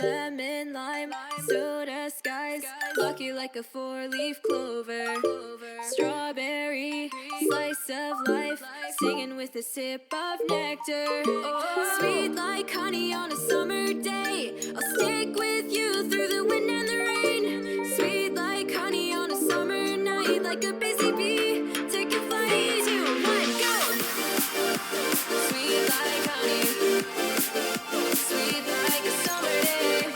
Lemon, lime, soda, skies, lucky like a four-leaf clover. Strawberry, slice of life, singing with a sip of nectar. Sweet like honey on a summer day, I'll stick with you through the wind and the rain. Sweet like honey on a summer night, like a busy bee, take a flight. 3, 2, 1, go! Sweet like honey, sweet like a summer day.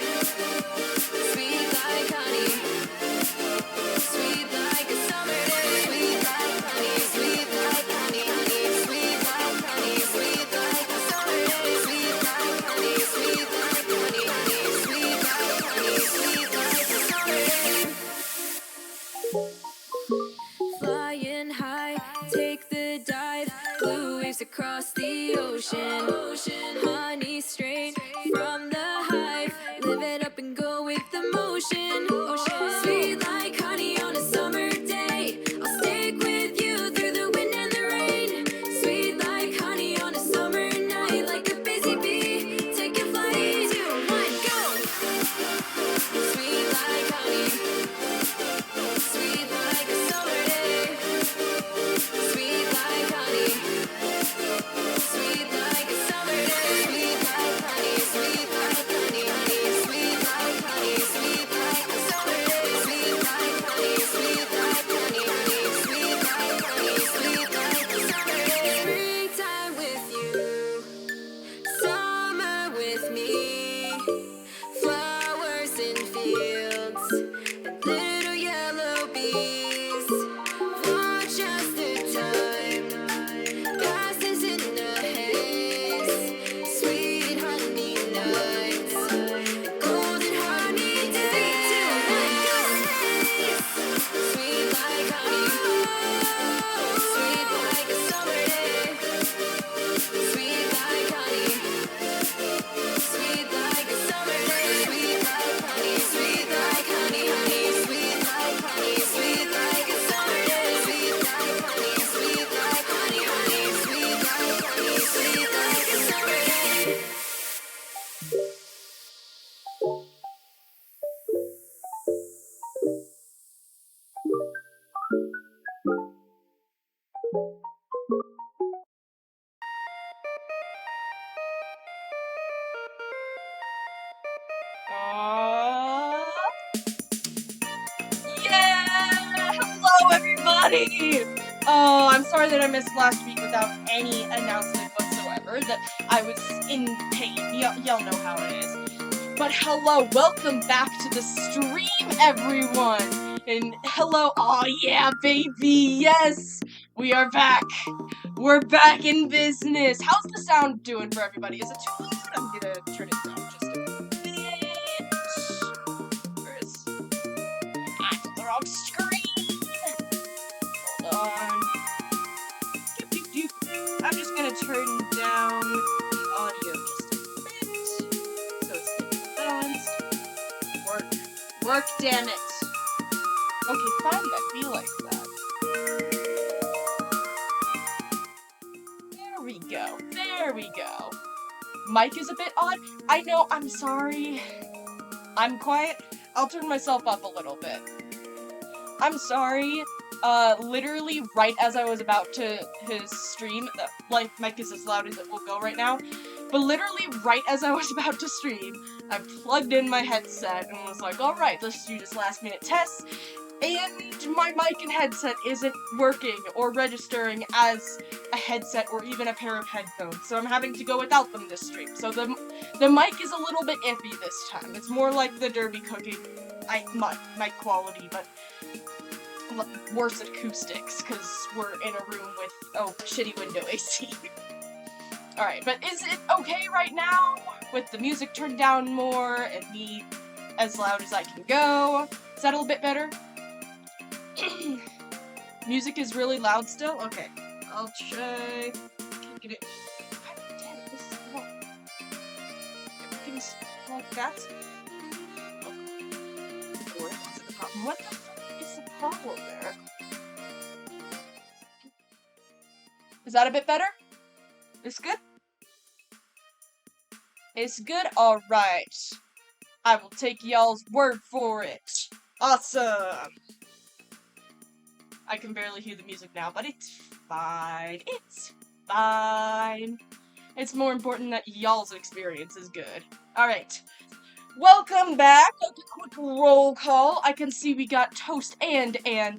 Sweet like honey, sweet like a summer day. Sweet like honey, sweet like honey, honey. Sweet like honey, sweet like a summer day. Sweet like honey, sweet like honey, honey. Sweet like honey, sweet like a summer day. Flying high, take the dive. Blue waves across the ocean. Honey straight from the hive. Live it up and go with the motion. Sweet like honey on a summer day. I'll stick with you through the wind and the rain. Sweet like honey on a summer night, like a busy bee, take a flight. 3, 2, 1, go! Sweet like honey, sweet like a summer day. Sweet like honey, sweet like a summer day. Sweet like honey, sweet like honey, honey. Sweet like honey, sweet like a summer day. Sweet like honey, sweet like honey, honey. Sweet like honey, sweet like a summer day. Springtime with you, summer with me. Flowers in fields and little yellow bees. Watch as the time passes in a haze. Sweet honey nights, golden honey days. 3, 2, 1, go! Sweet like honey, sweet like a summer day. Sweet like honey, sweet like a summer day. Sweet like honey, sweet like honey, honey. Sweet like honey, sweet like a summer day. Sweet like honey, sweet like honey, honey. Sweet like honey, sweet like a summer day. Yeah! Hello, everybody! Oh, I'm sorry that I missed last week without any announcement whatsoever, that I was in pain. Y'all know how it is. But hello, welcome back to the stream, everyone! And hello, aw yeah, baby, yes! We are back! We're back in business! How's the sound doing for everybody? Is it too loud? I'm gonna turn it down just a bit. Where is... I'm on the wrong screen! Hold on. I'm just gonna turn down the audio just a bit, so it's balanced. Work, damn it! Okay, fine, I feel like that. There we go. Mic is a bit odd. I know, I'm sorry. I'm quiet. I'll turn myself up a little bit. I'm sorry. Literally right as I was about to his stream, like, mic is as loud as it will go right now, but literally right as I was about to stream, I plugged in my headset and was like, alright, let's do this last minute test, and my mic and headset isn't working or registering as a headset or even a pair of headphones, so I'm having to go without them this stream. So the mic is a little bit iffy this time. It's more like the Derby cookie mic quality, but worse acoustics, because we're in a room with, shitty window AC. Alright, but is it okay right now? With the music turned down more, and me as loud as I can go? Is that a little bit better? Music is really loud still? Okay. I'll try... Get it... God damn it, this is not... Everything's like that? Oh. Where is the problem? What the fuck is the problem there? Is that a bit better? This good? It's good? Alright. I will take y'all's word for it. Awesome! I can barely hear the music now, but it's fine. It's fine. It's more important that y'all's experience is good. Alright. Welcome back. A quick roll call. I can see we got Toast and Ann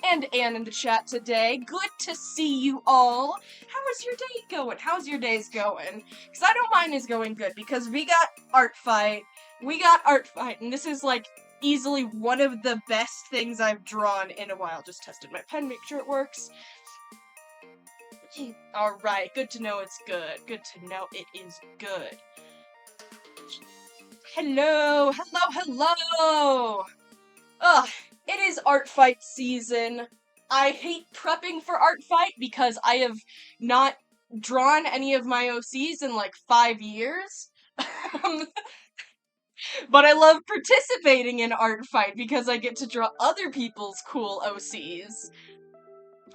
in the chat today. Good to see you all. How is your day going? How's your days going? Because I know mine is going good because we got Art Fight. And this is like easily one of the best things I've drawn in a while. Just tested my pen, make sure it works. Alright, good to know it's good. Good to know it is good. Hello! Ugh, it is Art Fight season. I hate prepping for Art Fight because I have not drawn any of my OCs in like 5 years. But I love participating in Art Fight because I get to draw other people's cool OCs.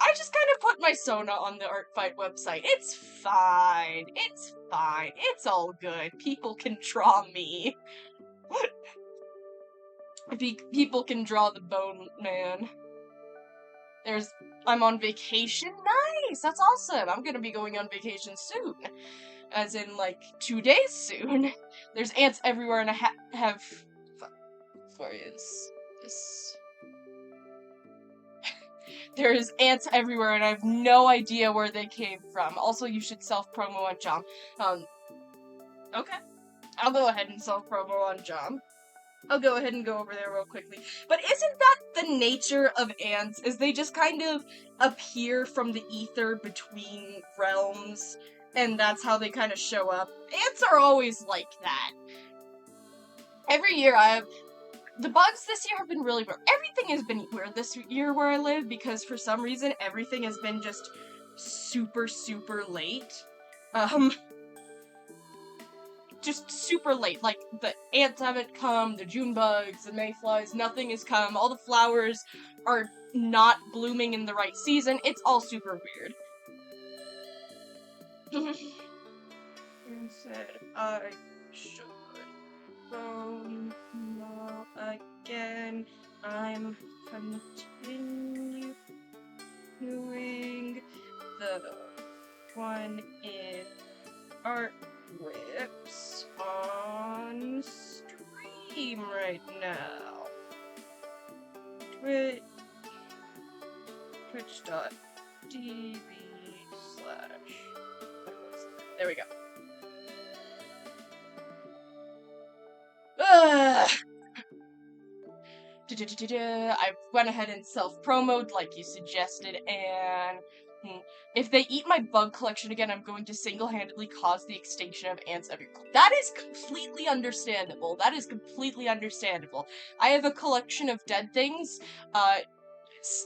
I just kind of put my Sona on the Art Fight website. It's fine. It's fine. It's all good. People can draw me. People can draw the Bone Man. I'm on vacation? Nice! That's awesome! I'm gonna be going on vacation soon. As in, like, 2 days soon. There's ants everywhere and I have... Where is this? There's ants everywhere and I have no idea where they came from. Also, you should self-promo on Jom. Okay. I'll go ahead and self-promo on Jom. I'll go ahead and go over there real quickly. But isn't that the nature of ants, is they just kind of appear from the ether between realms, and that's how they kind of show up? Ants are always like that. Every year the bugs this year have been really weird. Everything has been weird this year where I live, because for some reason everything has been just super, super late. Just super late. Like, the ants haven't come, the June bugs, the mayflies, nothing has come. All the flowers are not blooming in the right season. It's all super weird. Said I should promo again. I'm continuing the one in art rips on stream right now. Twitch.tv/ There we go. I went ahead and self-promoed like you suggested, and if they eat my bug collection again, I'm going to single-handedly cause the extinction of ants everywhere. That is completely understandable. That is completely understandable. I have a collection of dead things.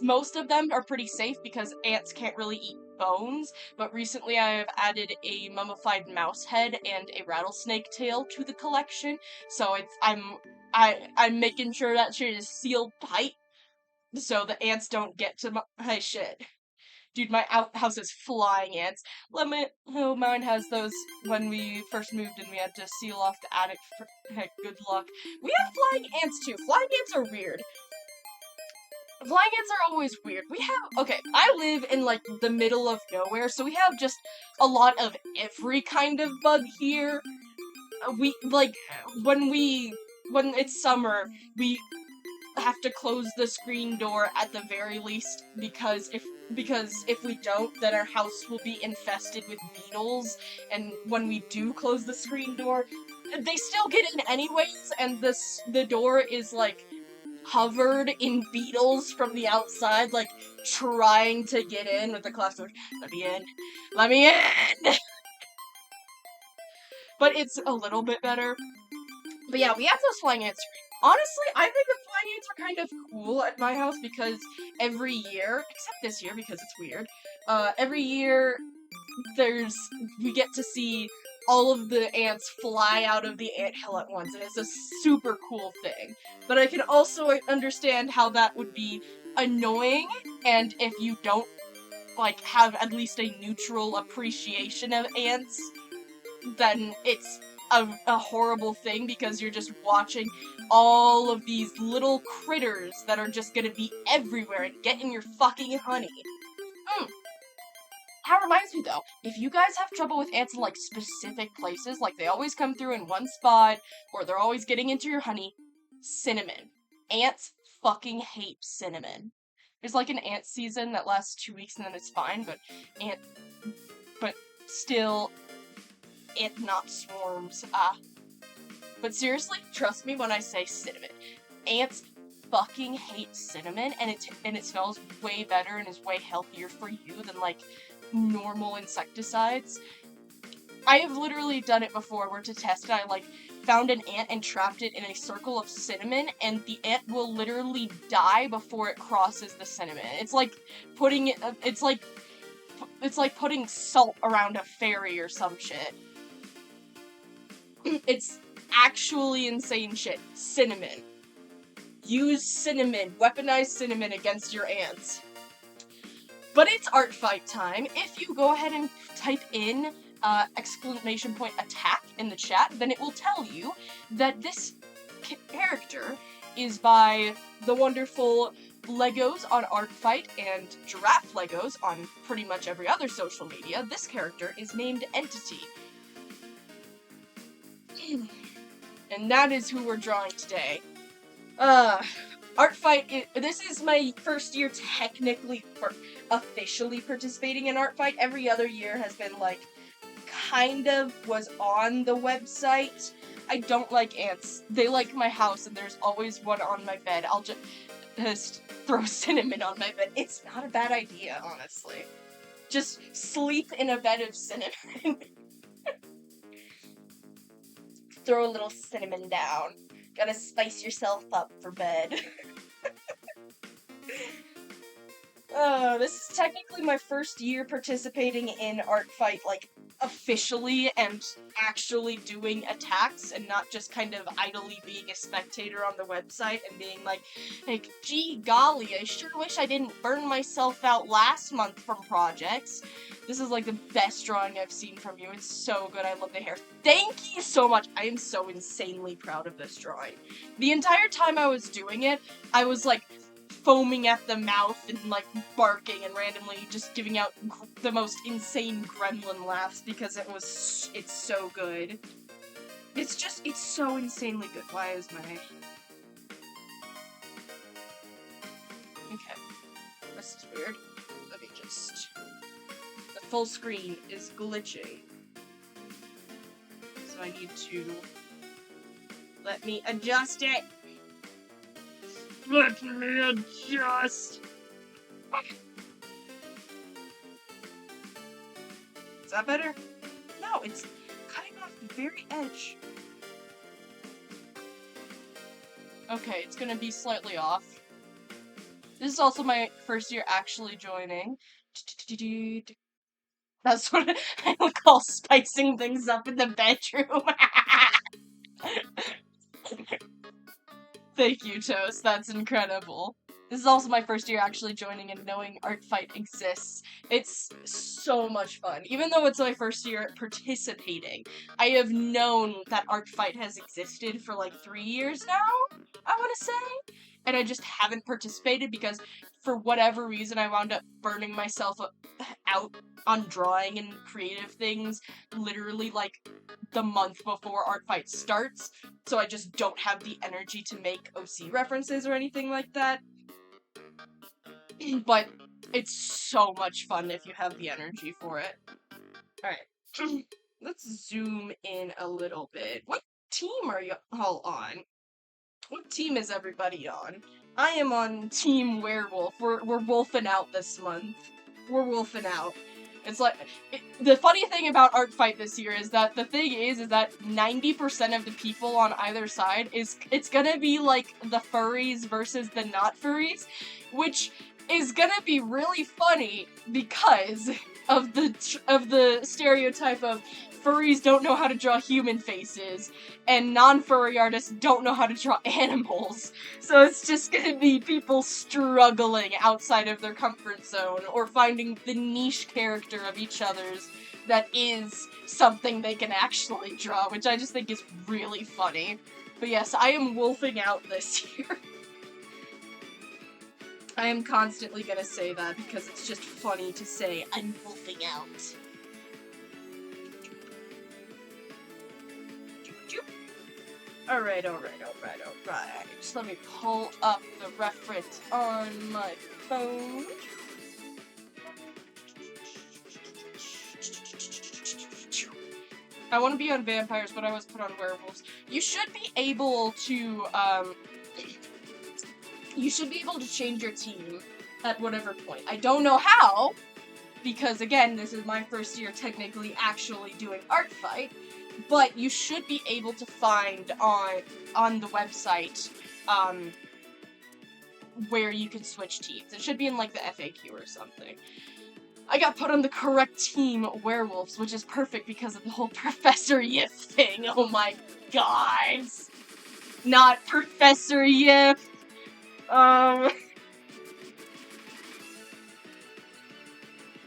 Most of them are pretty safe because ants can't really eat bones, but recently I have added a mummified mouse head and a rattlesnake tail to the collection, so I'm making sure that shit is sealed tight so the ants don't get to my shit. Dude, my outhouse is flying ants. Mine has those when we first moved and we had to seal off the attic for heck, good luck. We have flying ants too. Flying ants are weird. Flying ants are always weird. I live in, like, the middle of nowhere, so we have just a lot of every kind of bug here. When it's summer, we have to close the screen door at the very least, because if we don't, then our house will be infested with beetles, and when we do close the screen door, they still get in anyways, and the door is, like, covered in beetles from the outside, like, trying to get in with the class door. Let me in! Let me in! But it's a little bit better. But yeah, we have those flying ants. Honestly, I think the flying ants are kind of cool at my house because every year, except this year because it's weird, every year we get to see all of the ants fly out of the anthill at once, and it's a super cool thing. But I can also understand how that would be annoying, and if you don't, like, have at least a neutral appreciation of ants, then it's a horrible thing because you're just watching all of these little critters that are just gonna be everywhere and get in your fucking honey. That reminds me though, if you guys have trouble with ants in like specific places, like they always come through in one spot, or they're always getting into your honey, cinnamon. Ants fucking hate cinnamon. There's like an ant season that lasts 2 weeks and then it's fine, but still, ant not swarms. But seriously, trust me when I say cinnamon. Ants fucking hate cinnamon, and it smells way better and is way healthier for you than like normal insecticides. I have literally done it before where to test it, I like found an ant and trapped it in a circle of cinnamon, and the ant will literally die before it crosses the cinnamon. It's like putting it, it's like putting salt around a fairy or some shit. It's actually insane shit. Cinnamon. Use cinnamon. Weaponize cinnamon against your ants. But it's art fight time. If you go ahead and type in !attack in the chat, then it will tell you that this character is by the wonderful Legos on Artfight and Giraffe Legos on pretty much every other social media. This character is named Entity. And that is who we're drawing today. Artfight, this is my first year technically officially participating in Artfight. Every other year has been like, kind of was on the website. I don't like ants. They like my house and there's always one on my bed. I'll just throw cinnamon on my bed. It's not a bad idea, honestly. Just sleep in a bed of cinnamon. Throw a little cinnamon down. Gotta spice yourself up for bed. This is technically my first year participating in Artfight, like, officially and actually doing attacks and not just kind of idly being a spectator on the website and being like, gee golly, I sure wish I didn't burn myself out last month from projects. This is like the best drawing I've seen from you. It's so good. I love the hair. Thank you so much. I am so insanely proud of this drawing. The entire time I was doing it, I was like foaming at the mouth and like barking and randomly just giving out the most insane gremlin laughs because it's so good. It's so insanely good. Why is my... Okay. This is weird. Let me just... The full screen is glitching. So I need to... Let me adjust it! Let me adjust! Is that better? No, it's cutting off the very edge. Okay, it's gonna be slightly off. This is also my first year actually joining. That's what I would call spicing things up in the bedroom. Thank you, Toast. That's incredible. This is also my first year actually joining and knowing Artfight exists. It's so much fun. Even though it's my first year participating, I have known that Artfight has existed for like 3 years now, I want to say. And I just haven't participated because for whatever reason I wound up burning myself out on drawing and creative things literally like the month before Artfight starts, so I just don't have the energy to make OC references or anything like that. But it's so much fun if you have the energy for it. Alright, let's zoom in a little bit. What team are you all on? What team is everybody on? I am on Team Werewolf. We're wolfing out this month. We're wolfing out. It's like, the funny thing about Artfight this year is that the thing is that 90% of the people on either side it's gonna be like the furries versus the not furries, which is gonna be really funny because of the stereotype of furries don't know how to draw human faces, and non-furry artists don't know how to draw animals. So it's just gonna be people struggling outside of their comfort zone, or finding the niche character of each other's that is something they can actually draw, which I just think is really funny. But yes, I am wolfing out this year. I am constantly gonna say that because it's just funny to say, I'm wolfing out. Alright. Just let me pull up the reference on my phone. I want to be on vampires, but I was put on werewolves. You should be able to, change your team at whatever point. I don't know how, because again, this is my first year technically actually doing ArtFight, but you should be able to find on the website, where you can switch teams. It should be in, like, the FAQ or something. I got put on the correct team, werewolves, which is perfect because of the whole Professor Yif thing. Oh my god. Not Professor Yif.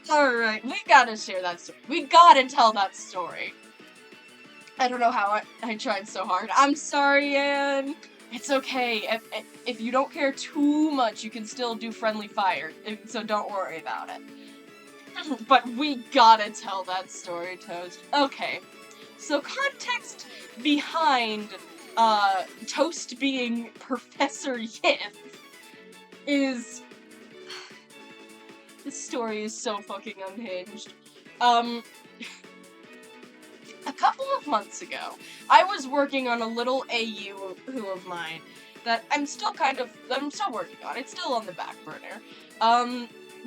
Alright, we gotta share that story. We gotta tell that story. I don't know how I tried so hard. I'm sorry, Anne. It's okay. If you don't care too much, you can still do friendly fire. So don't worry about it. But we gotta tell that story, Toast. Okay. So context behind Toast being Professor Yif is... This story is so fucking unhinged. A couple of months ago, I was working on a little AU of mine that I'm still working on. It's still on the back burner.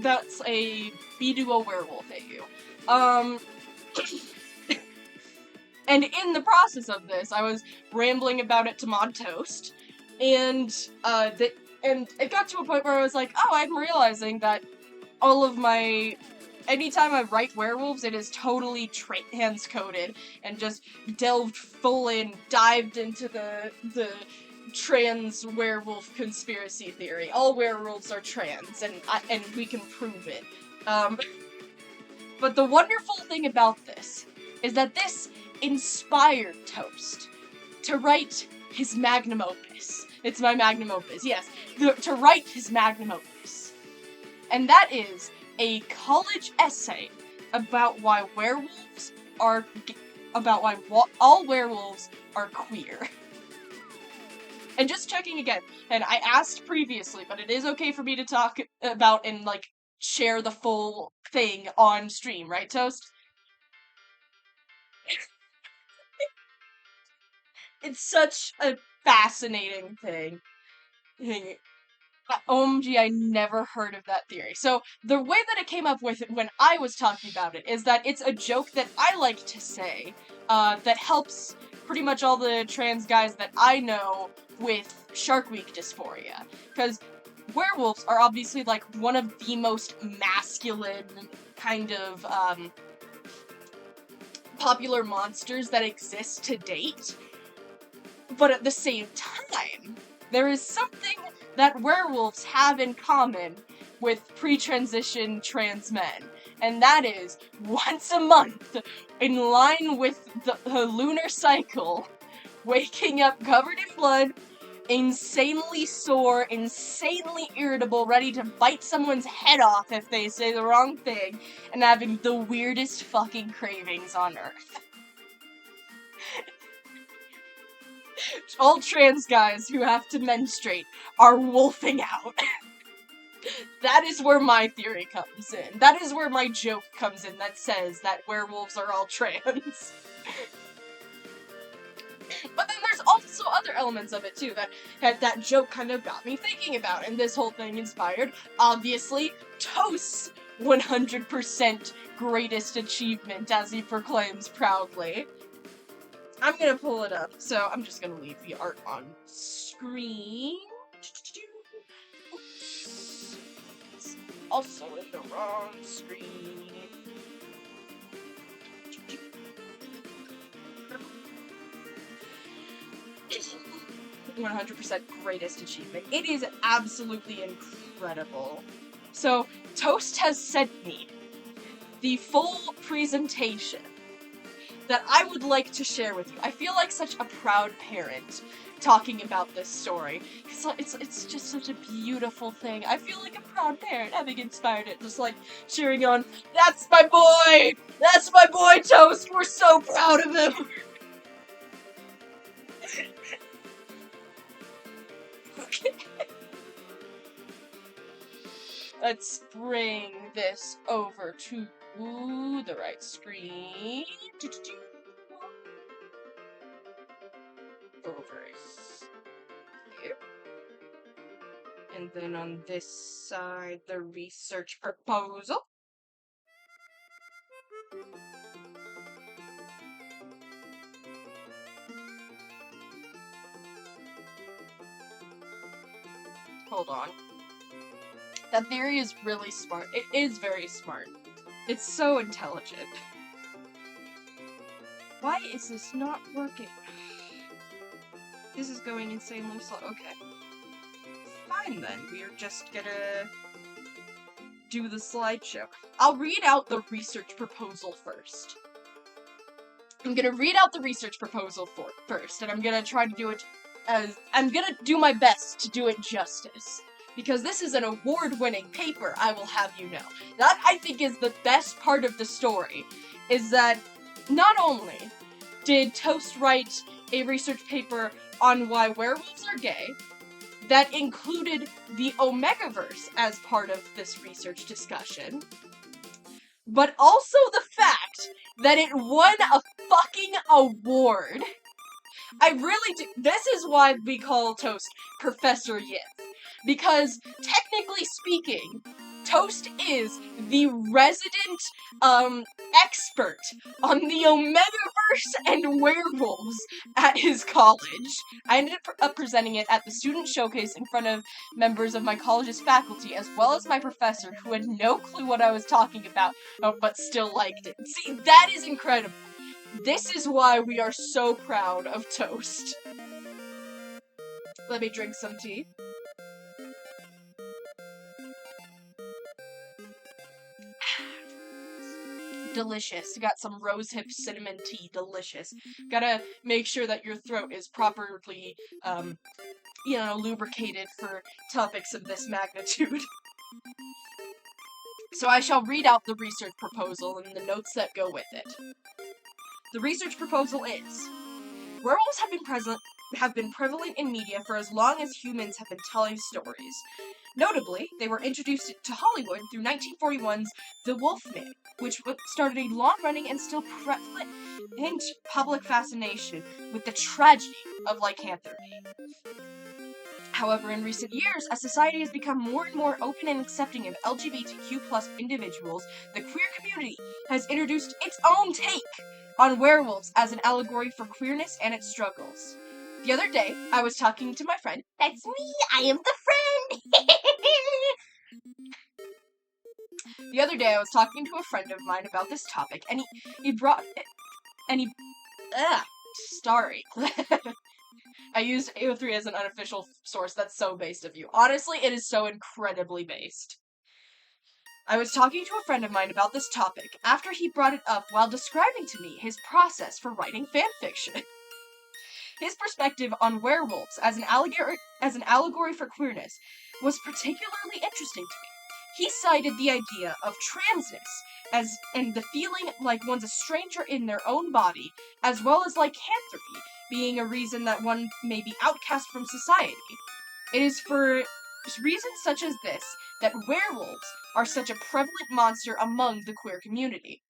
That's a Biduo werewolf AU. And in the process of this, I was rambling about it to Mod Toast, and it got to a point where I was like, oh, I'm realizing that all of my... Anytime I write werewolves, it is totally trans-coded, and just delved full in, dived into the trans werewolf conspiracy theory. All werewolves are trans, and we can prove it. But the wonderful thing about this is that this inspired Toast to write his magnum opus. It's my magnum opus, yes. To write his magnum opus. And that is a college essay about why all werewolves are queer. And just checking again, and I asked previously, but it is okay for me to talk about and, like, share the full thing on stream, right, Toast? It's such a fascinating thing. OMG, I never heard of that theory. So, the way that it came up with it when I was talking about it is that it's a joke that I like to say, that helps pretty much all the trans guys that I know with Shark Week dysphoria. Because werewolves are obviously, like, one of the most masculine kind of, popular monsters that exist to date. But at the same time, there is something that werewolves have in common with pre-transition trans men. And that is, once a month, in line with the lunar cycle, waking up covered in blood, insanely sore, insanely irritable, ready to bite someone's head off if they say the wrong thing, and having the weirdest fucking cravings on Earth. All trans guys who have to menstruate are wolfing out. That is where my theory comes in. That is where my joke comes in that says that werewolves are all trans. But then there's also other elements of it too that joke kind of got me thinking about, and this whole thing inspired, obviously, Toast's 100% greatest achievement, as he proclaims proudly. I'm gonna pull it up, so I'm just gonna leave the art on screen. Oops. It's also in the wrong screen. 100% greatest achievement. It is absolutely incredible. So, Toast has sent me the full presentation that I would like to share with you. I feel like such a proud parent talking about this story. It's just such a beautiful thing. I feel like a proud parent having inspired it, just like cheering on, "That's my boy! That's my boy, Toast! We're so proud of him!" Okay. Let's bring this over to the right screen. Over here. And then on this side, the research proposal. Hold on. That theory is really smart. It is very smart. It's so intelligent. Why is this not working? This is going insanely slow. Okay. Fine then. We're just gonna do the slideshow. I'll read out the research proposal first. I'm gonna read out the research proposal first, and I'm gonna try to do it I'm gonna do my best to do it justice. Because this is an award-winning paper, I will have you know. That, I think, is the best part of the story, is that not only did Toast write a research paper on why werewolves are gay, that included the Omegaverse as part of this research discussion, but also the fact that it won a fucking award. I really do. This is why we call Toast Professor Yip. Because, technically speaking, Toast is the resident, expert on the Omegaverse and werewolves at his college. I ended up presenting it at the student showcase in front of members of my college's faculty, as well as my professor, who had no clue what I was talking about, but still liked it. See, that is incredible. This is why we are so proud of Toast. Let me drink some tea. Delicious. Got some rosehip cinnamon tea. Delicious. Gotta make sure that your throat is properly, lubricated for topics of this magnitude. So I shall read out the research proposal and the notes that go with it. The research proposal is: werewolves have been prevalent in media for as long as humans have been telling stories. Notably, they were introduced to Hollywood through 1941's The Wolfman, which started a long-running and still prevalent public fascination with the tragedy of lycanthropy. However, in recent years, as society has become more and more open and accepting of LGBTQ+ individuals, the queer community has introduced its own take on werewolves as an allegory for queerness and its struggles. The other day, I was talking to my friend. That's me! I am the friend! The other day, I was talking to a friend of mine about this topic, and sorry. I used AO3 as an unofficial source. That's so based of you. Honestly, it is so incredibly based. I was talking to a friend of mine about this topic after he brought it up while describing to me his process for writing fanfiction. His perspective on werewolves as an allegory for queerness was particularly interesting to me. He cited the idea of transness and the feeling like one's a stranger in their own body, as well as lycanthropy being a reason that one may be outcast from society. It is for reasons such as this that werewolves are such a prevalent monster among the queer community.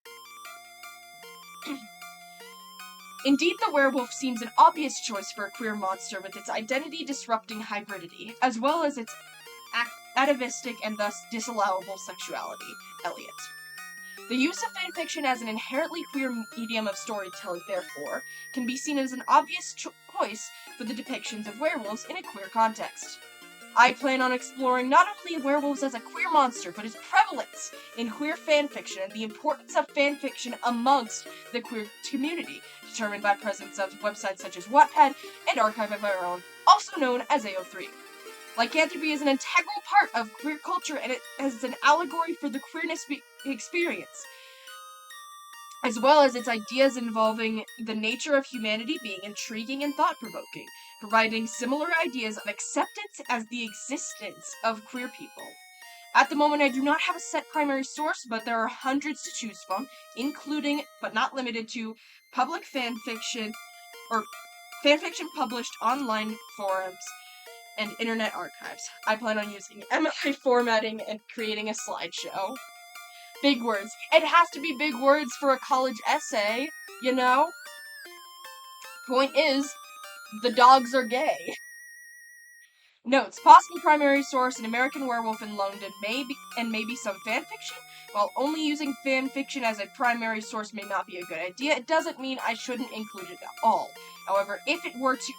Indeed, the werewolf seems an obvious choice for a queer monster with its identity-disrupting hybridity, as well as its atavistic and thus disallowable sexuality. Eliot. The use of fanfiction as an inherently queer medium of storytelling, therefore, can be seen as an obvious choice for the depictions of werewolves in a queer context. I plan on exploring not only werewolves as a queer monster, but its prevalence in queer fanfiction and the importance of fanfiction amongst the queer community, determined by presence of websites such as Wattpad and Archive of Our Own, also known as AO3. Lycanthropy is an integral part of queer culture, and it is an allegory for the queerness experience, as well as its ideas involving the nature of humanity being intriguing and thought-provoking, providing similar ideas of acceptance as the existence of queer people. At the moment, I do not have a set primary source, but there are hundreds to choose from, including, but not limited to, public fanfiction, or fanfiction published online forums, and internet archives. I plan on using MLA formatting and creating a slideshow. Big words. It has to be big words for a college essay, you know? Point is, the dogs are gay. Notes. Possible primary source: An American Werewolf in London, maybe some fanfiction. While only using fanfiction as a primary source may not be a good idea, it doesn't mean I shouldn't include it at all. However, if it were to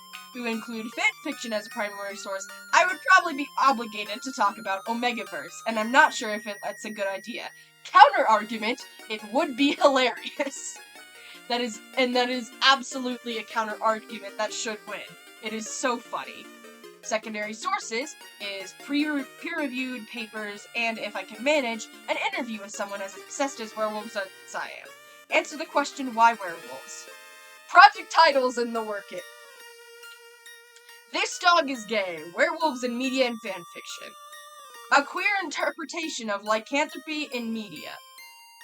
include fanfiction as a primary source, I would probably be obligated to talk about Omegaverse, and I'm not sure if that's a good idea. Counter-argument, it would be hilarious. That is absolutely a counter-argument that should win. It is so funny. Secondary sources is peer-reviewed papers, and if I can manage, an interview with someone as obsessed as werewolves as I am. Answer the question, why werewolves? Project titles in the working. This Dog is Gay, Werewolves in Media and Fanfiction. A queer interpretation of lycanthropy in media.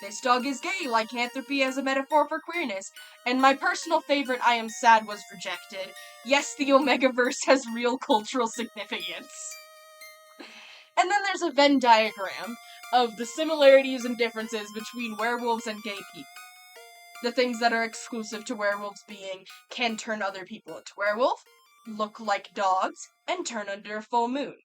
This Dog is Gay, Lycanthropy as a metaphor for queerness. And my personal favorite, I Am Sad, was rejected. Yes, the Omegaverse has real cultural significance. And then there's a Venn diagram of the similarities and differences between werewolves and gay people. The things that are exclusive to werewolves being can turn other people into werewolf, look like dogs, and turn under a full moon.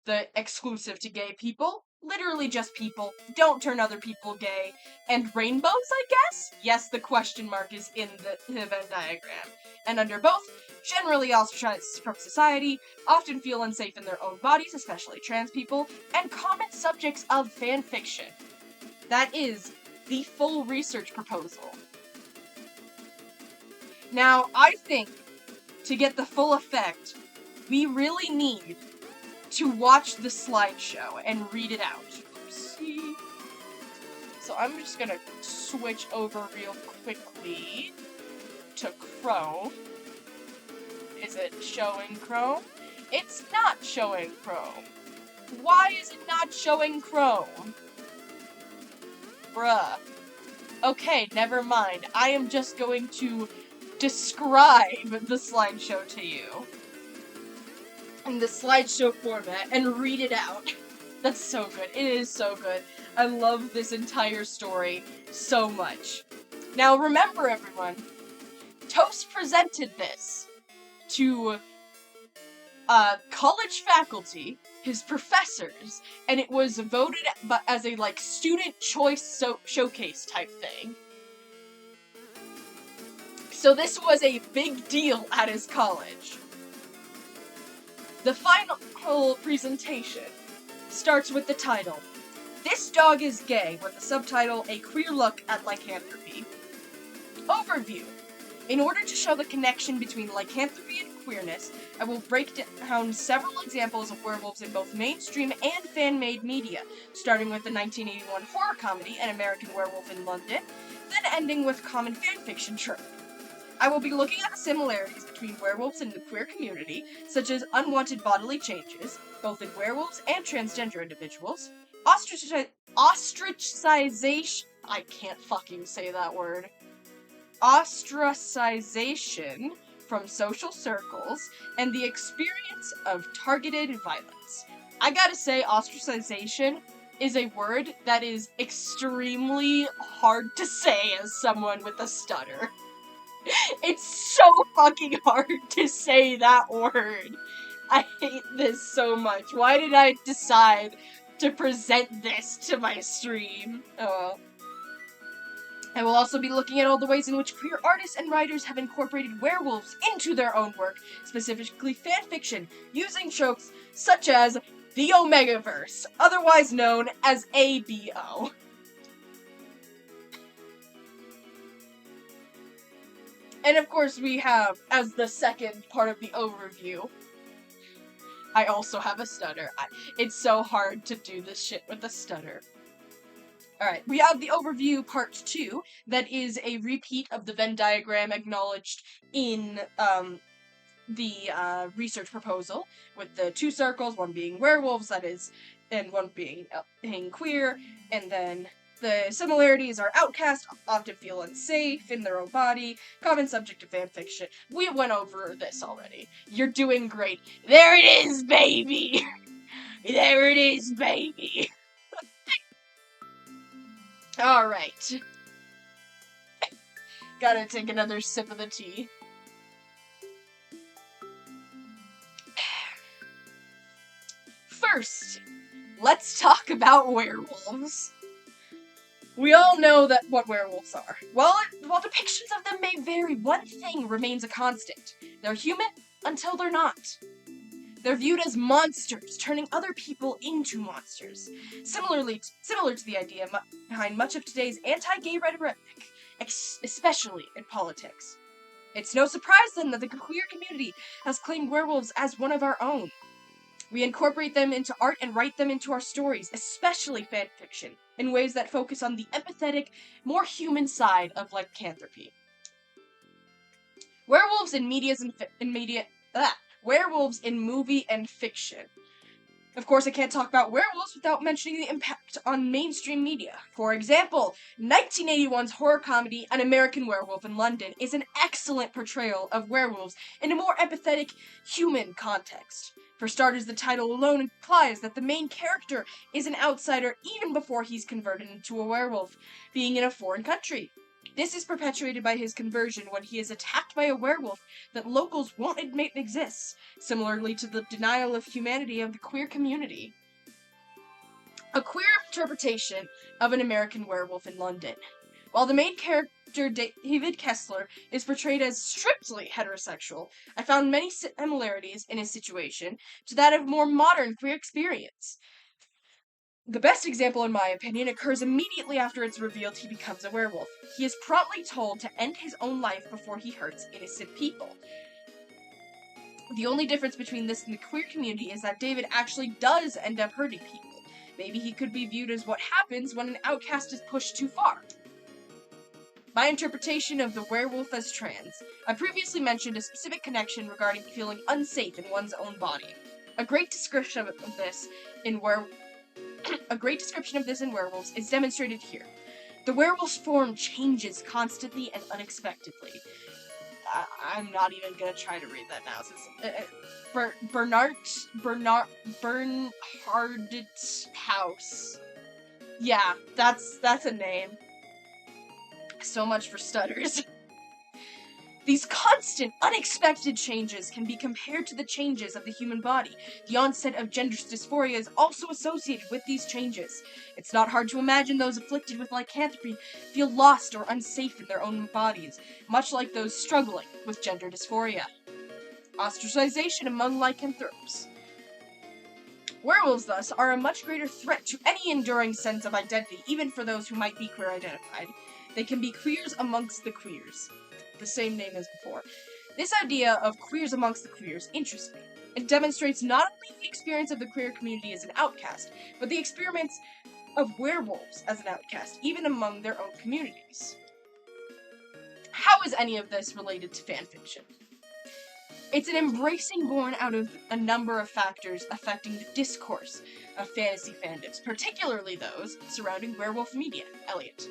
The exclusive to gay people, literally just people, don't turn other people gay, and rainbows, I guess? Yes, the question mark is in the Venn diagram. And under both, generally ostracized from society, often feel unsafe in their own bodies, especially trans people, and common subjects of fanfiction. That is the full research proposal. Now, I think, to get the full effect, we really need to watch the slideshow and read it out. See? So I'm just gonna switch over real quickly to Chrome. Is it showing Chrome? It's not showing Chrome. Why is it not showing Chrome? Bruh. Okay, never mind. I am just going to describe the slideshow to you in the slideshow format and read it out. That's so good. It is so good. I love this entire story so much. Now remember, everyone, Toast presented this to college faculty, his professors, and it was voted as a student choice showcase type thing. So this was a big deal at his college. The final presentation starts with the title, This Dog is Gay, with the subtitle, A Queer Look at Lycanthropy. Overview. In order to show the connection between lycanthropy and queerness, I will break down several examples of werewolves in both mainstream and fan-made media, starting with the 1981 horror comedy An American Werewolf in London, then ending with common fanfiction trope. I will be looking at the similarities between werewolves and the queer community, such as unwanted bodily changes, both in werewolves and transgender individuals, ostracization, I can't fucking say that word, ostracization from social circles, and the experience of targeted violence. I gotta say, ostracization is a word that is extremely hard to say as someone with a stutter. It's so fucking hard to say that word. I hate this so much. Why did I decide to present this to my stream? Oh. I will also be looking at all the ways in which queer artists and writers have incorporated werewolves into their own work, specifically fanfiction, using tropes such as the Omegaverse, otherwise known as ABO. And of course we have, as the second part of the overview, I also have a stutter. It's so hard to do this shit with a stutter. Alright, we have the overview part 2, that is a repeat of the Venn diagram acknowledged in the research proposal, with the 2 circles, one being werewolves, that is, and one being queer, and then the similarities are outcast, often feel unsafe in their own body, common subject to fanfiction. We went over this already. You're doing great. There it is, baby! There it is, baby! Alright. Gotta take another sip of the tea. First, let's talk about werewolves. We all know what werewolves are. While depictions of them may vary, one thing remains a constant. They're human until they're not. They're viewed as monsters, turning other people into monsters. Similar to the idea behind much of today's anti-gay rhetoric, especially in politics. It's no surprise then that the queer community has claimed werewolves as one of our own. We incorporate them into art and write them into our stories, especially fanfiction, in ways that focus on the empathetic, more human side of lycanthropy. Werewolves in werewolves in movie and fiction. Of course, I can't talk about werewolves without mentioning the impact on mainstream media. For example, 1981's horror comedy An American Werewolf in London is an excellent portrayal of werewolves in a more empathetic, human context. For starters, the title alone implies that the main character is an outsider even before he's converted into a werewolf, being in a foreign country. This is perpetuated by his conversion when he is attacked by a werewolf that locals won't admit exists, similarly to the denial of humanity of the queer community. A queer interpretation of An American Werewolf in London. While the main character, David Kessler, is portrayed as strictly heterosexual, I found many similarities in his situation to that of more modern queer experience. The best example, in my opinion, occurs immediately after it's revealed he becomes a werewolf. He is promptly told to end his own life before he hurts innocent people. The only difference between this and the queer community is that David actually does end up hurting people. Maybe he could be viewed as what happens when an outcast is pushed too far. My interpretation of the werewolf as trans. I previously mentioned a specific connection regarding feeling unsafe in one's own body. A great description of this in werewolves is demonstrated here. The werewolf's form changes constantly and unexpectedly. I'm not even gonna try to read that now. Bernhardt's house. Yeah, that's a name. So much for stutters. These constant, unexpected changes can be compared to the changes of the human body. The onset of gender dysphoria is also associated with these changes. It's not hard to imagine those afflicted with lycanthropy feel lost or unsafe in their own bodies, much like those struggling with gender dysphoria. Ostracization among lycanthropes. Werewolves, thus, are a much greater threat to any enduring sense of identity, even for those who might be queer identified. They can be queers amongst the queers. The same name as before. This idea of queers amongst the queers interests me. It demonstrates not only the experience of the queer community as an outcast, but the experience of werewolves as an outcast, even among their own communities. How is any of this related to fanfiction? It's an embracing born out of a number of factors affecting the discourse of fantasy fandoms, particularly those surrounding werewolf media. Elliot.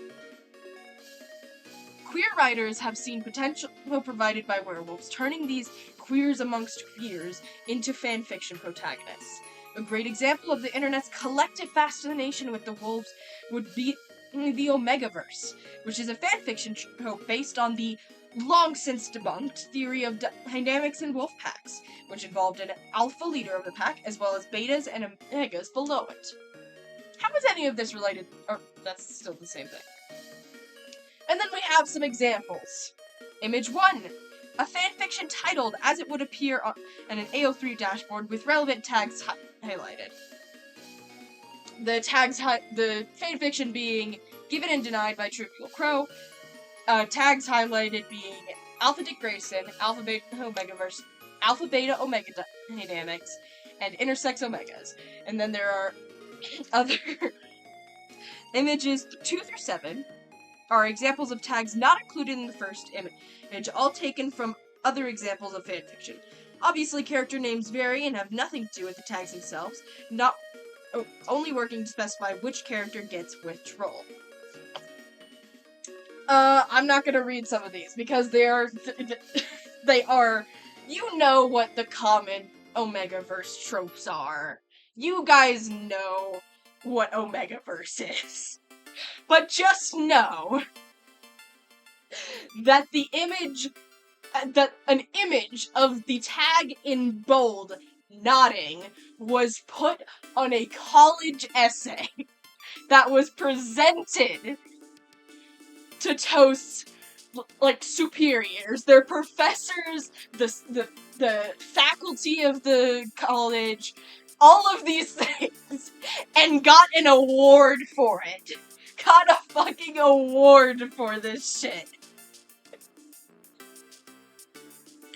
Queer writers have seen potential provided by werewolves, turning these queers amongst queers into fanfiction protagonists. A great example of the internet's collective fascination with the wolves would be the Omegaverse, which is a fanfiction trope based on the long-since debunked theory of dynamics in wolf packs, which involved an alpha leader of the pack, as well as betas and omegas below it. How is any of this related? Or, that's still the same thing. And then we have some examples. Image 1. a fanfiction titled as it would appear on an AO3 dashboard with relevant tags highlighted. The tags, the fanfiction being Given and Denied by Trivial Crow, tags highlighted being Alpha Dick Grayson, Alpha Beta Omegaverse, Alpha Beta Omega Dynamics, and Intersex Omegas. And then there are other images 2 through 7 are examples of tags not included in the first image, all taken from other examples of fanfiction. Obviously, character names vary and have nothing to do with the tags themselves, only working to specify which character gets which role. I'm not gonna read some of these, because they are, you know what the common Omegaverse tropes are. You guys know what Omegaverse is. But just know that an image of the tag in bold nodding was put on a college essay that was presented to toast superiors, their professors, the faculty of the college, all of these things, and got an award for it. Got a fucking award for this shit.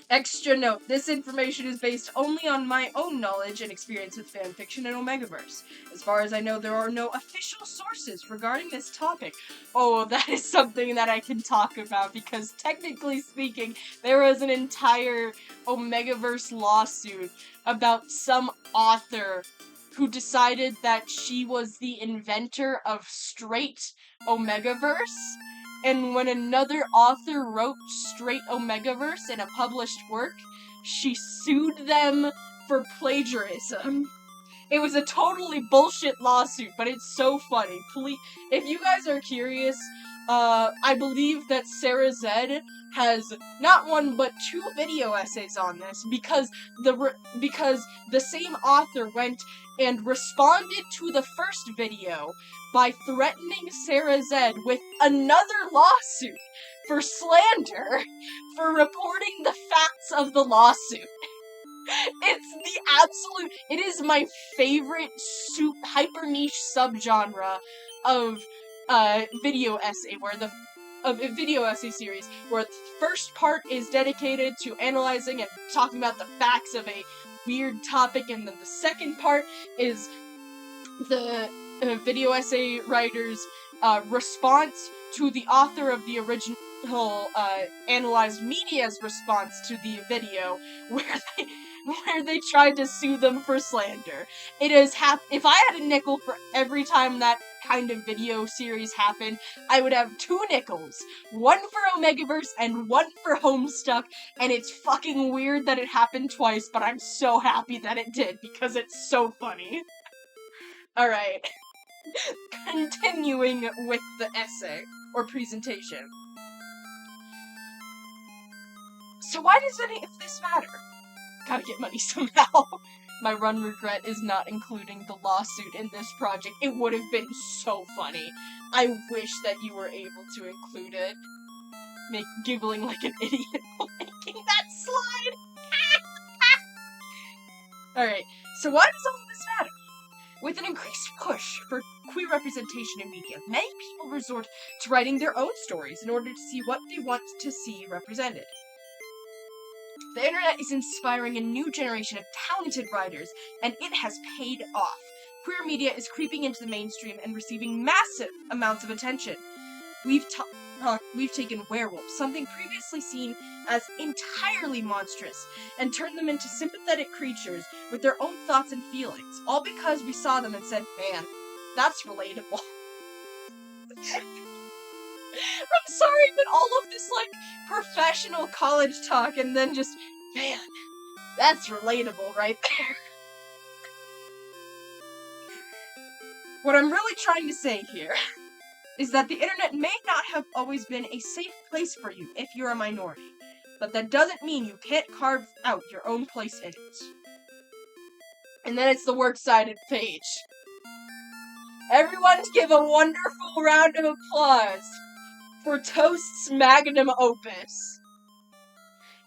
Extra note, this information is based only on my own knowledge and experience with fanfiction and Omegaverse. As far as I know, there are no official sources regarding this topic. Oh, that is something that I can talk about, because technically speaking, there was an entire Omegaverse lawsuit about some author who decided that she was the inventor of straight Omegaverse. And when another author wrote straight Omegaverse in a published work, she sued them for plagiarism. It was a totally bullshit lawsuit, but it's so funny. Please, if you guys are curious, I believe that Sarah Zed has not one but 2 video essays on this, because the same author went and responded to the first video by threatening Sarah Zed with another lawsuit for slander for reporting the facts of the lawsuit. It is my favorite hyper niche subgenre of video essay, a video essay series, where the first part is dedicated to analyzing and talking about the facts of a weird topic, and then the second part is the video essay writer's response to the author of the original analyzed media's response to the video, where they tried to sue them for slander. It is if I had a nickel for every time that kind of video series happened, I would have 2 nickels. One for Omegaverse and one for Homestuck, and it's fucking weird that it happened twice, but I'm so happy that it did, because it's so funny. Alright. Continuing with the essay, or presentation. So why does any of this matter? Gotta get money somehow. My run regret is not including the lawsuit in this project. It would have been so funny. I wish that you were able to include it. Giggling like an idiot while making that slide. Alright, so why does all of this matter? With an increased push for queer representation in media, many people resort to writing their own stories in order to see what they want to see represented. The internet is inspiring a new generation of talented writers, and it has paid off. Queer media is creeping into the mainstream and receiving massive amounts of attention. We've taken werewolves, something previously seen as entirely monstrous, and turned them into sympathetic creatures with their own thoughts and feelings, all because we saw them and said, man, that's relatable. I'm sorry, but all of this, professional college talk, and then just, man, that's relatable right there. What I'm really trying to say here is that the internet may not have always been a safe place for you if you're a minority, but that doesn't mean you can't carve out your own place in it. And then it's the works-cited page. Everyone give a wonderful round of applause for Toast's magnum opus.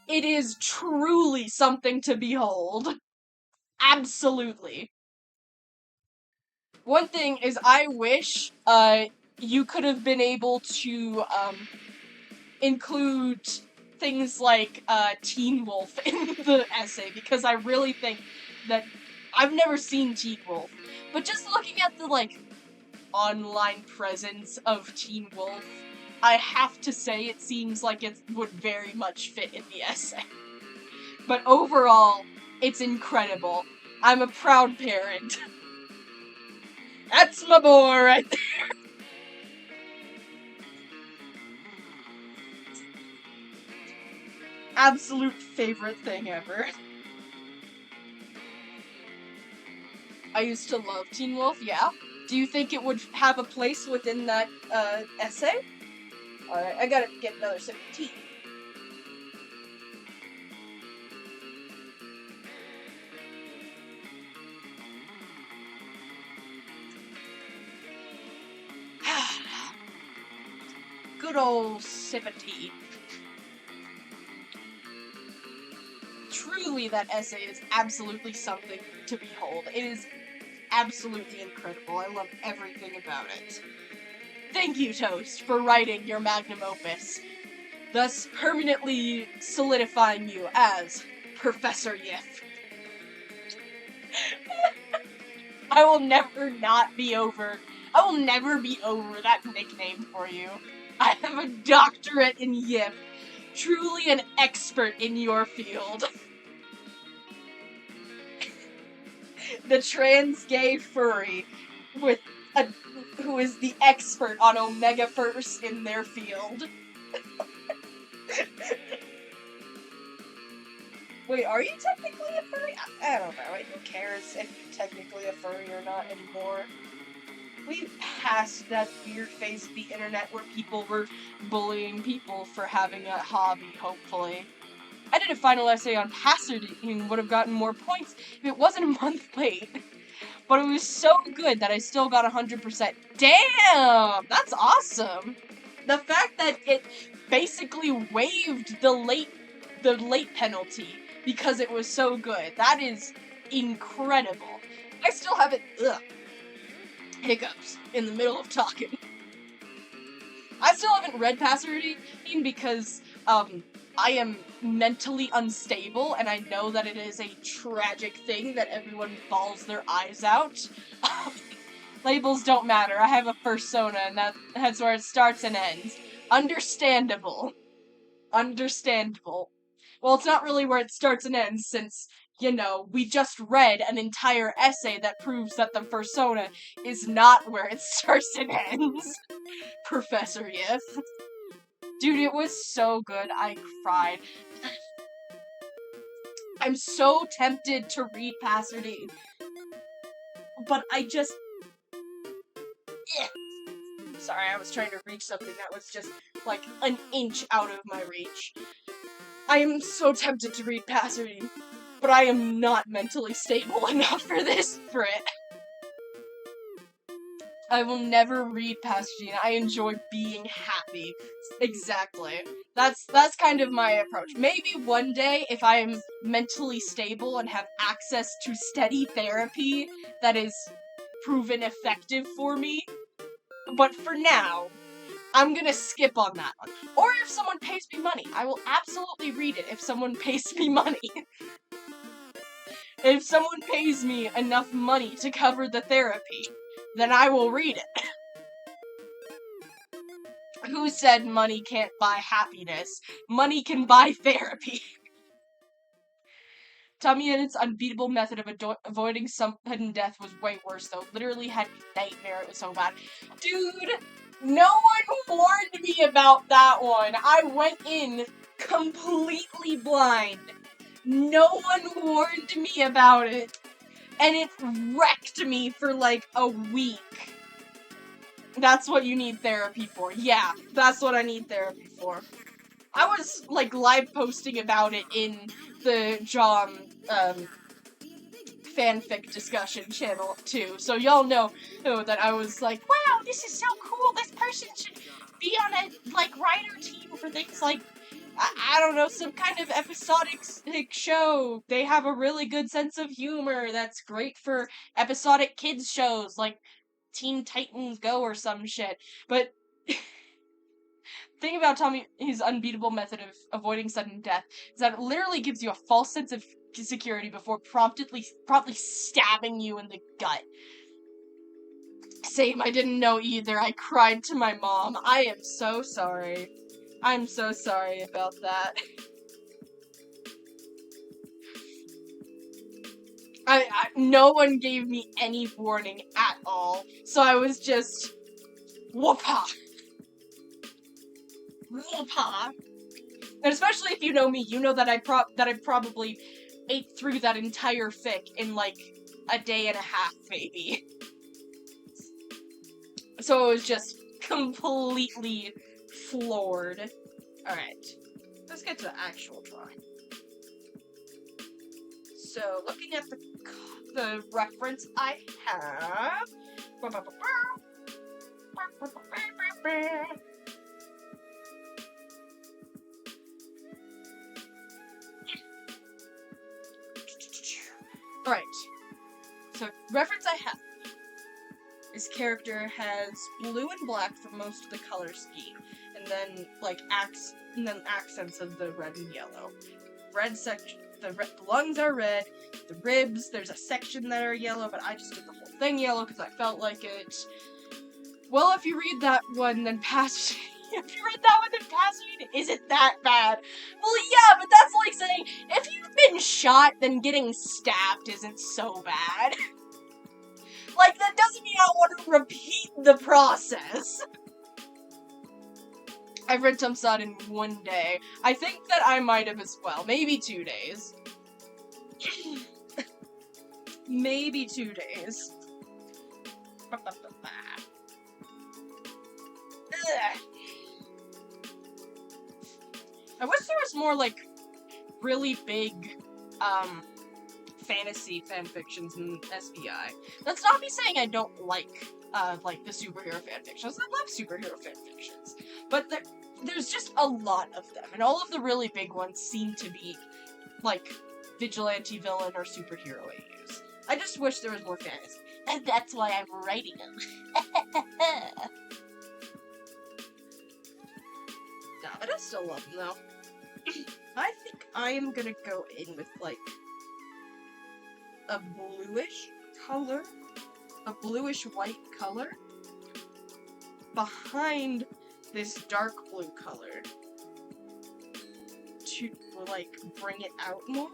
It is truly something to behold. Absolutely. One thing is, I wish you could have been able to include things like Teen Wolf in the essay, because I really think that I've never seen Teen Wolf, but just looking at the like online presence of Teen Wolf, I have to say it seems like it would very much fit in the essay. But overall, it's incredible. I'm a proud parent. That's my boy right there. Absolute favorite thing ever. I used to love Teen Wolf, yeah. Do you think it would have a place within that essay? Alright, I gotta get another sip of tea. Good old sip of tea. Truly, that essay is absolutely something to behold. It is absolutely incredible. I love everything about it. Thank you, Toast, for writing your magnum opus, thus permanently solidifying you as Professor Yif. I will never be over that nickname for you. I have a doctorate in Yif, truly an expert in your field. The trans gay furry who is the expert on Omega First in their field. Wait, are you technically a furry? I don't know. Who cares if you're technically a furry or not anymore? We've passed that weird phase of the internet where people were bullying people for having a hobby, hopefully. I did a final essay on Pasadena and would have gotten more points if it wasn't a month late. But it was so good that I still got 100%. Damn! That's awesome! The fact that it basically waived the late penalty because it was so good, that is incredible. I still have it, hiccups in the middle of talking. I still haven't read Pasadena because, I am mentally unstable, and I know that it is a tragic thing that everyone bawls their eyes out. Labels don't matter. I have a persona, and that's where it starts and ends. Understandable. Understandable. Well, it's not really where it starts and ends, since, you know, we just read an entire essay that proves that the persona is not where it starts and ends. Professor Yif. Dude, it was so good, I cried. I'm so tempted to read Pasadena, but I just... Sorry, I was trying to reach something that was just, like, an inch out of my reach. I am so tempted to read Pasadena, but I am not mentally stable enough for this, Brit. I will never read Pasadena. I enjoy being happy. Exactly. That's kind of my approach. Maybe one day, if I am mentally stable and have access to steady therapy that is proven effective for me. But for now, I'm gonna skip on that one. Or if someone pays me money, I will absolutely read it if someone pays me money. If someone pays me enough money to cover the therapy, then I will read it. Who said money can't buy happiness? Money can buy therapy. Tommy and its unbeatable method of avoiding sudden death was way worse, though. Literally had a nightmare. It was so bad. Dude, no one warned me about that one. I went in completely blind. No one warned me about it. And it wrecked me for like a week. That's what you need therapy for. Yeah, that's what I need therapy for. I was, like, live posting about it in the John, fanfic discussion channel, too. So y'all know that I was like, wow, this is so cool, this person should be on a, like, writer team for things like, I don't know, some kind of episodic show. They have a really good sense of humor that's great for episodic kids shows like Teen Titans Go or some shit. But thing about Tommy's unbeatable method of avoiding sudden death is that it literally gives you a false sense of security before promptly stabbing you in the gut. Same, I didn't know either. I cried to my mom. I am so sorry. I'm so sorry about that. No one gave me any warning at all, so I was just whoop-ha. Whoop-ha. And especially if you know me, you know that I probably ate through that entire fic in like a day and a half, maybe. So it was just completely floored. Alright, let's get to the actual drawing. So, looking at the reference I have... Alright, so reference I have. This character has blue and black for most of the color scheme, and then like accents of the red and yellow. Red section, the lungs are red. The ribs, there's a section that are yellow, but I just did the whole thing yellow because I felt like it. Well, if you read that one, then pass. If you read that one, then pass me. Isn't that bad? Well, yeah, but that's like saying if you've been shot, then getting stabbed isn't so bad. Like, that doesn't mean I want to repeat the process. I've read Tumsad in 1 day. I think that I might have as well. Maybe 2 days. Maybe 2 days. Ugh. I wish there was more, like, really big, fantasy fanfictions in SVI. That's not me saying I don't like the superhero fanfictions. I love superhero fanfictions. But there's just a lot of them, and all of the really big ones seem to be, like, vigilante villain or superhero AUs. I just wish there was more fantasy. And that's why I'm writing them. No, but I still love them, though. I think I am gonna go in with, like, a bluish color, a bluish-white color, behind this dark blue color to, like, bring it out more.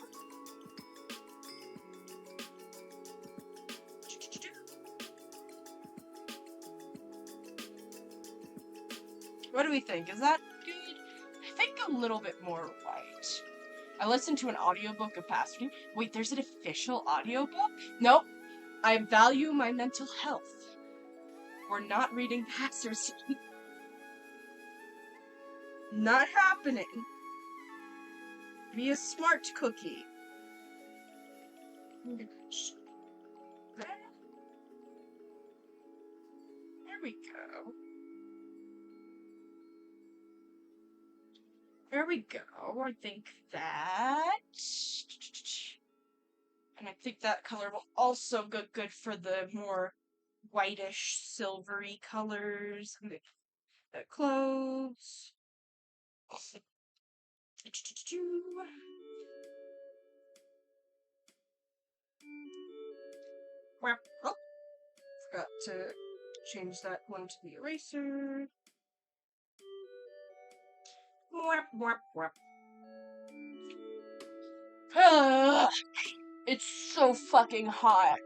What do we think? Is that good? I think a little bit more white. I listened to an audiobook of Passivity. Wait, there's an official audiobook? Nope. I value my mental health. We're not reading Passivity. Not happening. Be a smart cookie. There we go. There we go. I think that... And I think that color will also go good for the more whitish, silvery colors. The clothes. Oh, forgot to change that one to the eraser. It's so fucking hot.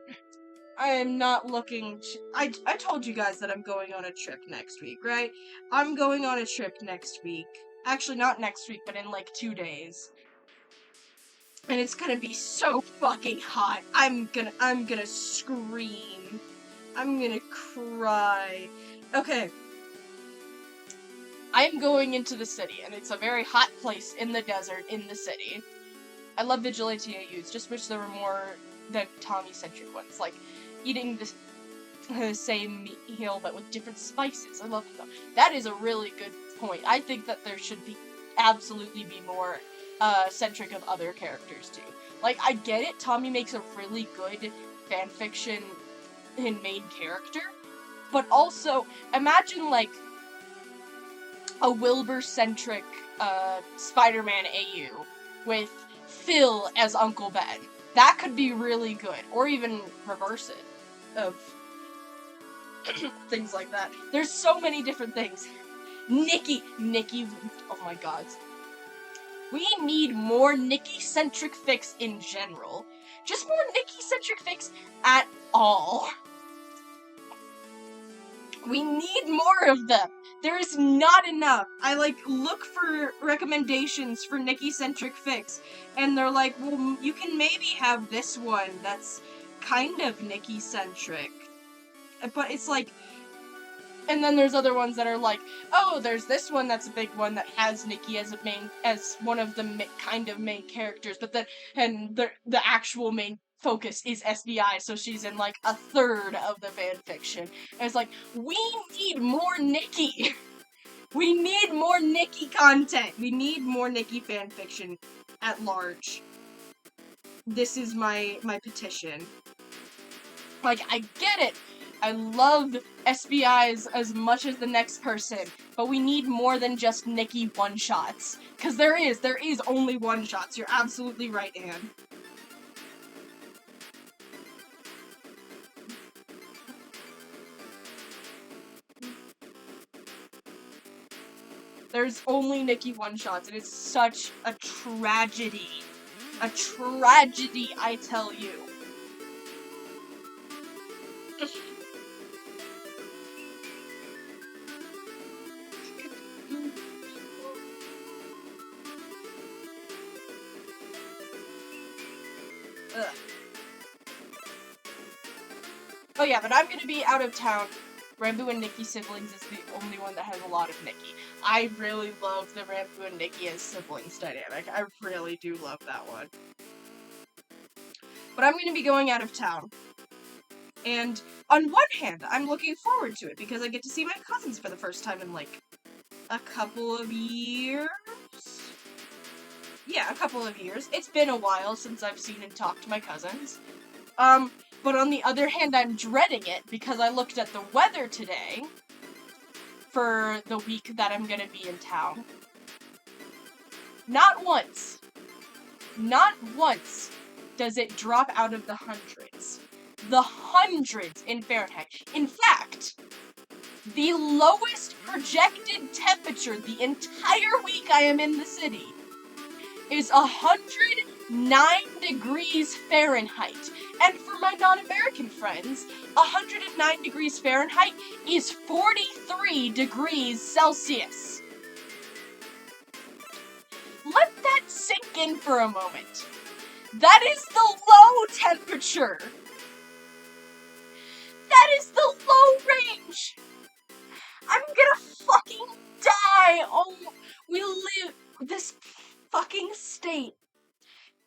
I am not looking to... I told you guys that I'm going on a trip next week, right? I'm going on a trip next week. Actually, not next week, but in like 2 days. And it's gonna be so fucking hot. I'm gonna scream. I'm gonna cry. Okay. I am going into the city, and it's a very hot place in the desert, in the city. I love vigilante AUs, just wish there were more than Tommy-centric ones, like eating the same meal but with different spices. I love them. That is a really good point. I think that there should be absolutely be more centric of other characters too. Like, I get it, Tommy makes a really good fanfiction and main character, but also, imagine, like, a Wilbur-centric Spider-Man AU with Phil as Uncle Ben. That could be really good, or even reverse it, of things like that. There's so many different things. Nikki, oh my god. We need more Nikki-centric fics in general. Just more Nikki-centric fics at all. We need more of them. There is not enough. I, like, look for recommendations for Nikki-centric fics, and they're like, well, you can maybe have this one that's kind of Nikki-centric. But it's like, and then there's other ones that are like, oh, there's this one that's a big one that has Nikki as one of the kind of main characters, but the actual main focus is SBI, so she's in like a third of the fanfiction. And it's like, we need more Nikki. We need more Nikki content. We need more Nikki fanfiction at large. This is my petition. Like, I get it. I love SBIs as much as the next person, but we need more than just Nikki one-shots. Because there is only one-shots. You're absolutely right, Anne. There's only Nikki one-shots, and it's such a tragedy. A tragedy, I tell you. Ugh. Oh yeah, but I'm gonna be out of town. Ranboo and Nikki siblings is the only one that has a lot of Nikki. I really love the Ranboo and Nikki as siblings dynamic. I really do love that one. But I'm gonna be going out of town. And on one hand, I'm looking forward to it because I get to see my cousins for the first time in like a couple of years? Yeah, a couple of years. It's been a while since I've seen and talked to my cousins. But on the other hand, I'm dreading it because I looked at the weather today for the week that I'm gonna be in town. Not once does it drop out of the hundreds. The hundreds in Fahrenheit. In fact, the lowest projected temperature the entire week I am in the city is 109 degrees Fahrenheit. And for my non-American friends, 109 degrees Fahrenheit is 43 degrees Celsius. Let that sink in for a moment. That is the low temperature. That is the low range. I'm gonna fucking die. Oh, this fucking state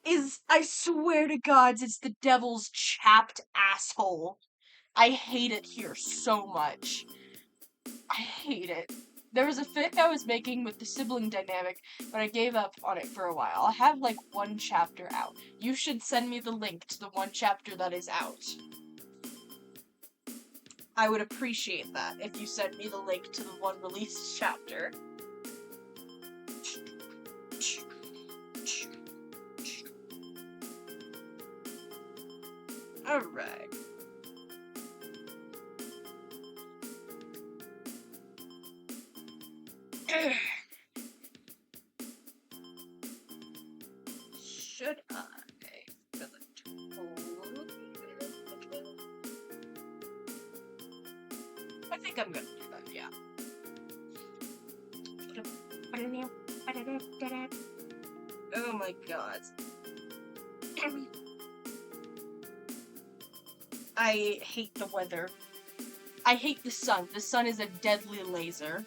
is, I swear to God, it's the devil's chapped asshole. I hate it here so much. I hate it. There was a fic I was making with the sibling dynamic, but I gave up on it for a while. I have like one chapter out. You should send me the link to the one chapter that is out. I would appreciate that if you sent me the link to the one released chapter. Alright. Should I fill it? I think I'm gonna do that, yeah. Oh my god. I hate the weather. I hate the sun. The sun is a deadly laser.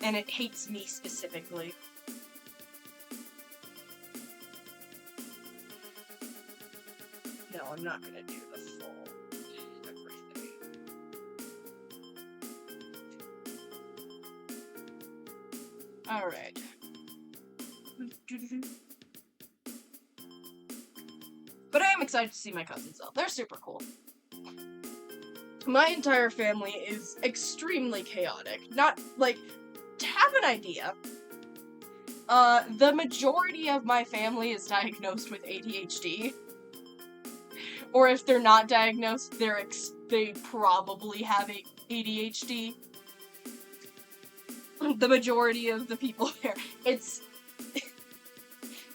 And it hates me specifically. No, I'm not gonna do the full everything. Alright. But I am excited to see my cousins, though. They're super cool. My entire family is extremely chaotic. Not, like, to have an idea, the majority of my family is diagnosed with ADHD. Or if they're not diagnosed, they probably have ADHD. The majority of the people there. It's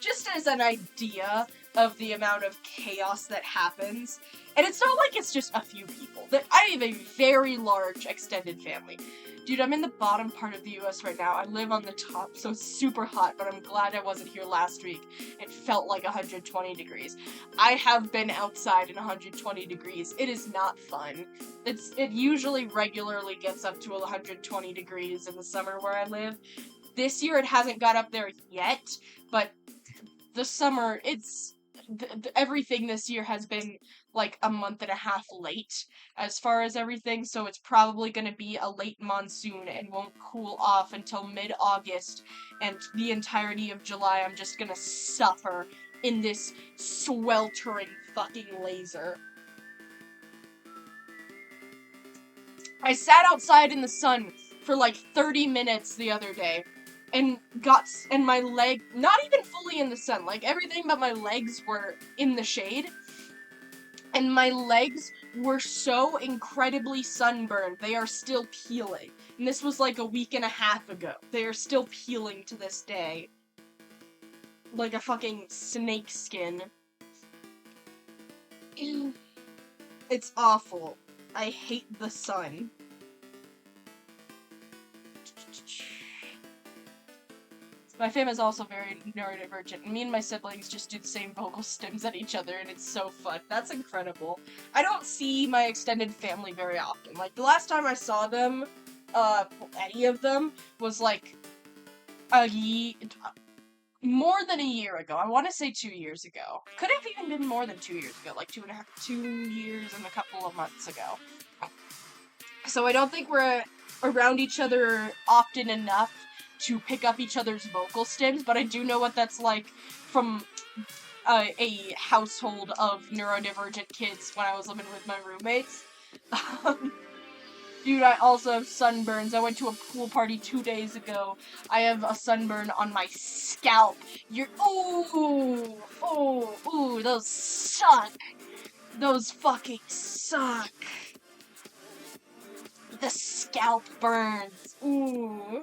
just as an idea of the amount of chaos that happens. And it's not like it's just a few people. I have a very large extended family. Dude, I'm in the bottom part of the US right now. I live on the top, so it's super hot, but I'm glad I wasn't here last week. It felt like 120 degrees. I have been outside in 120 degrees. It is not fun. It usually regularly gets up to 120 degrees in the summer where I live. This year it hasn't got up there yet, but the summer, everything this year has been like a month and a half late as far as everything, so it's probably going to be a late monsoon and won't cool off until mid-August, and the entirety of July I'm just gonna suffer in this sweltering fucking laser. I sat outside in the sun for like 30 minutes the other day, and my leg, not even fully in the sun, like everything but my legs were in the shade, and my legs were so incredibly sunburned, they are still peeling. And this was like a week and a half ago. They are still peeling to this day. Like a fucking snake skin. It's awful. I hate the sun. My fam is also very neurodivergent, and me and my siblings just do the same vocal stems at each other, and it's so fun. That's incredible. I don't see my extended family very often. Like, the last time I saw them, any of them, was like more than a year ago. I want to say 2 years ago. Could have even been more than 2 years ago, like 2 years and a couple of months ago. So I don't think we're around each other often enough to pick up each other's vocal stems, but I do know what that's like from a household of neurodivergent kids when I was living with my roommates. Dude, I also have sunburns. I went to a pool party 2 days ago. I have a sunburn on my scalp. Ooh, those suck. Those fucking suck. The scalp burns. Ooh.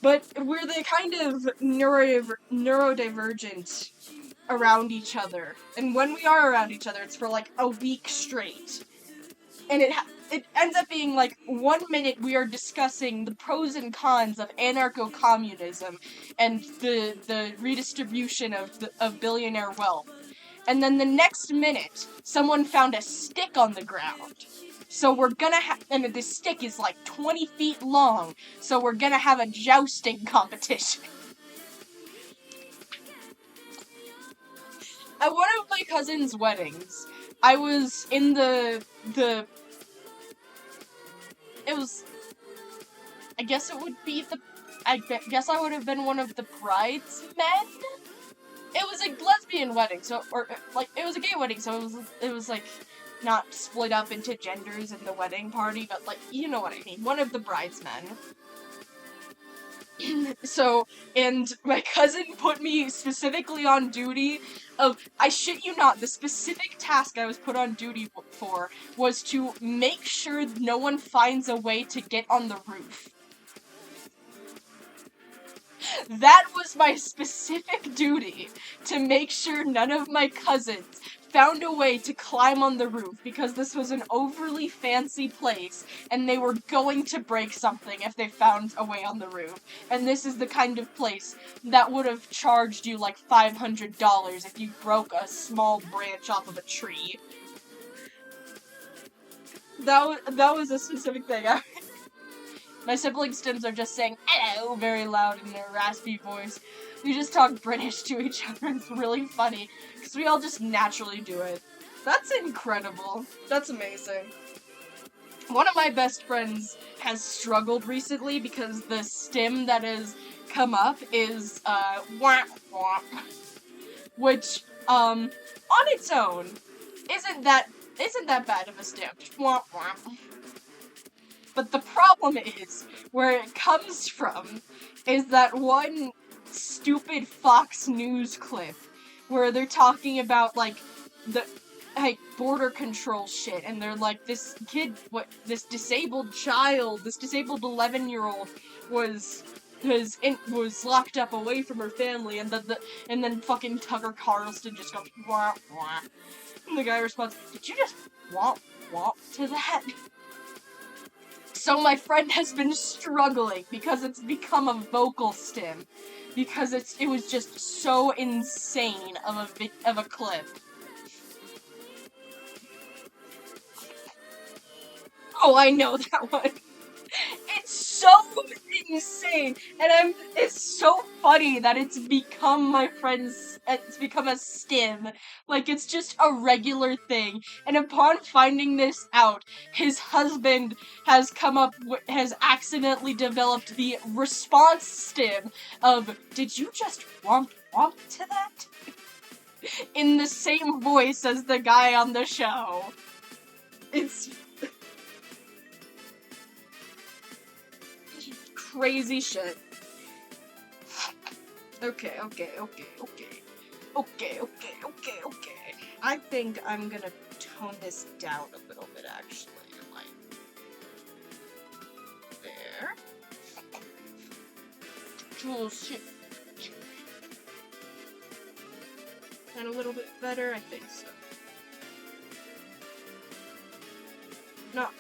But we're the kind of neurodivergent around each other. And when we are around each other, it's for like a week straight. And it ends up being like 1 minute we are discussing the pros and cons of anarcho-communism and the redistribution of billionaire wealth. And then the next minute, someone found a stick on the ground. So we're gonna and this stick is like 20 feet long, so we're gonna have a jousting competition. At one of my cousin's weddings, I was in I guess it would be I guess I would have been one of the bridesmen? It was a lesbian wedding, it was a gay wedding, so it was like, not split up into genders in the wedding party, but like, you know what I mean, one of the bridesmen. So, and my cousin put me specifically on duty of, I shit you not, the specific task I was put on duty for was to make sure no one finds a way to get on the roof. That was my specific duty, to make sure none of my cousins found a way to climb on the roof, because this was an overly fancy place, and they were going to break something if they found a way on the roof. And this is the kind of place that would have charged you like $500 if you broke a small branch off of a tree. That was a specific thing. My sibling stems are just saying hello very loud in their raspy voice. We just talk British to each other. It's really funny, because we all just naturally do it. That's incredible. That's amazing. one of my best friends has struggled recently because the stim that has come up is, wah, wah, which, on its own, isn't that bad of a stim. Wah, wah. But the problem is, where it comes from, is that one stupid Fox News clip where they're talking about, like, the, like, border control shit, and they're like, this kid, this disabled 11-year-old was locked up away from her family, and then fucking Tucker Carlson just goes, wah, wah. And the guy responds, did you just womp womp to that? So my friend has been struggling because it's become a vocal stim, because it was just so insane of a clip. Oh, I know that one. It's so insane, and it's so funny that it's become it's become a stim. Like, it's just a regular thing, and upon finding this out, his husband has accidentally developed the response stim of, did you just womp womp to that? In the same voice as the guy on the show. It's crazy shit. Okay. I think I'm gonna tone this down a little bit, actually. Like, there. Control shift. And a little bit better, I think so. Not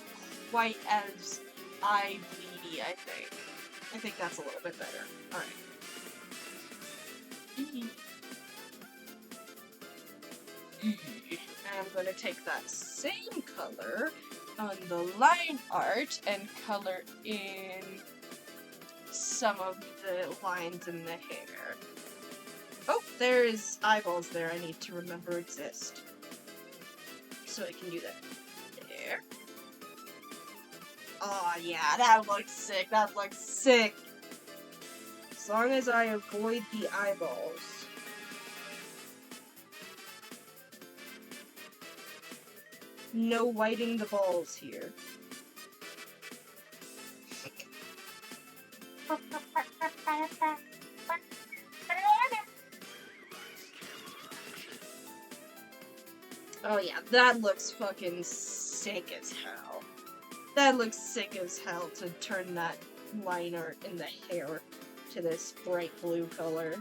quite as eye-bleedy, I think. I think that's a little bit better. Alright. And I'm going to take that same color on the line art and color in some of the lines in the hair. Oh, there's eyeballs there I need to remember exist. So I can do that. There. Oh yeah, that looks sick. That looks sick. As long as I avoid the eyeballs. No whiting the balls here. Oh yeah, that looks fucking sick as hell. That looks sick as hell to turn that line art in the hair to this bright blue color.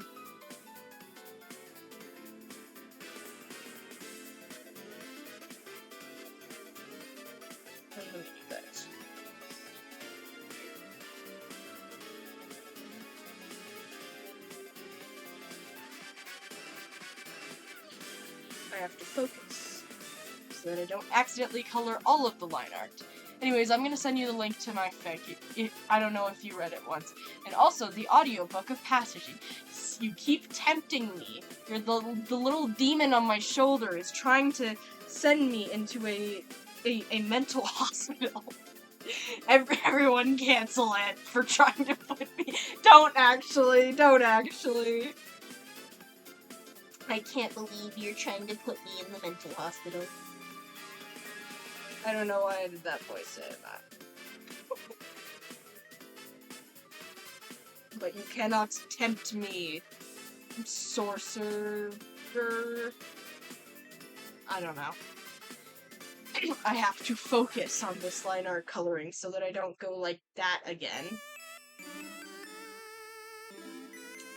Let me do that. I have to focus so that I don't accidentally color all of the line art. Anyways, I'm gonna send you the link to my fic. I don't know if you read it once. And also, the audiobook of Passaging. You keep tempting me. You're the little demon on my shoulder is trying to send me into a mental hospital. Everyone cancel it for trying to put me. Don't actually. I can't believe you're trying to put me in the mental hospital. I don't know why I did that voice in that. But you cannot tempt me, sorcerer. I don't know. I have to focus on this line art coloring so that I don't go like that again.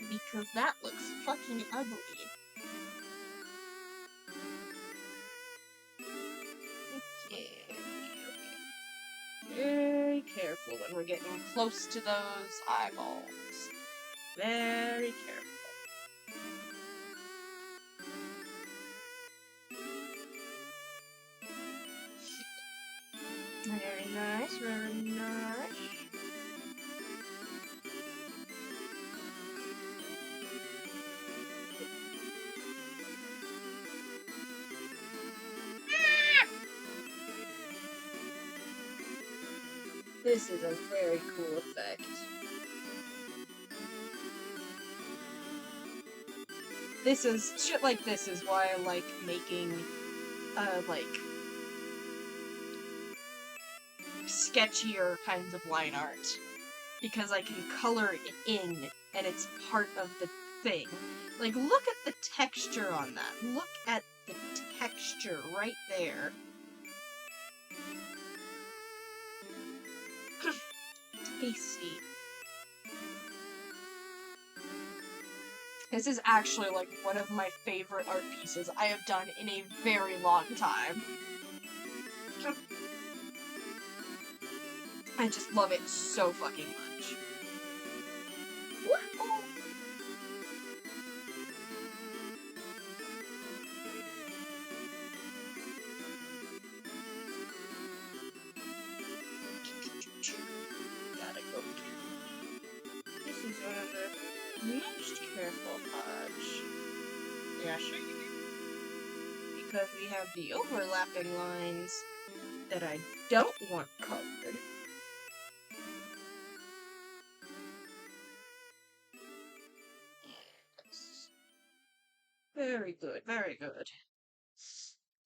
Because that looks fucking ugly. Very careful when we're getting close to those eyeballs. Very careful. Very nice, very nice. This is a very cool effect. Shit like this is why I like making, like, sketchier kinds of line art. Because I can color it in, and it's part of the thing. Like, look at the texture on that. Look at the texture right there. Tasty. This is actually, like, one of my favorite art pieces I have done in a very long time. I just love it so fucking much. Gotta go. This is one of the most careful parts. Yeah, sure. Because we have the overlapping lines that I don't want colored. Yes. Very good, very good.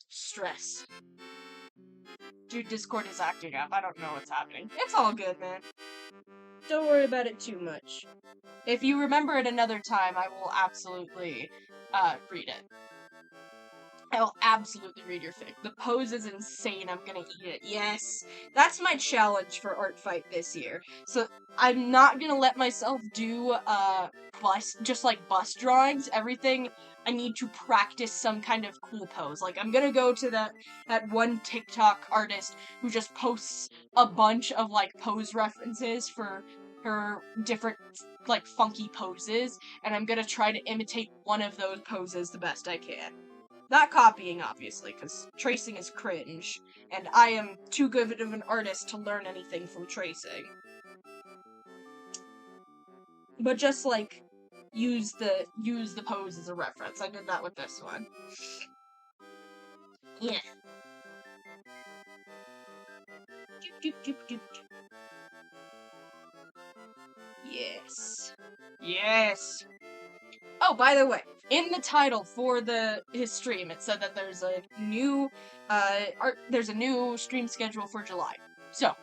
Stress. Dude, Discord is acting up. I don't know what's happening. It's all good, man. Don't worry about it too much. If you remember it another time, I will absolutely, read it. I will absolutely read your fic. The pose is insane. I'm gonna eat it. Yes! That's my challenge for Art Fight this year. So, I'm not gonna let myself do, bus drawings. Everything, I need to practice some kind of cool pose. Like, I'm gonna go to that one TikTok artist who just posts a bunch of, like, pose references for her different, like, funky poses, and I'm gonna try to imitate one of those poses the best I can. Not copying, obviously, because tracing is cringe, and I am too good of an artist to learn anything from tracing. But just, like, use the pose as a reference. I did that with this one. Yeah. Yes. Yes. Oh, by the way, in the title for his stream, it said that there's a new stream schedule for July. So,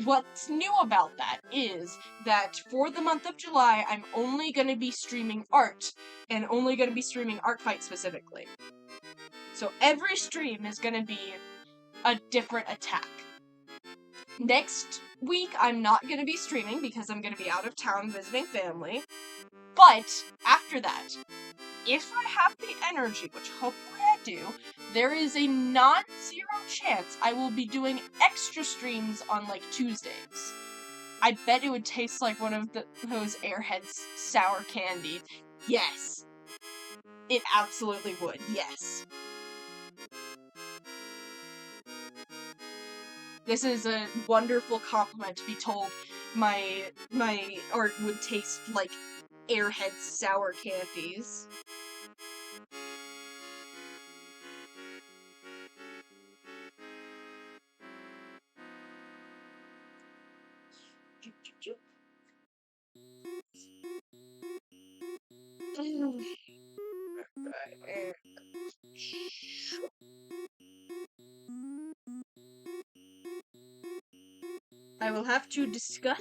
what's new about that is that for the month of July, I'm only gonna be streaming art, and only gonna be streaming Art Fight specifically. So every stream is gonna be a different attack. Next week, I'm not gonna be streaming because I'm gonna be out of town visiting family. But, after that, if I have the energy, which hopefully I do, there is a non-zero chance I will be doing extra streams on, like, Tuesdays. I bet it would taste like one of those Airheads sour candy. Yes. It absolutely would, yes. This is a wonderful compliment to be told my art would taste like Airhead sour candies. I will have to discuss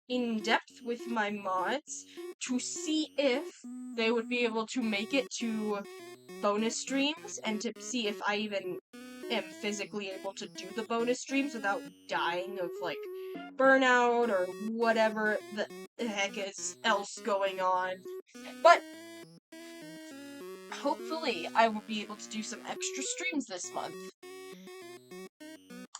in depth with my mods to see if they would be able to make it to bonus streams, and to see if I even am physically able to do the bonus streams without dying of, like, burnout or whatever the heck is else going on. But hopefully I will be able to do some extra streams this month.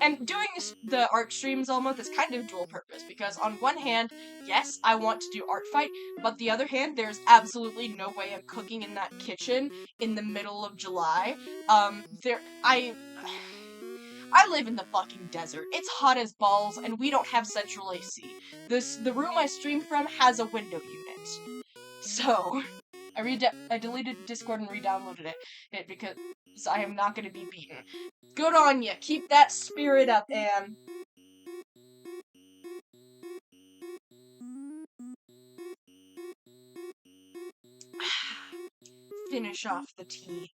And doing the art streams all month is kind of dual purpose, because on one hand, yes, I want to do Art Fight, but the other hand, there's absolutely no way I'm cooking in that kitchen in the middle of July. I live in the fucking desert. It's hot as balls, and we don't have central AC. The room I stream from has a window unit. So, I deleted Discord and re-downloaded it because I am not gonna be beaten. Good on ya! Keep that spirit up, Anne. finish off the tea.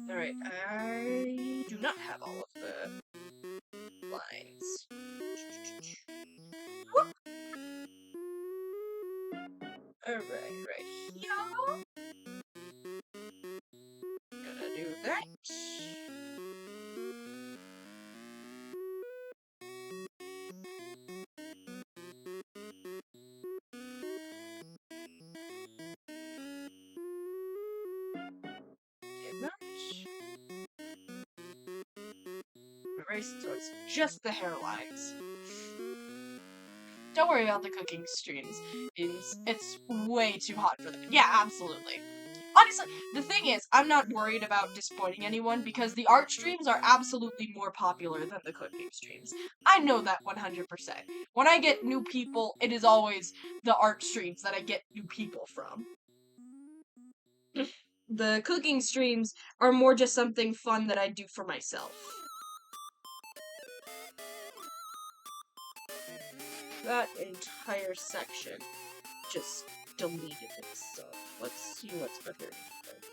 Alright, I do not have all of the lines. Alright, right here. Gonna do that. Get that. Erase so it's just the hairlines. Don't worry about the cooking streams. It's way too hot for them. Yeah, absolutely. Honestly, the thing is, I'm not worried about disappointing anyone because the art streams are absolutely more popular than the cooking streams. I know that 100%. When I get new people, it is always the art streams that I get new people from. The cooking streams are more just something fun that I do for myself. That entire section just deleted itself. Let's see what's underneath it.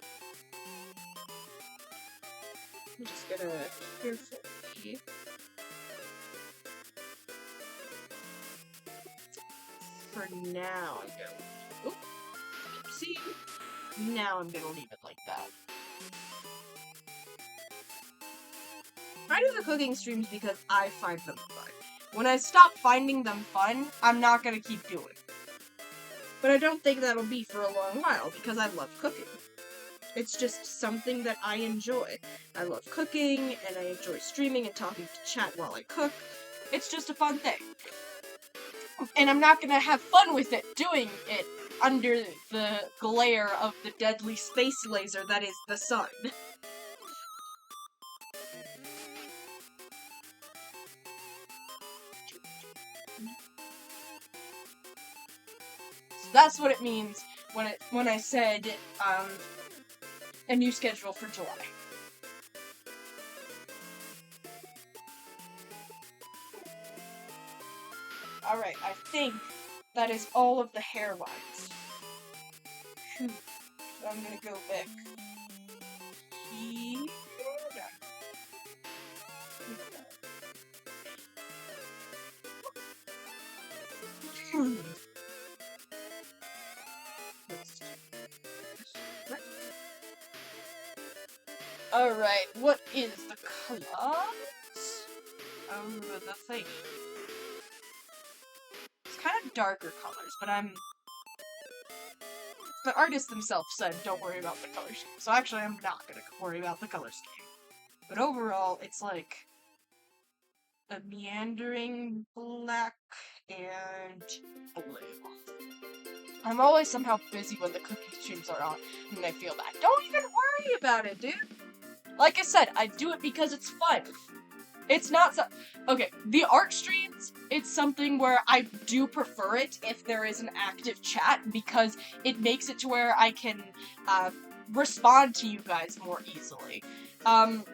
I'm just gonna carefully for now I'm gonna see. Now I'm gonna leave it like that. I do the cooking streams because I find them fun. When I stop finding them fun, I'm not gonna keep doing it. But I don't think that'll be for a long while, because I love cooking. It's just something that I enjoy. I love cooking, and I enjoy streaming and talking to chat while I cook. It's just a fun thing. And I'm not gonna have fun with it doing it under the glare of the deadly space laser that is the sun. That's what it means when I said a new schedule for July. Alright, I think that is all of the hairlines. So I'm gonna go back here. Alright, what is the colors of the thing? It's kind of darker colors, but the artists themselves said don't worry about the color scheme, so actually I'm not gonna worry about the color scheme. But overall, it's like a meandering black and blue. I'm always somehow busy when the cooking streams are on, and I feel bad. Don't even worry about it, dude! Like I said, I do it because it's fun. It's not so- Okay, the art streams, it's something where I do prefer it if there is an active chat, because it makes it to where I can, respond to you guys more easily. But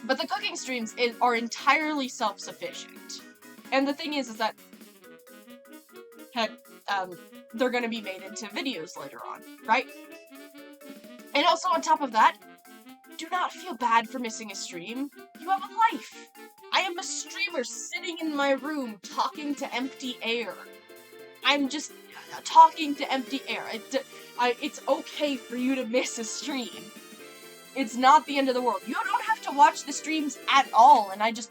the cooking streams are entirely self-sufficient. And the thing is that, heck, they're gonna be made into videos later on, right? And also on top of that, do not feel bad for missing a stream. You have a life. I am a streamer sitting in my room talking to empty air. I'm just talking to empty air. It's okay for you to miss a stream. It's not the end of the world. You don't have to watch the streams at all, and I just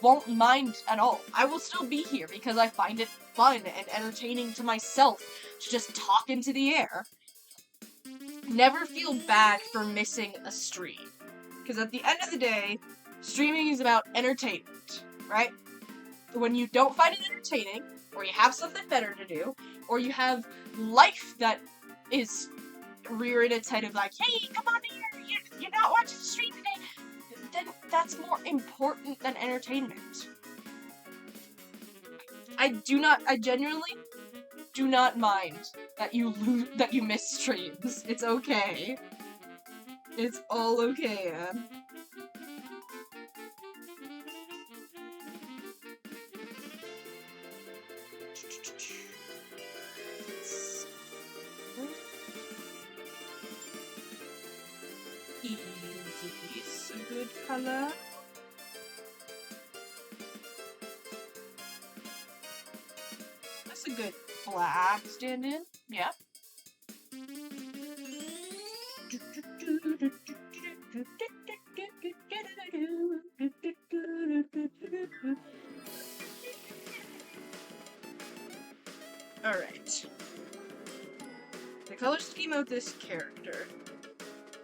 won't mind at all. I will still be here because I find it fun and entertaining to myself to just talk into the air. Never feel bad for missing a stream. Because at the end of the day, streaming is about entertainment, right? When you don't find it entertaining, or you have something better to do, or you have life that is rearing its head of like, hey, come on here, you're not watching the stream today, then that's more important than entertainment. I genuinely do not mind that you miss streams. It's okay. It's all okay, man. Is this a good color? That's a good black stand-in. Yeah. Alright. The color scheme of this character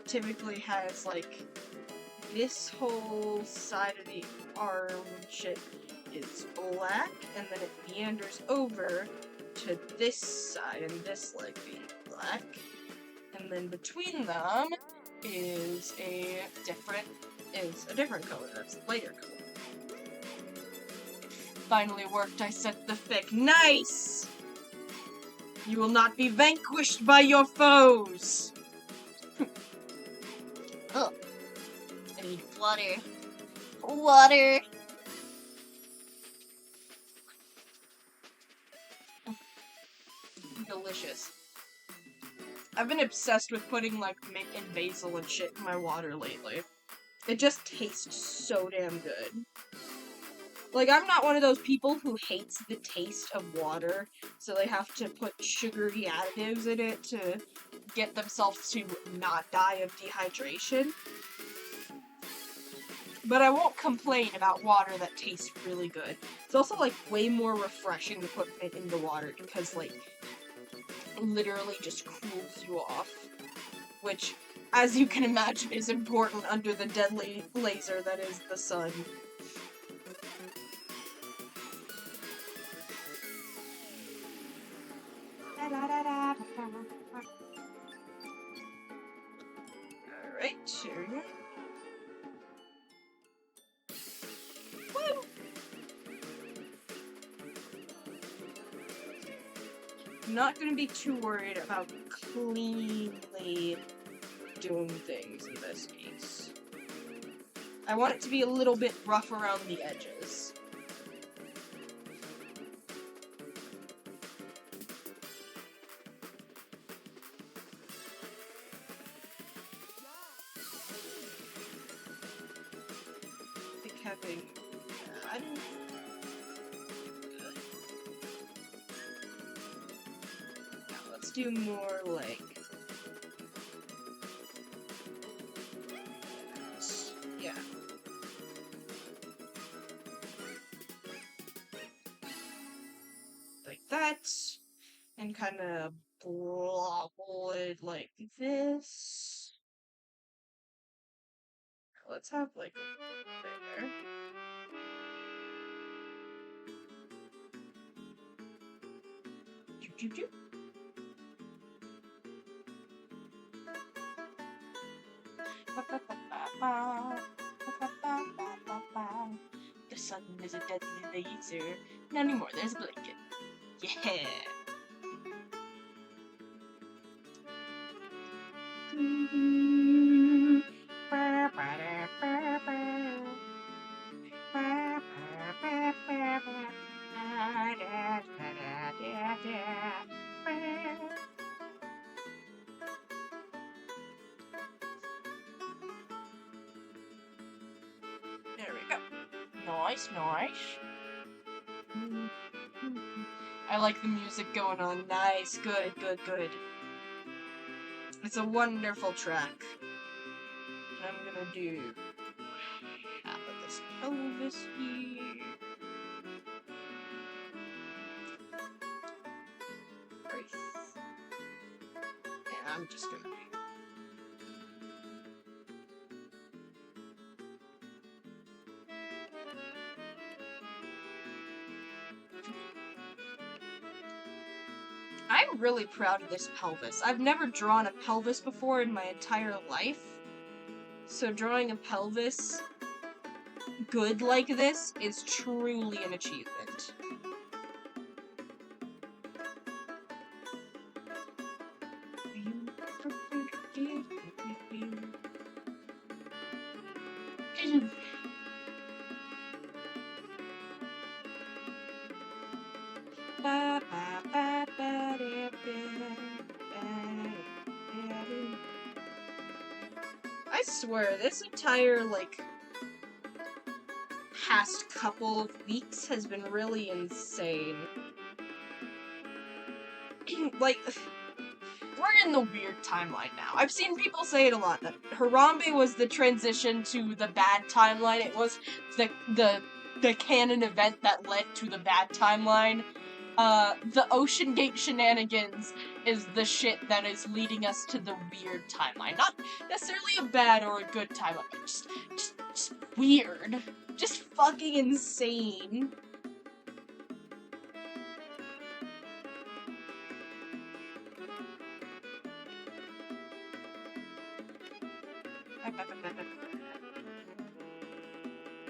typically has, like, this whole side of the arm shit is black, and then it meanders over to this side and this leg being black. And then between them is a different color. That's a lighter color. Finally worked, I set the fic. Nice! You will not be vanquished by your foes! Oh. I need water. Water! Delicious. I've been obsessed with putting, like, mint and basil and shit in my water lately. It just tastes so damn good. Like, I'm not one of those people who hates the taste of water, so they have to put sugary additives in it to get themselves to not die of dehydration. But I won't complain about water that tastes really good. It's also, like, way more refreshing to put mint into water because, like, it literally just cools you off. Which, as you can imagine, is important under the deadly laser that is the sun. Alright, here we go. Woo! I'm not gonna be too worried about cleanly doing things in this piece. I want it to be a little bit rough around the edges. Having that. Now let's do more like yeah. Like that. And kind of blow it like this. Let's have like there. The sun is a deadly laser. Not anymore, there's a blanket. Yeah. There we go. Nice, nice. I like the music going on. Nice, good, good, good. It's a wonderful track. And I'm gonna do half of this pelvis here. Right. And I'm just gonna I'm really proud of this pelvis. I've never drawn a pelvis before in my entire life. So drawing a pelvis good like this is truly an achievement. I swear, this entire, like, past couple of weeks has been really insane. Like, we're in the weird timeline now. I've seen people say it a lot, that Harambe was the transition to the bad timeline. It was the canon event that led to the bad timeline. The Ocean Gate shenanigans is the shit that is leading us to the weird timeline. Not necessarily a bad or a good timeline, but just weird. Just fucking insane.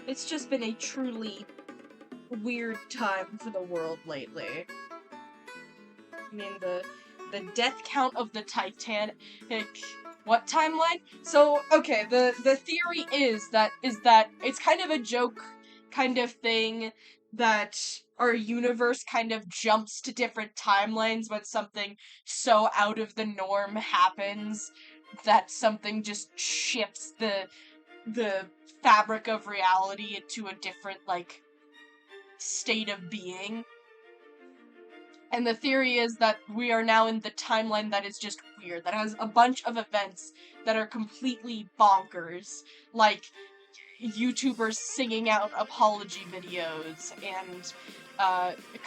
It's just been a truly weird time for the world lately. I mean, the death count of the Titanic. What timeline? So, okay, the theory is that it's kind of a joke kind of thing that our universe kind of jumps to different timelines when something so out of the norm happens that something just shifts the fabric of reality into a different, like, state of being. And the theory is that we are now in the timeline that is just weird, that has a bunch of events that are completely bonkers, like YouTubers singing out apology videos, and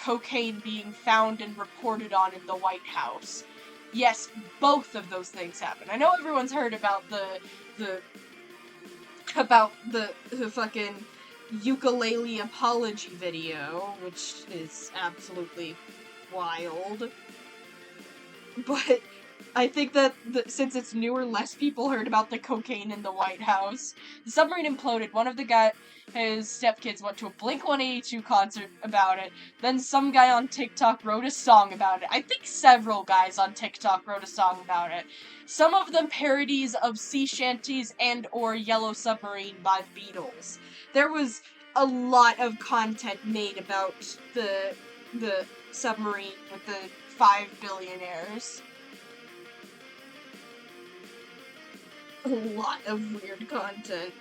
cocaine being found and reported on in the White House. Yes, both of those things happen. I know everyone's heard about the fucking ukulele apology video, which is absolutely wild. But I think that since it's newer, less people heard about the cocaine in the White House. The submarine imploded. One of the guy, his stepkids, went to a Blink-182 concert about it. Then some guy on TikTok wrote a song about it. I think several guys on TikTok wrote a song about it. Some of them parodies of Sea Shanties and or Yellow Submarine by Beatles. There was a lot of content made about the submarine with the 5 billionaires. A lot of weird content.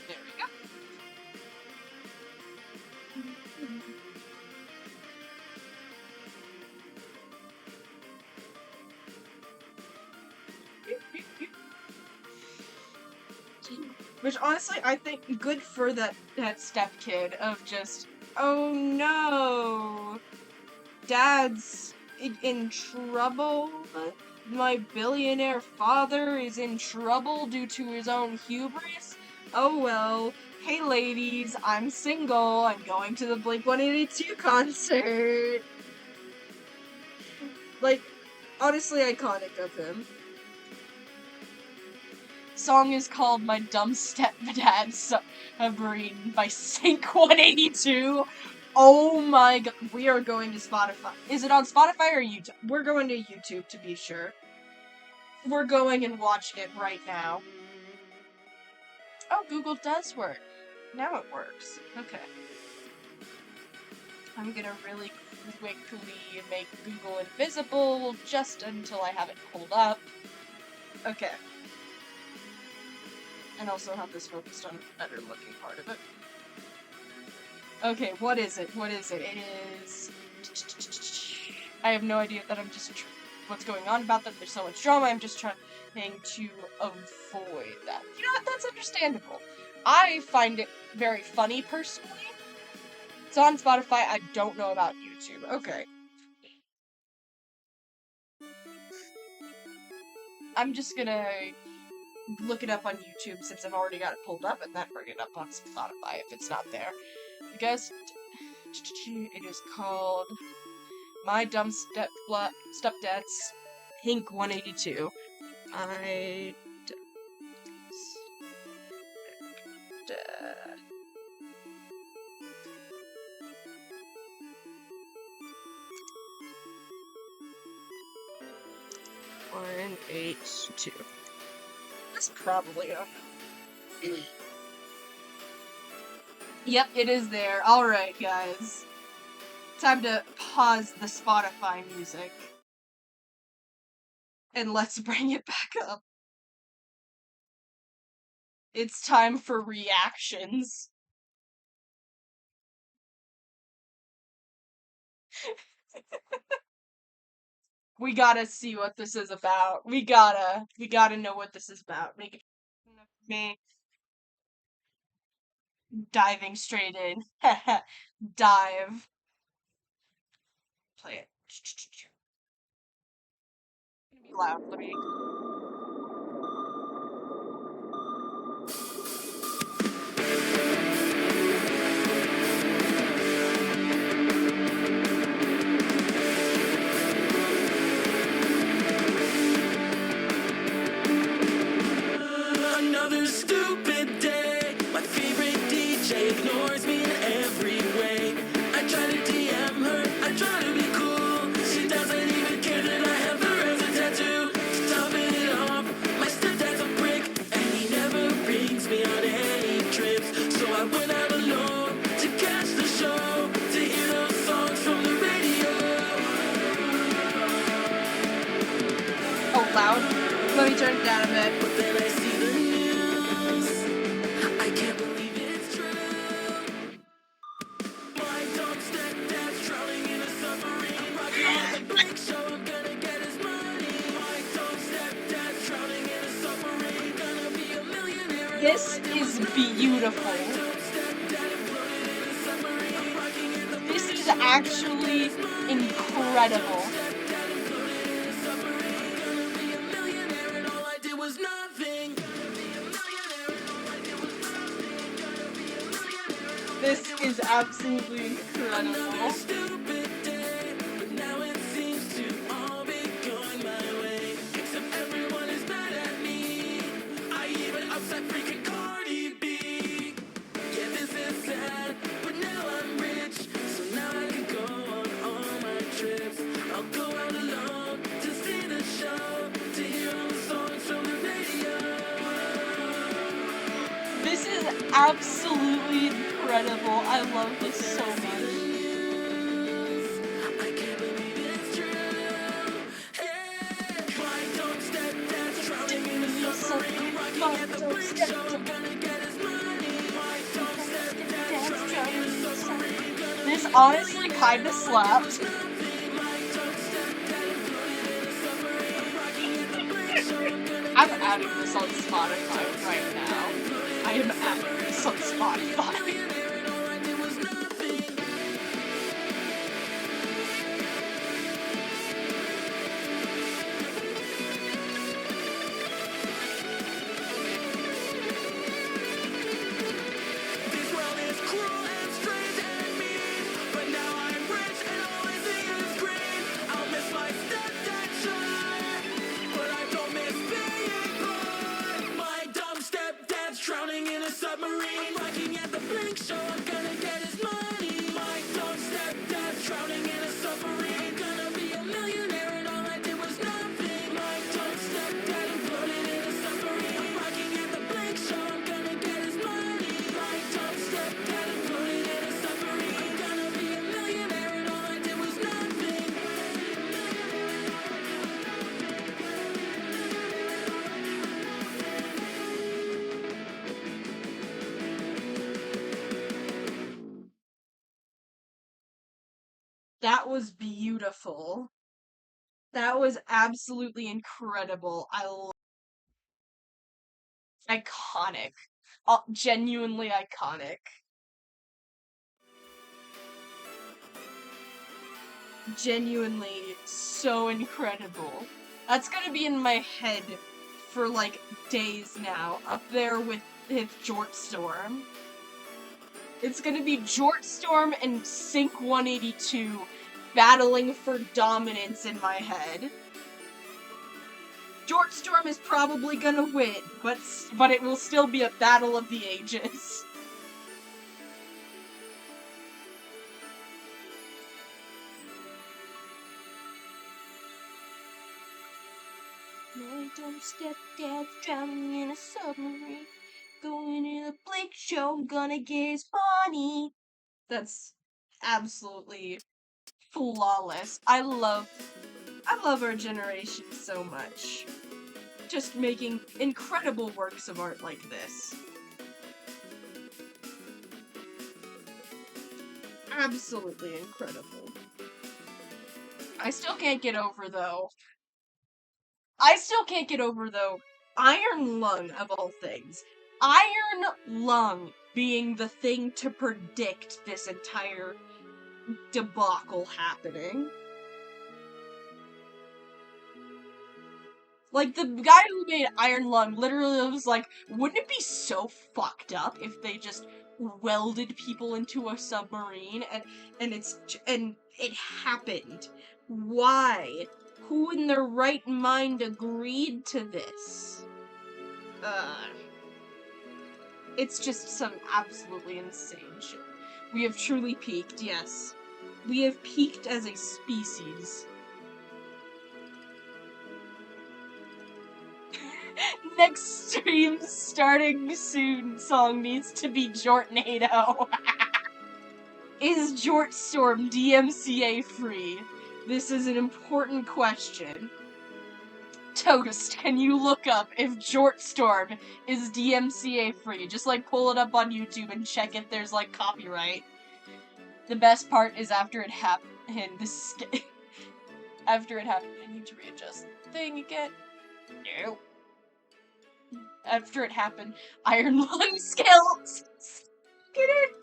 There we go. Which honestly, I think good for that stepkid of just, oh no, Dad's in trouble. My billionaire father is in trouble due to his own hubris. Oh well. Hey ladies, I'm single. I'm going to the Blink-182 concert. Like, honestly iconic of him. Song is called My Dumb Stepdad Submarine by Sync182. Oh my god, we are going to Spotify. Is it on Spotify or YouTube? We're going to YouTube to be sure. We're going and watching it right now. Oh, Google does work. Now it works. Okay. I'm gonna really quickly make Google invisible just until I have it pulled up. Okay. And also have this focused on the better looking part of it. Okay, what is it? What is it? It is... I have no idea that I'm just... what's going on about that. There's so much drama, I'm just trying to avoid that. You know what? That's understandable. I find it very funny, personally. It's on Spotify, I don't know about YouTube. Okay. I'm just gonna look it up on YouTube since I've already got it pulled up, and then bring it up on Spotify if it's not there. Because it is called My Dumb Stepdad's Sync182. My Stepdad. 182. That's probably a... Yep, it is there. Alright, guys. Time to pause the Spotify music. And let's bring it back up. It's time for reactions. We gotta see what this is about. We gotta know what this is about. Me diving straight in. Dive. Play it. It's gonna be loud. Let me. Another stupid day. My favorite DJ ignores me in every way. I try to DM her, I try to be cool. She doesn't even care that I have her as a tattoo. Topping it off, my stepdad's a prick, and he never brings me on any trips. So I went out alone to catch the show, to hear those songs from the radio. Oh, loud. Let me turn it down a bit. But then I see the news. I can't believe it's true. My dumb stepdad's drowning in a submarine. Rocking at the Blake show, I'm gonna get his money. My dumb stepdad's drowning in a submarine. Gonna be a millionaire. This is beautiful. This is actually incredible. This is absolutely incredible. I'll go out alone to see the show, to hear all the songs from the radio. This is absolutely incredible. I love this so much. I can't believe it's true. Hey, my dumb stepdad's drowning in a submarine. Rocking at the Blake show, I'm gonna get his money. My dumb stepdad's drowning in a submarine. This honestly kinda slaps. I'm adding this on Spotify right now. I am adding this on Spotify. This world is cruel and strange and mean, but now I'm rich and all I see is green. I'll miss my stepdad, sure, but I don't miss being poor. My dumb stepdad's drowning in a submarine. Rocking at the Blink show, I'm gonna get his money. My dumb stepdad's drowning in a submarine. Gonna be a millionaire and all I did was nothing. My dumb stepdad imploded in a submarine. I'm rocking at the Blink show, I'm gonna get his money. My dumb stepdad imploded in a submarine. I'm gonna be a millionaire and all I did was nothing. That was beautiful. That was absolutely incredible. Iconic. Genuinely iconic. Genuinely so incredible. That's gonna be in my head for like days now, up there with Jortstorm. It's gonna be Jortstorm and Sync 182 battling for dominance in my head. Jortstorm is probably gonna win, but it will still be a battle of the ages. My dumb stepdad's drowning in a submarine. Going to the Blake show, I'm gonna get his money. That's absolutely flawless. I love I love our generation so much. Just making incredible works of art like this. Absolutely incredible. I still can't get over, though, Iron Lung, of all things. Iron Lung being the thing to predict this entire debacle happening. Like, the guy who made Iron Lung literally was like, wouldn't it be so fucked up if they just welded people into a submarine and it happened? Why? Who in their right mind agreed to this? It's just some absolutely insane shit. We have truly peaked, yes. We have peaked as a species. Next stream starting soon song needs to be Jortnado. Is Jortstorm DMCA free? This is an important question. Toast, can you look up if Jortstorm is DMCA free? Just like pull it up on YouTube and check if there's like copyright. The best part is after it happened. After it happened, I need to readjust the thing again. No. After it happened, Iron Lung skills. Get it?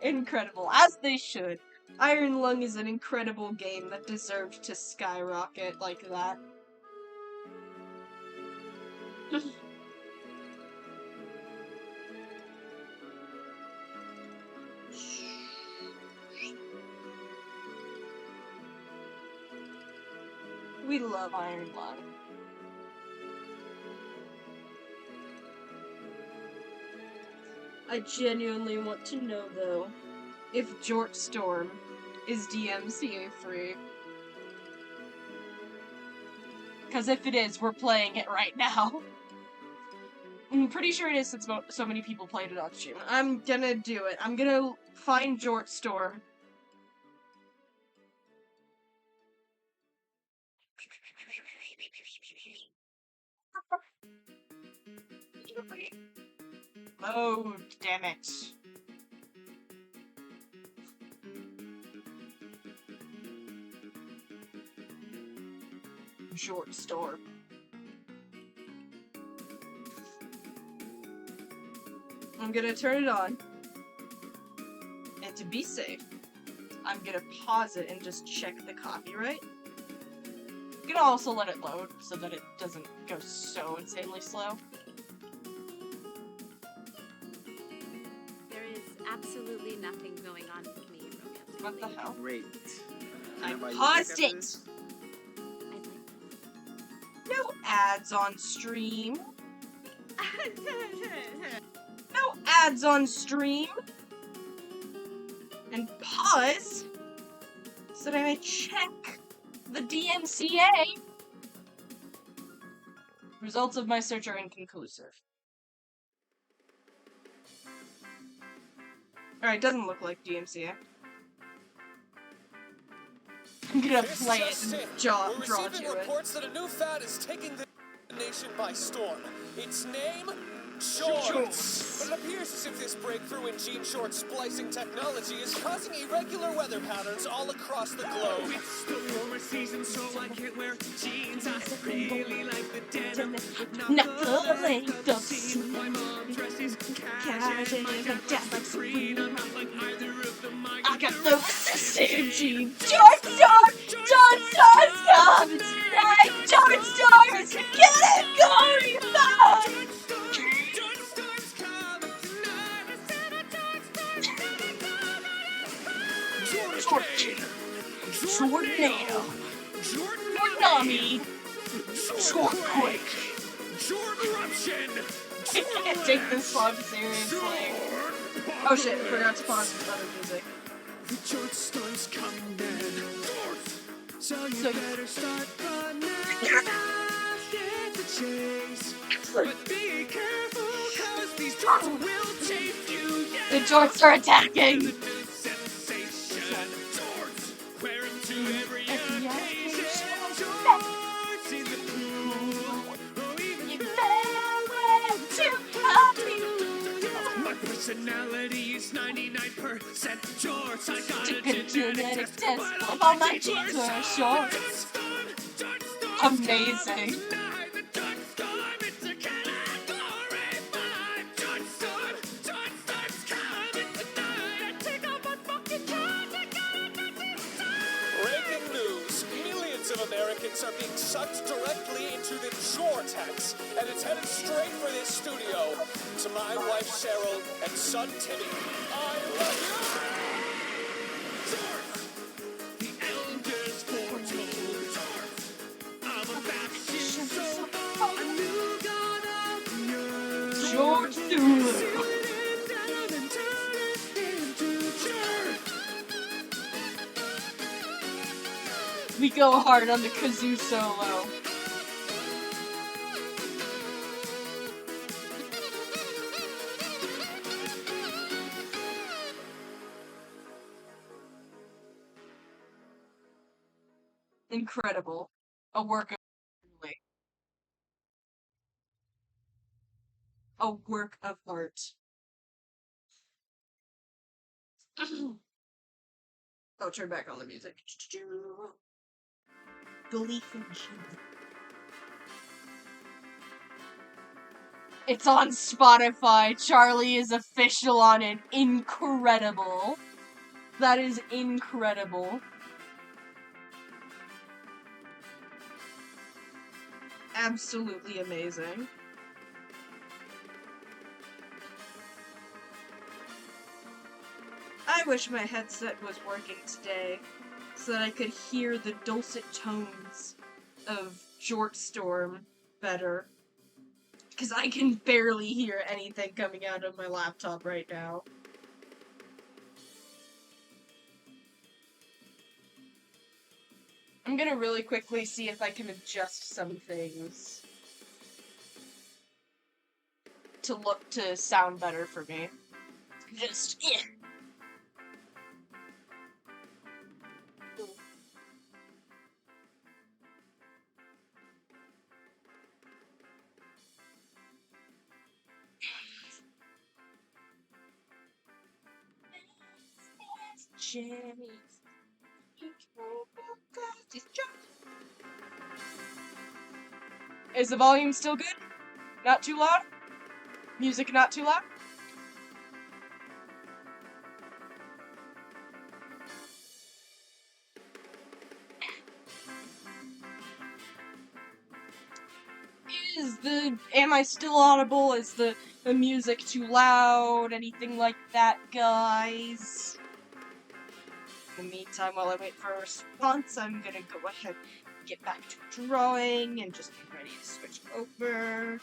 Incredible, as they should. Iron Lung is an incredible game that deserved to skyrocket like that. We love Iron Lung. I genuinely want to know, though, if Jortstorm is DMCA free. Because if it is, we're playing it right now. I'm pretty sure it is since so many people played it on stream. I'm gonna do it. I'm gonna find Jortstorm. Oh, damn it. Jortstorm. I'm gonna turn it on. And to be safe, I'm gonna pause it and just check the copyright. I'm gonna also let it load so that it doesn't go so insanely slow. There is absolutely nothing going on with me romantically. What the hell? Great. I Anybody paused look at it! this? I'd like No ads on stream. No ads on stream. And pause so that I may check the DMCA. Results of my search are inconclusive. Alright, doesn't look like DMCA. I'm gonna play it and draw We're to receiving it. reports that a new fad is taking the nation by storm. Its name? Shorts. But it appears as if this breakthrough in gene short splicing technology is causing irregular weather patterns all across the globe. It's the warmer season, so I can't wear jeans. I really like the denim. Not the length of scene. My mom dresses casual. My dad likes freedom. Not like either of them. I got the synergy. Jortstorm! Jortstorm's coming tonight! Jortstorm! Get it going! Jortnado. Jortnami. Jortquake. Jortruption. I can't take this song seriously. Oh shit, I forgot to pause with other music. The Jortstorm's coming in. So you better start running. Get the chase. But be careful, cause these jorts will chase you. The jorts are attacking! Sensation. Jorts, where personality is 99% shorts. I got Took a a genetic test, test, but but all my jeans were short. Amazing. Breaking news. Millions of Americans are being sucked directly into the Jortex, and it's headed straight for this studio. To my wife Cheryl and son Timmy, I love The elders foretold of a faction so a new god of the earth. George Doolittle. Sit it down and turn it into jerk. We go hard on the kazoo solo. Incredible. A work of art. A work of art. Oh, turn back on the music. Belief in you. It's on Spotify. Charlie is official on it. Incredible. That is incredible. Absolutely amazing. I wish my headset was working today so that I could hear the dulcet tones of Jortstorm better. Because I can barely hear anything coming out of my laptop right now. I'm gonna really quickly see if I can adjust some things to sound better for me. Just Is the volume still good? Not too loud? Music not too loud? Am I still audible? Is the music too loud? Anything like that, guys? In the meantime, while I wait for a response, I'm gonna go ahead and get back to drawing and just be ready to switch over.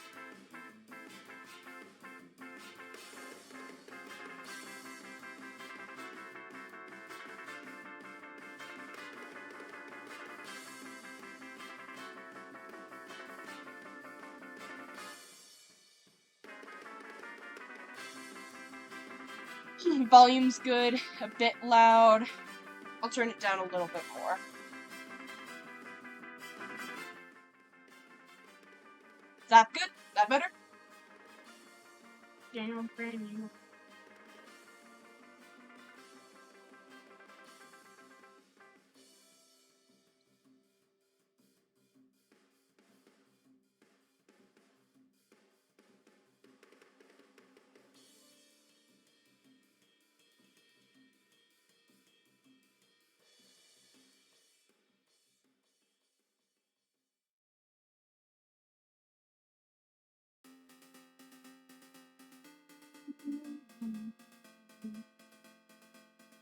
Volume's good, a bit loud. I'll turn it down a little bit more. Is that good? That better? Damn, brand.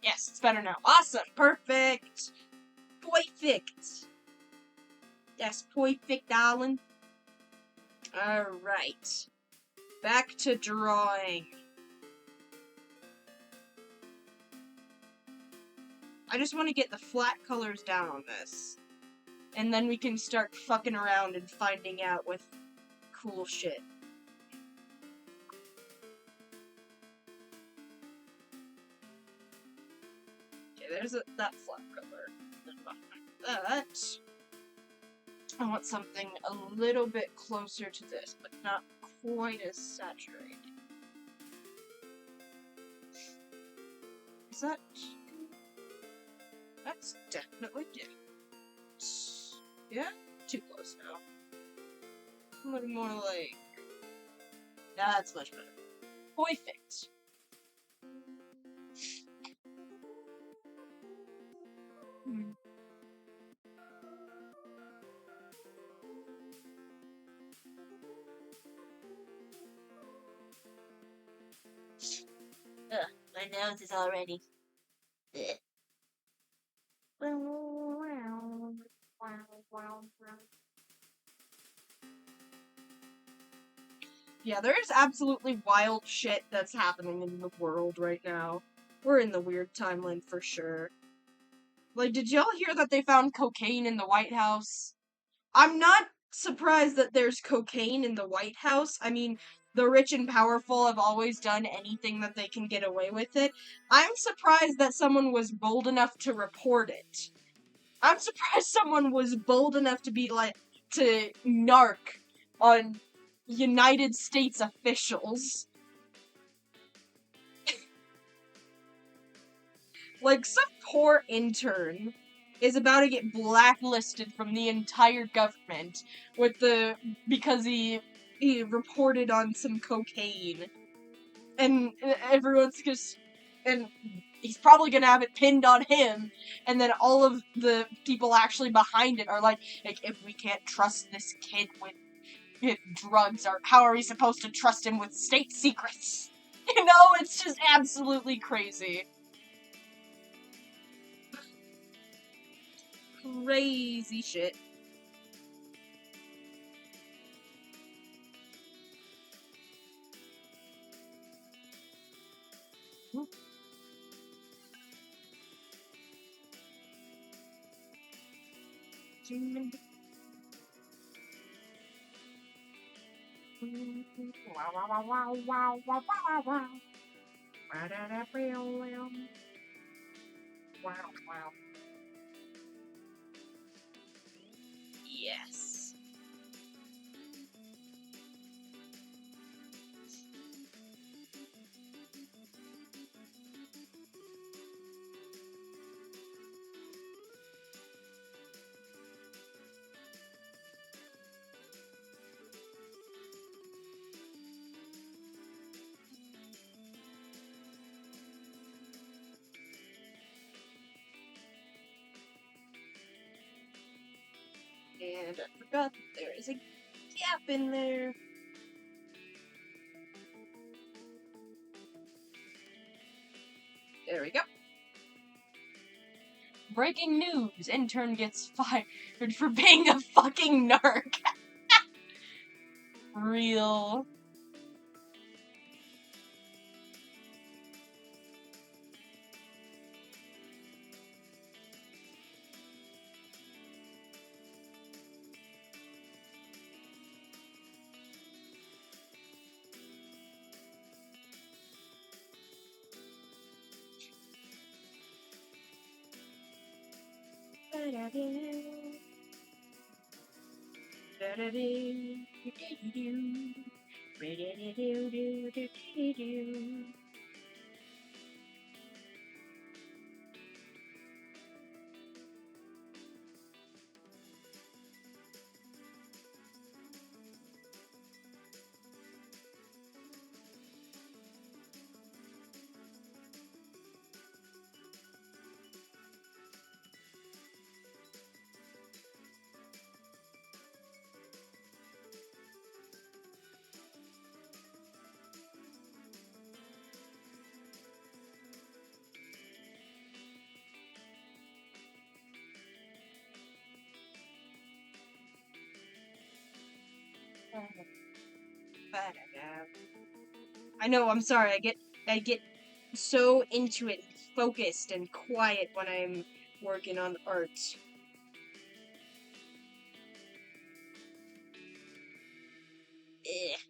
Yes, it's better now. Awesome. Perfect. Perfect. Yes, perfect, darling. Alright. Back to drawing. I just want to get the flat colors down on this. And then we can start fucking around and finding out with cool shit. Okay, there's that flat color. Then behind that, I want something a little bit closer to this, but not quite as saturated. Is that? That's definitely it. Yeah? Too close now. A little more like... That's much better. Perfect. My nose is already... Yeah, there's absolutely wild shit that's happening in the world right now. We're in the weird timeline for sure. Like, did y'all hear that they found cocaine in the White House? I'm not surprised that there's cocaine in the White House. I mean, the rich and powerful have always done anything that they can get away with it. I'm surprised that someone was bold enough to report it. I'm surprised someone was bold enough to be like, to narc on United States officials. Like, some poor intern is about to get blacklisted from the entire government because he reported on some cocaine. And everyone's just, and he's probably gonna have it pinned on him, and then all of the people actually behind it are like, if we can't trust this kid with drugs, or how are we supposed to trust him with state secrets? You know, it's just absolutely crazy. Crazy shit. Yes. And I forgot that there is a gap in there. There we go. Breaking news! Intern gets fired for being a fucking narc. Real. I know, I'm sorry, I get so into it, focused and quiet when I'm working on art. Ugh.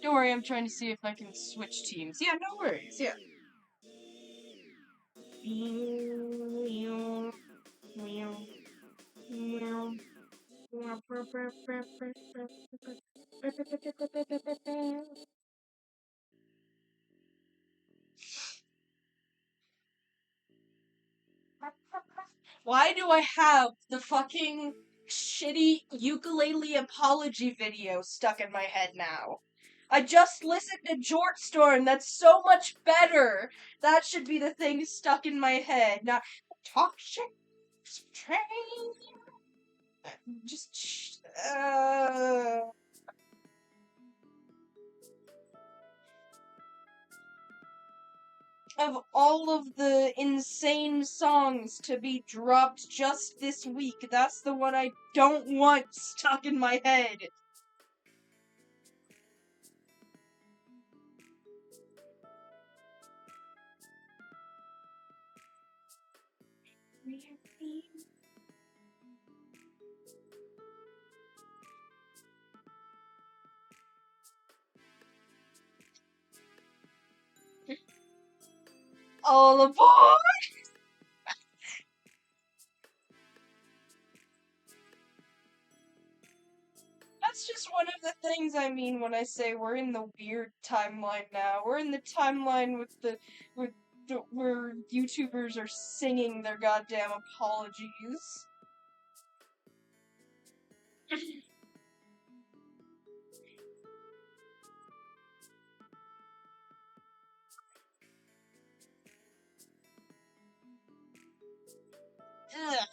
Don't worry, I'm trying to see if I can switch teams. Yeah, no worries, yeah. Why do I have the fucking shitty ukulele apology video stuck in my head now? I just listened to Jort Storm. That's so much better. That should be the thing stuck in my head. Not toxic train. Just of all of the insane songs to be dropped just this week, that's the one I don't want stuck in my head. All aboard! That's just one of the things I mean when I say we're in the weird timeline now. We're in the timeline where YouTubers are singing their goddamn apologies. Ugh.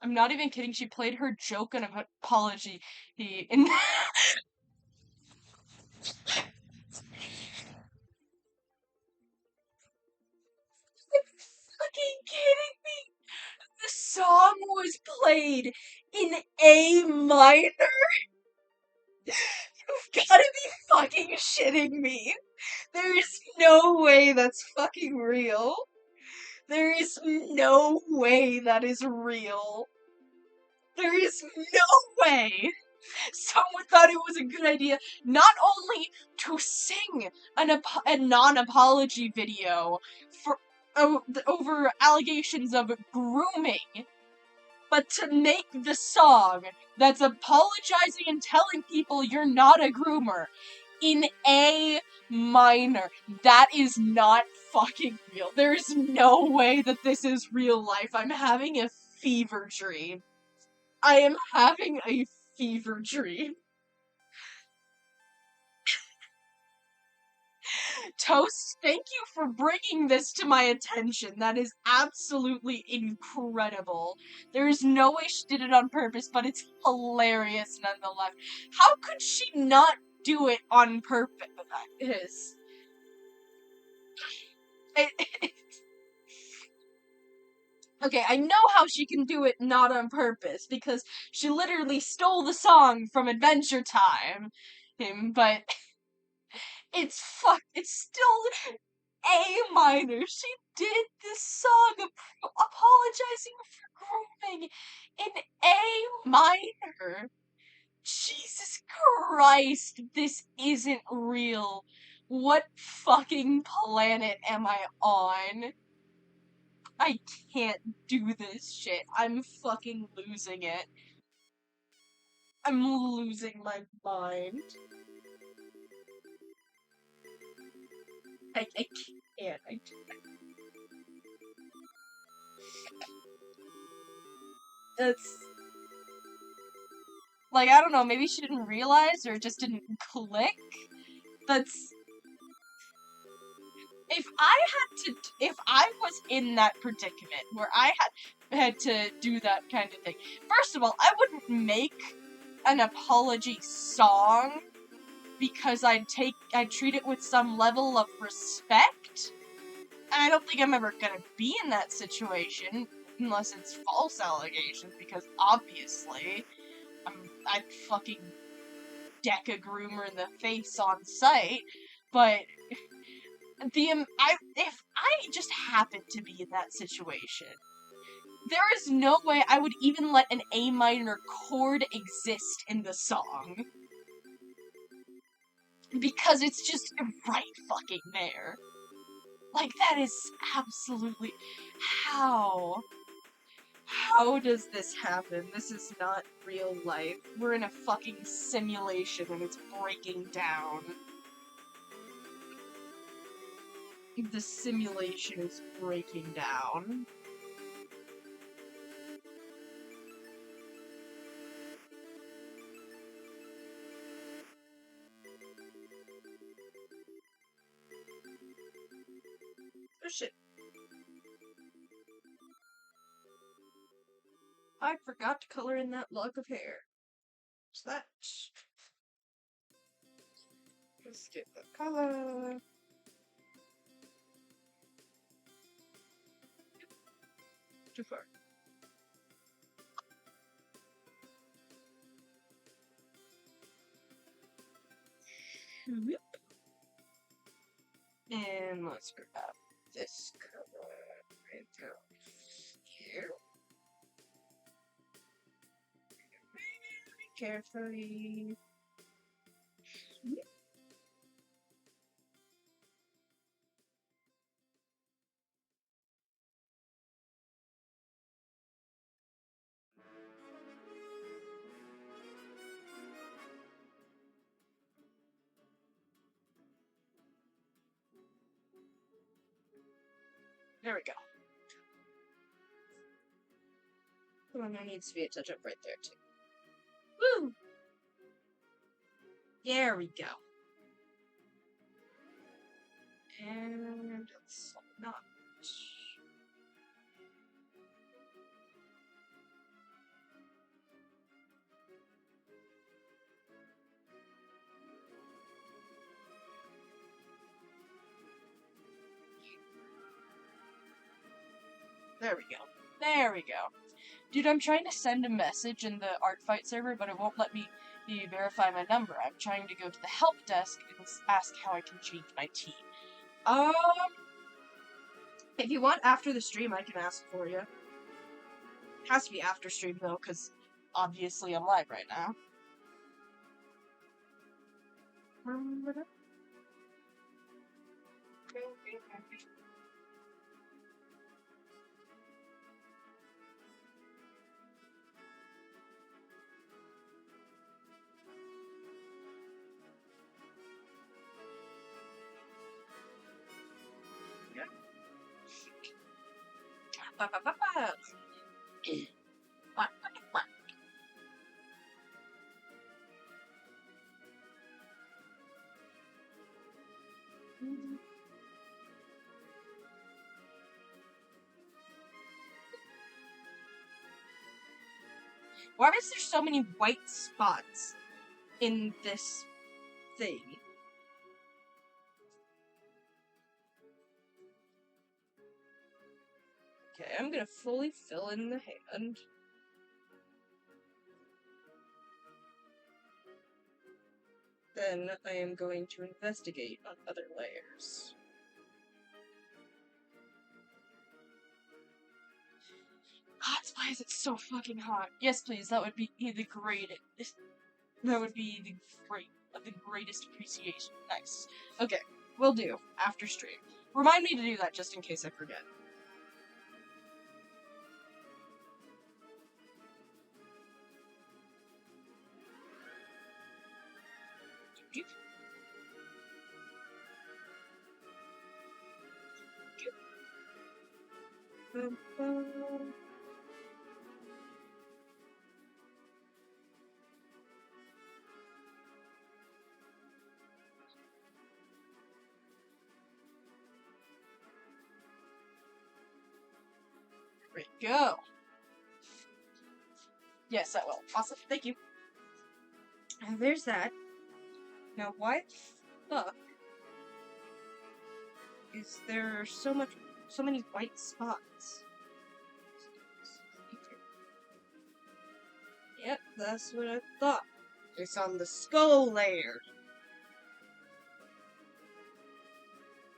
I'm not even kidding. She played her joke and apology in. Fucking kidding me? The song was played in A minor? You've gotta be fucking shitting me. There is no way that's fucking real. There is no way that is real. There is no way someone thought it was a good idea not only to sing a non-apology video for over allegations of grooming, but to make the song that's apologizing and telling people you're not a groomer in A minor. That is not fucking real. There's no way that this is real life. I'm having a fever dream. I am having a fever dream. Toast, thank you for bringing this to my attention. That is absolutely incredible. There is no way she did it on purpose, but it's hilarious nonetheless. How could she not do it on purpose? Okay, I know how she can do it not on purpose, because she literally stole the song from Adventure Time. But it's still A minor. She did this song apologizing for grooming in A minor. Jesus Christ, this isn't real. What fucking planet am I on? I can't do this shit. I'm fucking losing it. I'm losing my mind. I can't. That's... like, I don't know, maybe she didn't realize or it just didn't click? That's... if I was in that predicament where I had to do that kind of thing, first of all, I wouldn't make an apology song because I'd treat it with some level of respect. And I don't think I'm ever gonna be in that situation unless it's false allegations, because obviously I'd fucking deck a groomer in the face on sight. But if I just happened to be in that situation, there is no way I would even let an A minor chord exist in the song. Because it's just right fucking there. Like, that is absolutely... how? How does this happen? This is not real life. We're in a fucking simulation and it's breaking down. The simulation is breaking down. Oh shit. I forgot to color in that lock of hair. What's that? Let's get the color. Too far. Yep. And let's grab this color right down here. Carefully. Yep. There we go. Come on, there needs to be a touch-up right there, too. Woo! There we go. And it's not. There we go. There we go. Dude, I'm trying to send a message in the ArcFight server, but it won't let me verify my number. I'm trying to go to the help desk and ask how I can change my team. If you want after the stream, I can ask for you. It has to be after stream, though, because obviously I'm live right now. Why is there so many white spots in this thing? Okay, I'm gonna fully fill in the hand. Then I am going to investigate on other layers. Why is it so fucking hot? Yes, please. That would be the greatest. That would be the greatest appreciation. Nice. Okay, will do. After stream. Remind me to do that just in case I forget. There we go. Yes, I will. Awesome. Thank you. And there's that. Now, why the fuck is there so many white spots? Yep, that's what I thought. It's on the skull layer.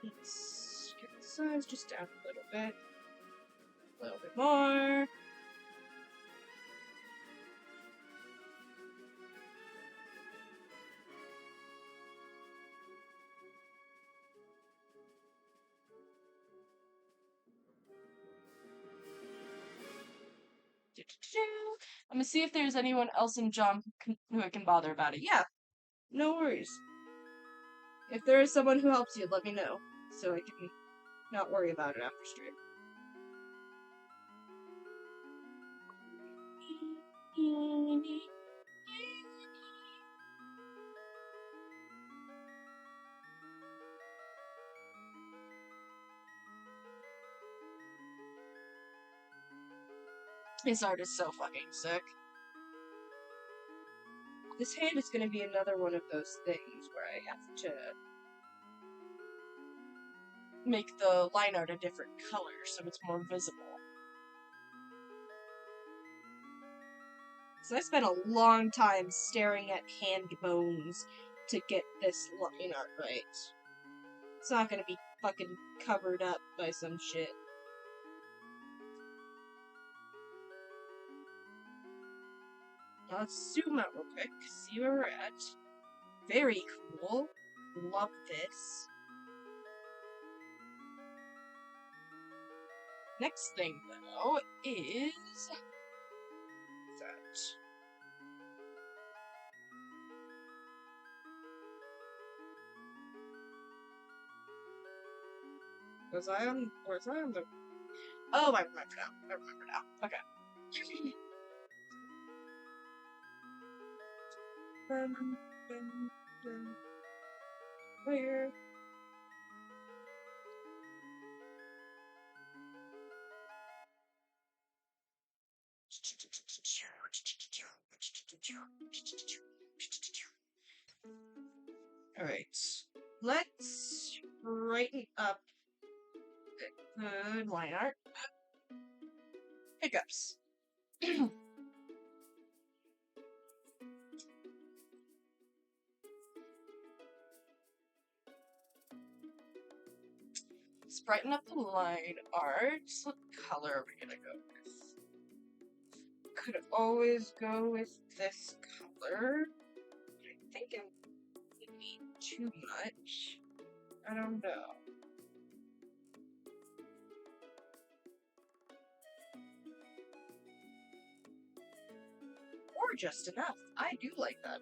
Let's get the size just down a little bit. A little bit more. I'm gonna see if there's anyone else in Jump who I can bother about it. Yeah, no worries. If there is someone who helps you, let me know, so I can not worry about it after stream. His art is so fucking sick. This hand is gonna be another one of those things where I have to make the line art a different color so it's more visible. So I spent a long time staring at hand bones to get this line art right. It's not gonna be fucking covered up by some shit. Let's zoom out real quick, see where we're at. Very cool. Love this. Next thing, though, is that. Was I on the... Oh, I remember now. Okay. Where? Alright. Let's brighten up the line art. Hiccups. Let's brighten up the line art. What color are we gonna go with? Could always go with this color. I think it would be too much. I don't know. Or just enough. I do like that.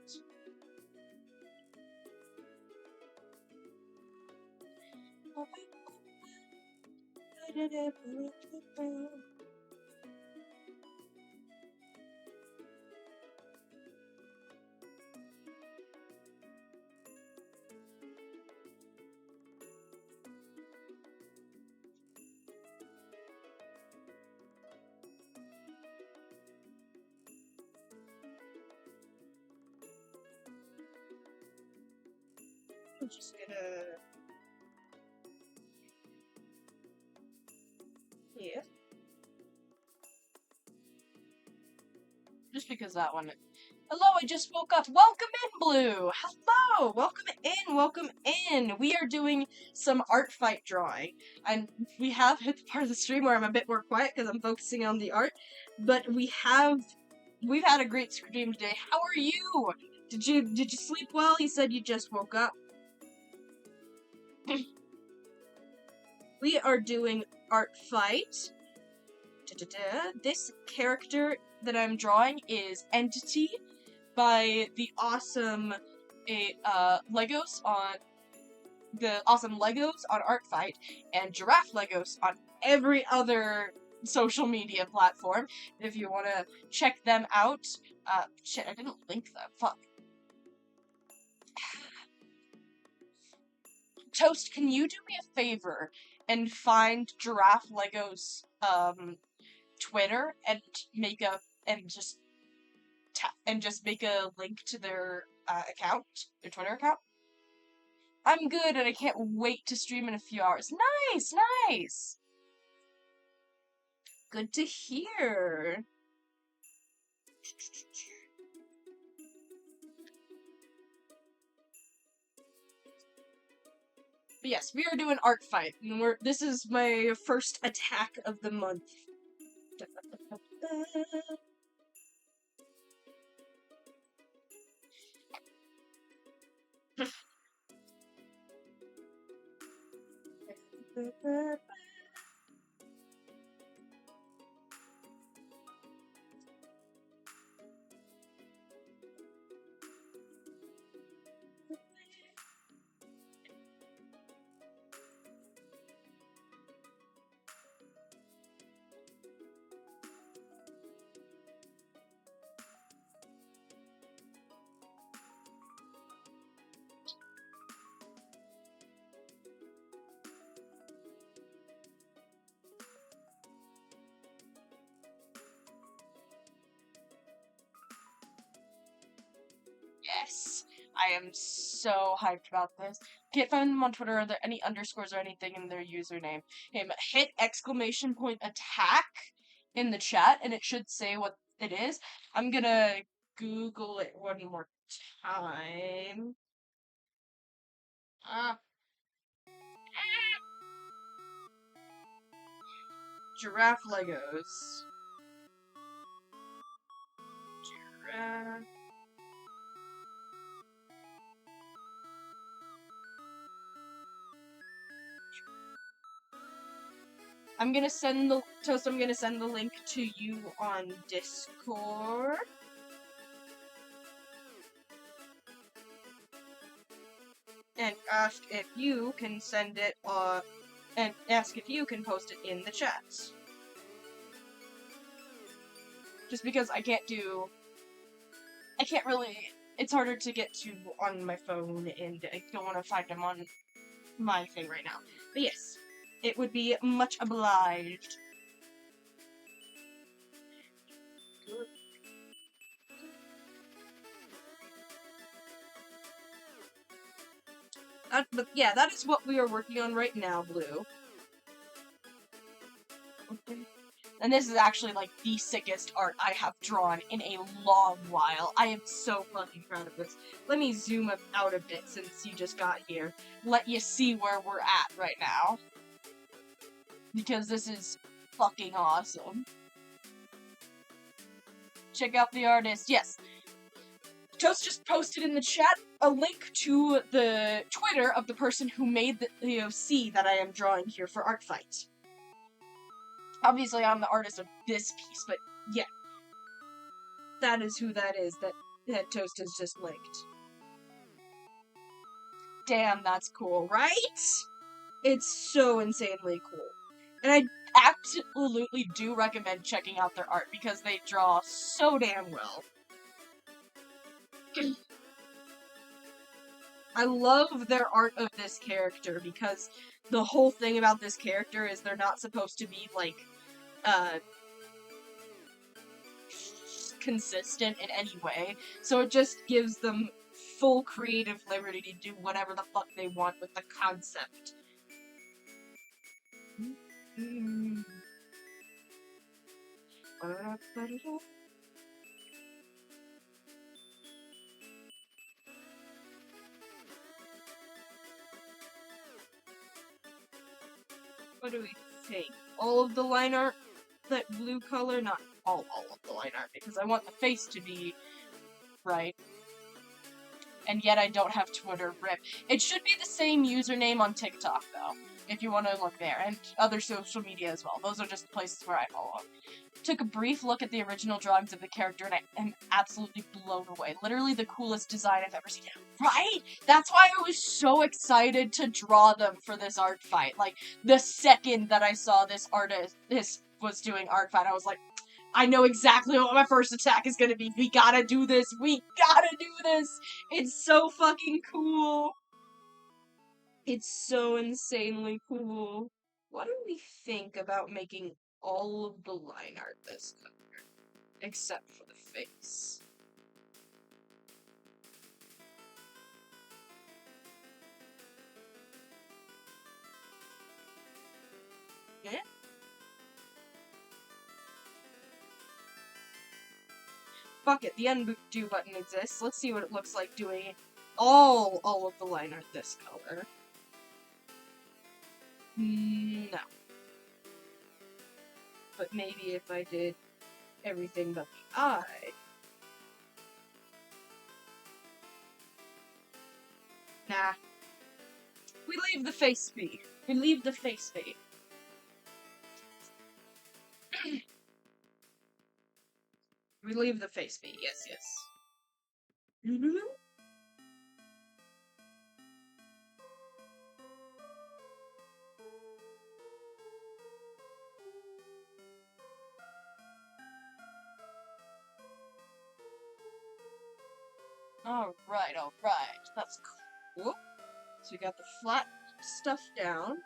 I'm just gonna... Yeah. Just because that one. Hello, I just woke up. Welcome in, Blue. Hello, welcome in. We are doing some art fight drawing, and we have hit the part of the stream where I'm a bit more quiet because I'm focusing on the art. But we've had a great stream today. How are you? Did you sleep well? You said you just woke up. We are doing art fight. This character that I'm drawing is Entity by the awesome Legos on Art Fight and Giraffe Legos on every other social media platform. If you want to check them out, shit, I didn't link them. Fuck. Toast, can you do me a favor and find Giraffe Legos Twitter and make a link to their account, their Twitter account? I'm good and I can't wait to stream in a few hours. Nice! Good to hear. But yes, we are doing art fight, and this is my first attack of the month. Yes, I am so hyped about this. Can't find them on Twitter. Are there any underscores or anything in their username? Hit !attack in the chat, and it should say what it is. I'm gonna Google it one more time. Giraffe Legos. Giraffe. I'm gonna send the link to you on Discord. And ask if you can send it, and ask if you can post it in the chat. Just because I can't really, it's harder to get to on my phone, and I don't want to find them on my thing right now. But yes, it would be much obliged. But yeah, that is what we are working on right now, Blue. Okay. And this is actually, like, the sickest art I have drawn in a long while. I am so fucking proud of this. Let me zoom out a bit since you just got here. Let you see where we're at right now. Because this is fucking awesome. Check out the artist. Yes. Toast just posted in the chat a link to the Twitter of the person who made the AOC that I am drawing here for Art Fight. Obviously, I'm the artist of this piece, but yeah. That is who that is that Toast has just linked. Damn, that's cool, right? It's so insanely cool. And I absolutely do recommend checking out their art because they draw so damn well. I love their art of this character because the whole thing about this character is they're not supposed to be, like, consistent in any way. So it just gives them full creative liberty to do whatever the fuck they want with the concept. What do we think? All of the line art, that blue color? Not all of the line art, because I want the face to be right. And yet I don't have Twitter, rip. It should be the same username on TikTok, though, if you want to look there, and other social media as well. Those are just places where I follow. Took a brief look at the original drawings of the character, and I am absolutely blown away. Literally the coolest design I've ever seen. Right? That's why I was so excited to draw them for this art fight. Like, the second that I saw this artist was doing art fight, I was like, I know exactly what my first attack is gonna be. We gotta do this. We gotta do this. It's so fucking cool. It's so insanely cool. What do we think about making all of the line art this color? Except for the face. Yeah? Fuck it, the undo button exists. Let's see what it looks like doing all of the line art this color. No. But maybe if I did everything but the eye. Nah. We leave the face be. We leave the face be. We leave the face be. Yes, yes. Alright, alright. That's cool. So we got the flat stuff down.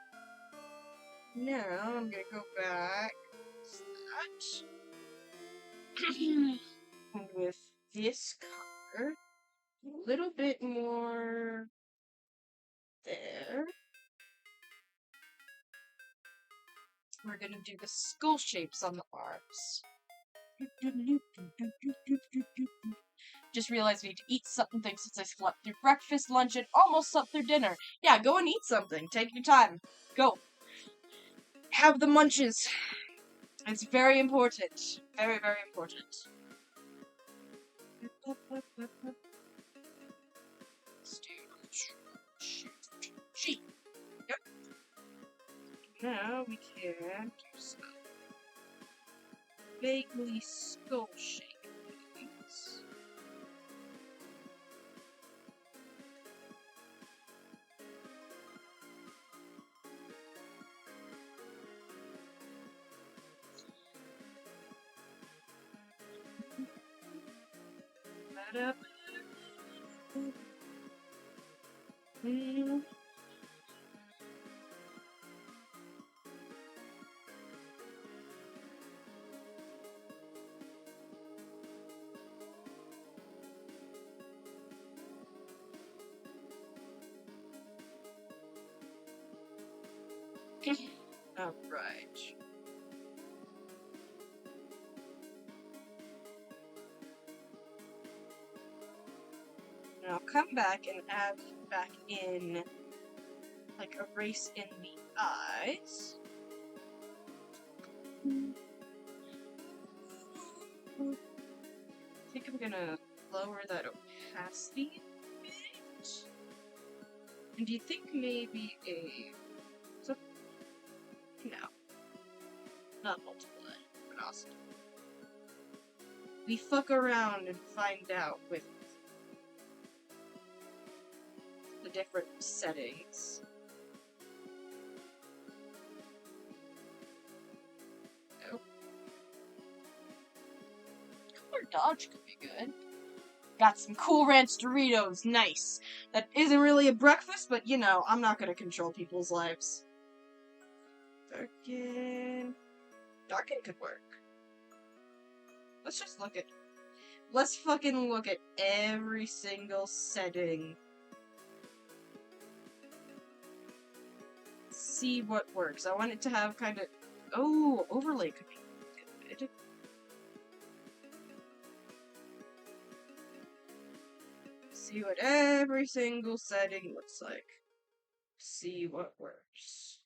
Now I'm gonna go back to that. With this color. A little bit more there. We're gonna do the skull shapes on the arms. Just realized we need to eat something since I slept through breakfast, lunch, and almost slept through dinner. Yeah, go and eat something. Take your time. Go. Have the munches. It's very important. Very, very important. Sheep. Yep. Now we can do some vaguely skull shaped things. Alright. Now come back and add back in, like, a race in the eyes. I think I'm gonna lower that opacity a bit. And do you think maybe no. Not multiply, but awesome. We fuck around and find out with the different settings. Oh. Color dodge could be good. Got some Cool Ranch Doritos, nice. That isn't really a breakfast, but you know, I'm not gonna control people's lives. Darken could work. Let's fucking look at every single setting. See what works. I want it to have kind of... Oh, overlay could be good. See what every single setting looks like. See what works.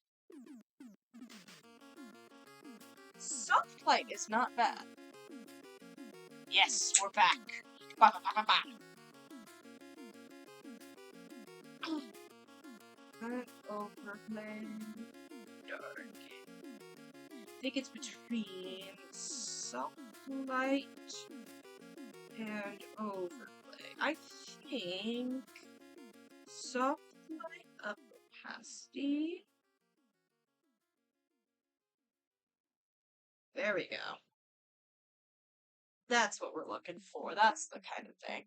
Soft light is not bad. Yes, we're back. Ba, ba, ba, ba, ba. Dark overlay. Dark. I think it's between soft light and overlay. I think soft light opacity. There we go. That's what we're looking for. That's the kind of thing.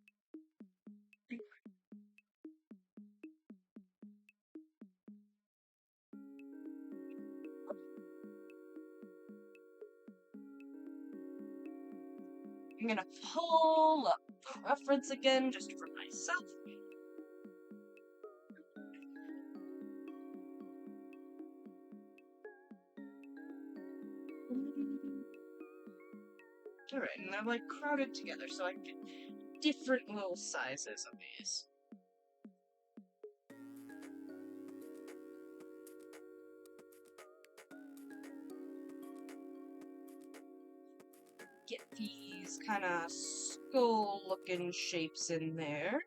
I'm gonna pull up the reference again just for myself. Alright, and they're like crowded together so I can get different little sizes of these. Get these kind of skull looking shapes in there.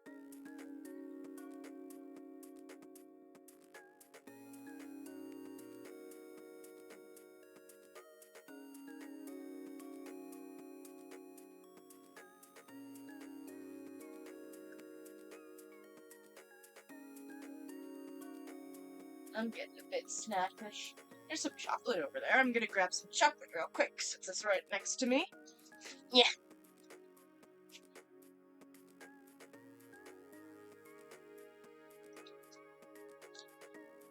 I'm getting a bit snackish. There's some chocolate over there. I'm gonna grab some chocolate real quick since it's right next to me. Yeah.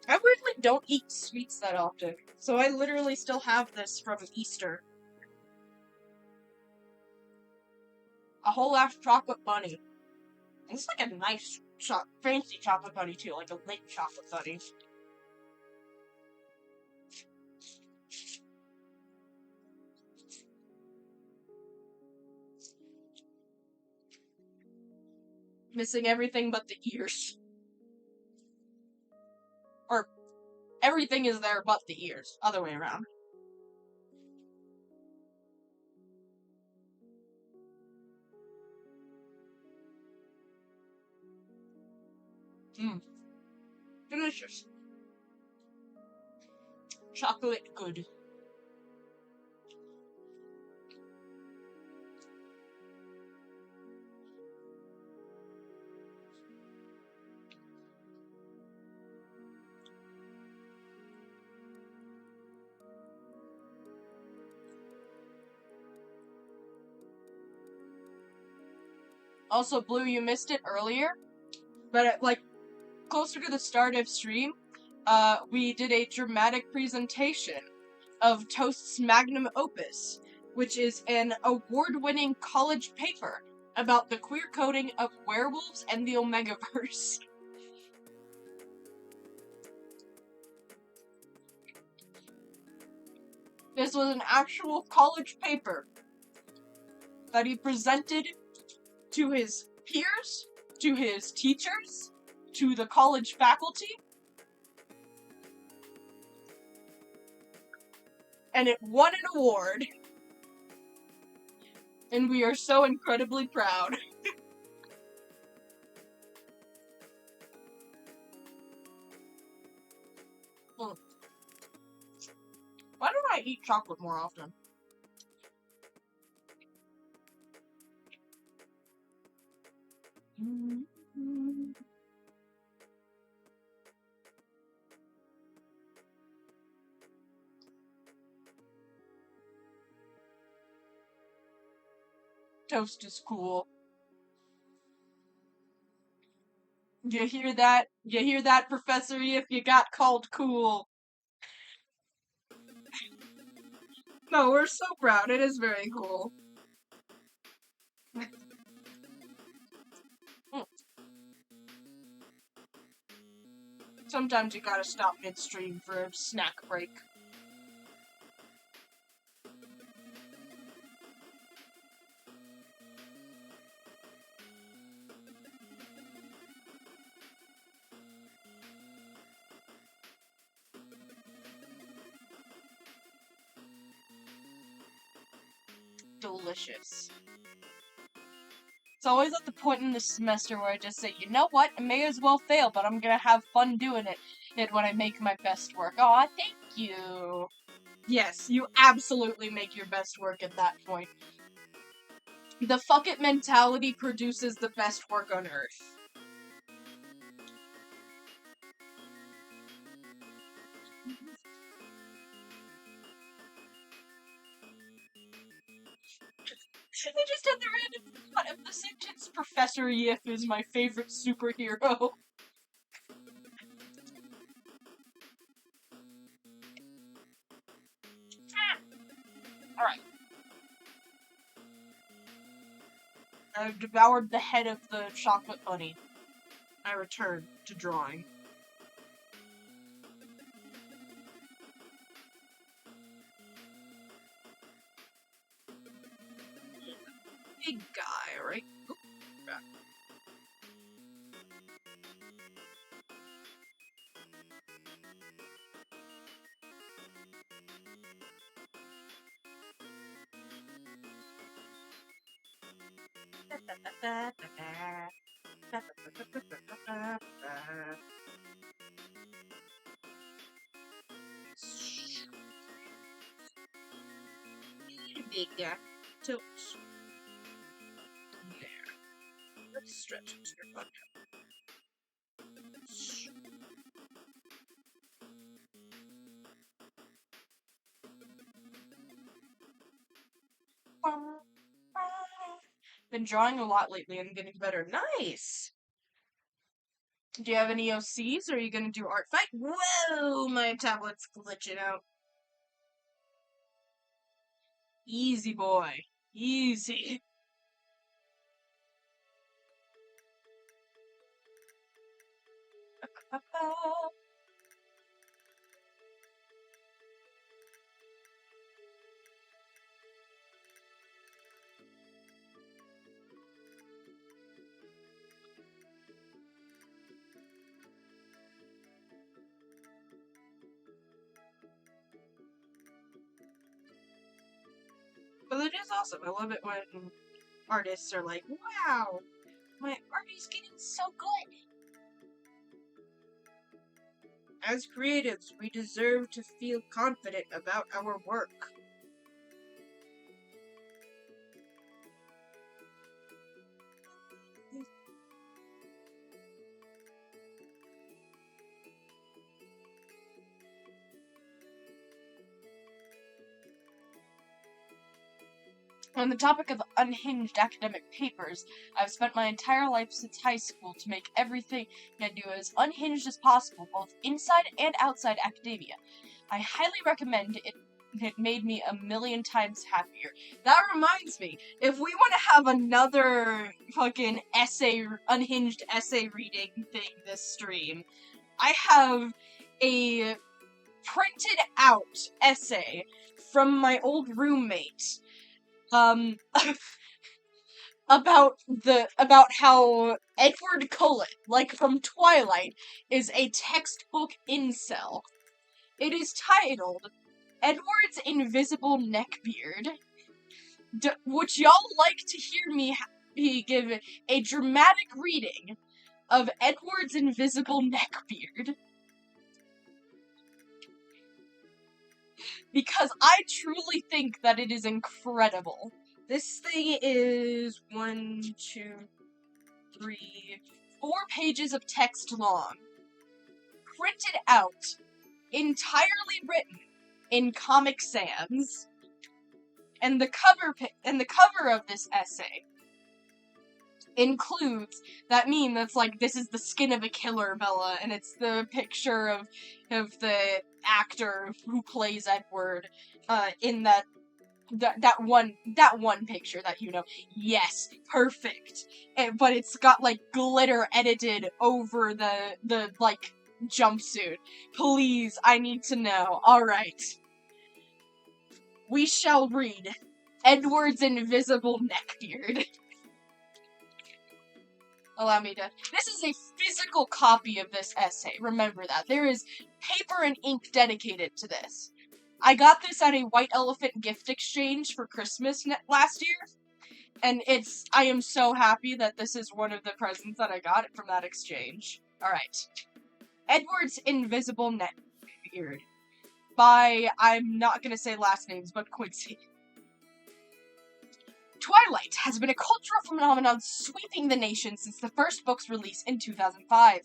I weirdly don't eat sweets that often, so I literally still have this from Easter. A whole ass chocolate bunny. And it's like a nice, fancy chocolate bunny too, like a late chocolate bunny. Missing everything but the ears. Or, everything is there but the ears. Other way around. Mmm. Delicious. Chocolate good. Also, Blue, you missed it earlier, but like closer to the start of stream, we did a dramatic presentation of Toast's magnum opus, which is an award-winning college paper about the queer coding of werewolves and the Omegaverse. This was an actual college paper that he presented to his peers, to his teachers, to the college faculty, and it won an award, and we are so incredibly proud. Why don't I eat chocolate more often? Toast is cool. You hear that? You hear that, Professor if you got called cool? No, we're so proud. It is very cool. Sometimes you gotta stop midstream for a snack break. delicious. It's always at the point in the semester where I just say, you know what, I may as well fail, but I'm gonna have fun doing it when I make my best work. Aw, thank you. Yes, you absolutely make your best work at that point. The fuck it mentality produces the best work on earth. I just had the random thought of the sentence, Professor Yip is my favorite superhero. Alright. I've devoured the head of the chocolate bunny. I return to drawing. Big guy, right? Oop, back. Big guy. Tilt. There. Let's stretch it to your butt. Been drawing a lot lately and getting better. Nice! Do you have any OCs, or are you gonna do art fight? Whoa! My tablet's glitching out. Easy, boy. Easy. But it is awesome. I love it when artists are like, wow, my art is getting so good. As creatives, we deserve to feel confident about our work. On the topic of unhinged academic papers, I've spent my entire life since high school to make everything I do as unhinged as possible, both inside and outside academia. I highly recommend it. It made me a million times happier. That reminds me, if we want to have another fucking unhinged essay reading thing this stream, I have a printed out essay from my old roommate about how Edward Cullen, like from Twilight, is a textbook incel. It is titled Edward's Invisible Neckbeard. Would y'all like to hear me give a dramatic reading of Edward's Invisible Neckbeard? Because I truly think that it is incredible. This thing is 1, 2, 3, 4 pages of text long. Printed out. Entirely written in Comic Sans. And the cover of this essay includes that meme that's like, this is the skin of a killer, Bella, and it's the picture of the actor who plays Edward in that one picture that you know. Yes, perfect. But it's got like glitter edited over the like jumpsuit. Please, I need to know. All right. We shall read Edward's Invisible Neckbeard. Allow me to... This is a physical copy of this essay. Remember that. There is paper and ink dedicated to this. I got this at a White Elephant gift exchange for Christmas last year, and I am so happy that this is one of the presents that I got from that exchange. Alright. Edward's Invisible Neckbeard by, I'm not gonna say last names, but Quincy. Twilight has been a cultural phenomenon sweeping the nation since the first book's release in 2005.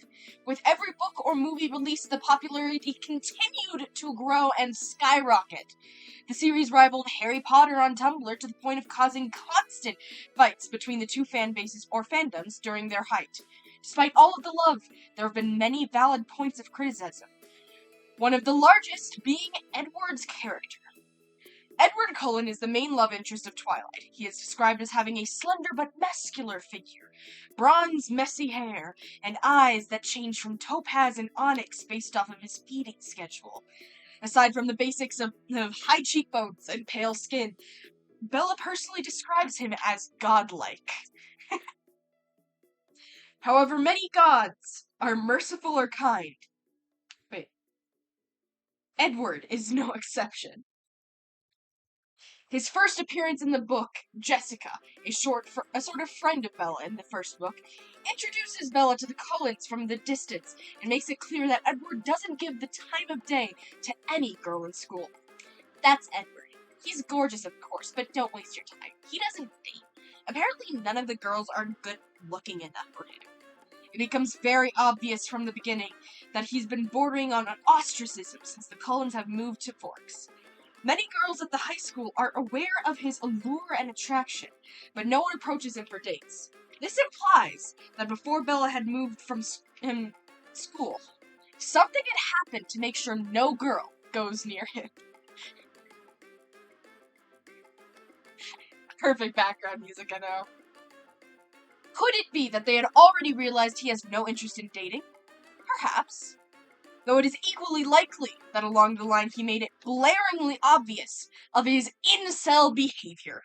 With every book or movie released, the popularity continued to grow and skyrocket. The series rivaled Harry Potter on Tumblr to the point of causing constant fights between the two fan bases or fandoms during their height. Despite all of the love, there have been many valid points of criticism. One of the largest being Edward's character. Edward Cullen is the main love interest of Twilight. He is described as having a slender but muscular figure, bronze messy hair, and eyes that change from topaz and onyx based off of his feeding schedule. Aside from the basics of high cheekbones and pale skin, Bella personally describes him as godlike. However, many gods are merciful or kind. Wait. Edward is no exception. His first appearance in the book, Jessica, a sort of friend of Bella in the first book, introduces Bella to the Cullens from the distance and makes it clear that Edward doesn't give the time of day to any girl in school. That's Edward. He's gorgeous, of course, but don't waste your time. He doesn't date. Apparently, none of the girls are good looking enough for him. It becomes very obvious from the beginning that he's been bordering on ostracism since the Cullens have moved to Forks. Many girls at the high school are aware of his allure and attraction, but no one approaches him for dates. This implies that before Bella had moved from school, something had happened to make sure no girl goes near him. Perfect background music, I know. Could it be that they had already realized he has no interest in dating? Perhaps. Though it is equally likely that along the line he made it blaringly obvious of his incel behavior.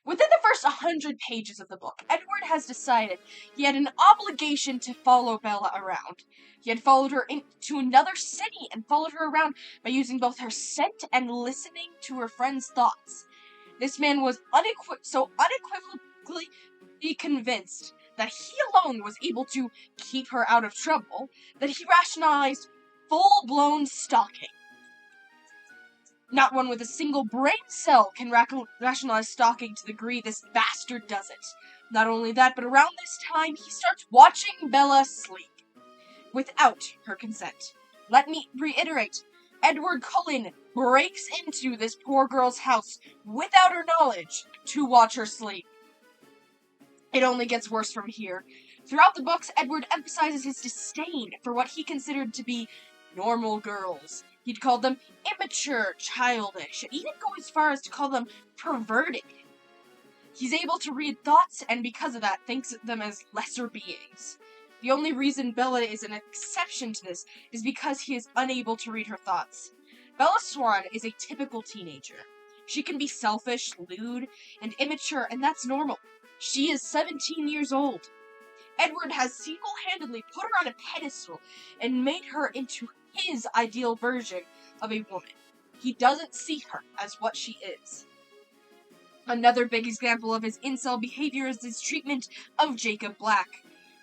Within the first 100 pages of the book, Edward has decided he had an obligation to follow Bella around. He had followed her into another city and followed her around by using both her scent and listening to her friends' thoughts. This man was so unequivocally convinced that he alone was able to keep her out of trouble that he rationalized full-blown stalking. Not one with a single brain cell can rationalize stalking to the degree this bastard does it. Not only that, but around this time, he starts watching Bella sleep. Without her consent. Let me reiterate, Edward Cullen breaks into this poor girl's house without her knowledge to watch her sleep. It only gets worse from here. Throughout the books, Edward emphasizes his disdain for what he considered to be normal girls. He'd called them immature, childish, and even go as far as to call them perverted. He's able to read thoughts, and because of that, thinks of them as lesser beings. The only reason Bella is an exception to this is because he is unable to read her thoughts. Bella Swan is a typical teenager. She can be selfish, lewd, and immature, and that's normal. She is 17 years old. Edward has single-handedly put her on a pedestal and made her into his ideal version of a woman. He doesn't see her as what she is. Another big example of his incel behavior is his treatment of Jacob Black.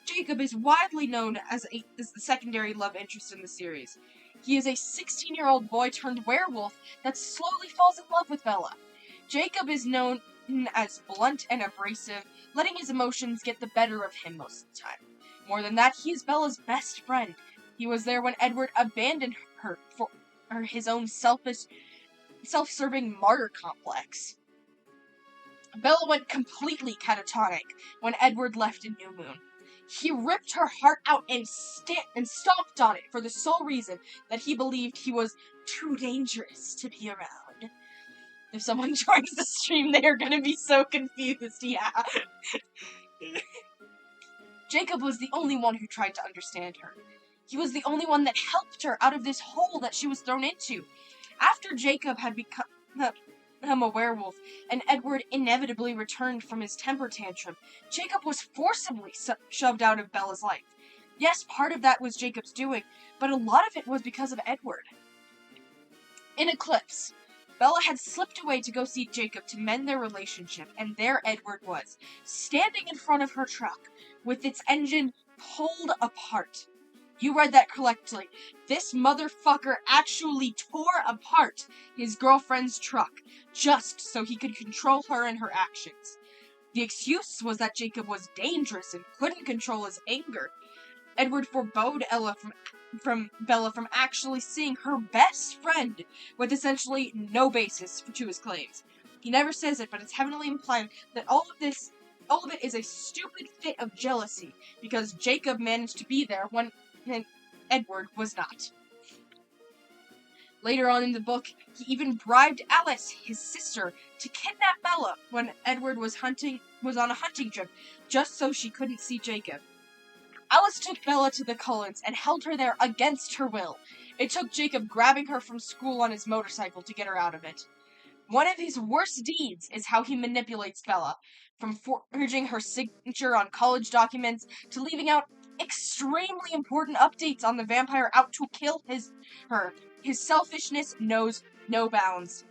Jacob is widely known as the secondary love interest in the series. He is a 16-year-old boy turned werewolf that slowly falls in love with Bella. Jacob is known as blunt and abrasive, letting his emotions get the better of him most of the time. More than that, he is Bella's best friend. He was there when Edward abandoned her for his own self-serving martyr complex. Bella went completely catatonic when Edward left in New Moon. He ripped her heart out and stomped on it for the sole reason that he believed he was too dangerous to be around. If someone joins the stream, they are gonna be so confused, yeah. Jacob was the only one who tried to understand her. He was the only one that helped her out of this hole that she was thrown into. After Jacob had become a werewolf, and Edward inevitably returned from his temper tantrum, Jacob was forcibly shoved out of Bella's life. Yes, part of that was Jacob's doing, but a lot of it was because of Edward. In Eclipse, Bella had slipped away to go see Jacob to mend their relationship, and there Edward was, standing in front of her truck, with its engine pulled apart. You read that correctly. This motherfucker actually tore apart his girlfriend's truck, just so he could control her and her actions. The excuse was that Jacob was dangerous and couldn't control his anger. Edward forbade Bella from actually seeing her best friend, with essentially no basis to his claims. He never says it, but it's heavily implied that all of it is a stupid fit of jealousy, because Jacob managed to be there when Edward was not. Later on in the book, he even bribed Alice, his sister, to kidnap Bella when Edward was on a hunting trip, just so she couldn't see Jacob. Alice took Bella to the Cullens and held her there against her will. It took Jacob grabbing her from school on his motorcycle to get her out of it. One of his worst deeds is how he manipulates Bella, from forging her signature on college documents to leaving out extremely important updates on the vampire out to kill her. His selfishness knows no bounds.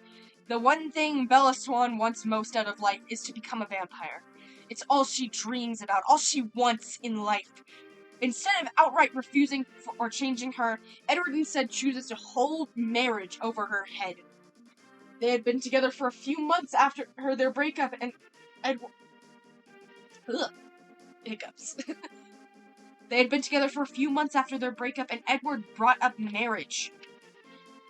The one thing Bella Swan wants most out of life is to become a vampire. It's all she dreams about, all she wants in life. Instead of outright refusing or changing her, Edward instead chooses to hold marriage over her head. They had been together for a few months after their breakup, and Edward... Hiccups. They had been together for a few months after their breakup, and Edward brought up marriage.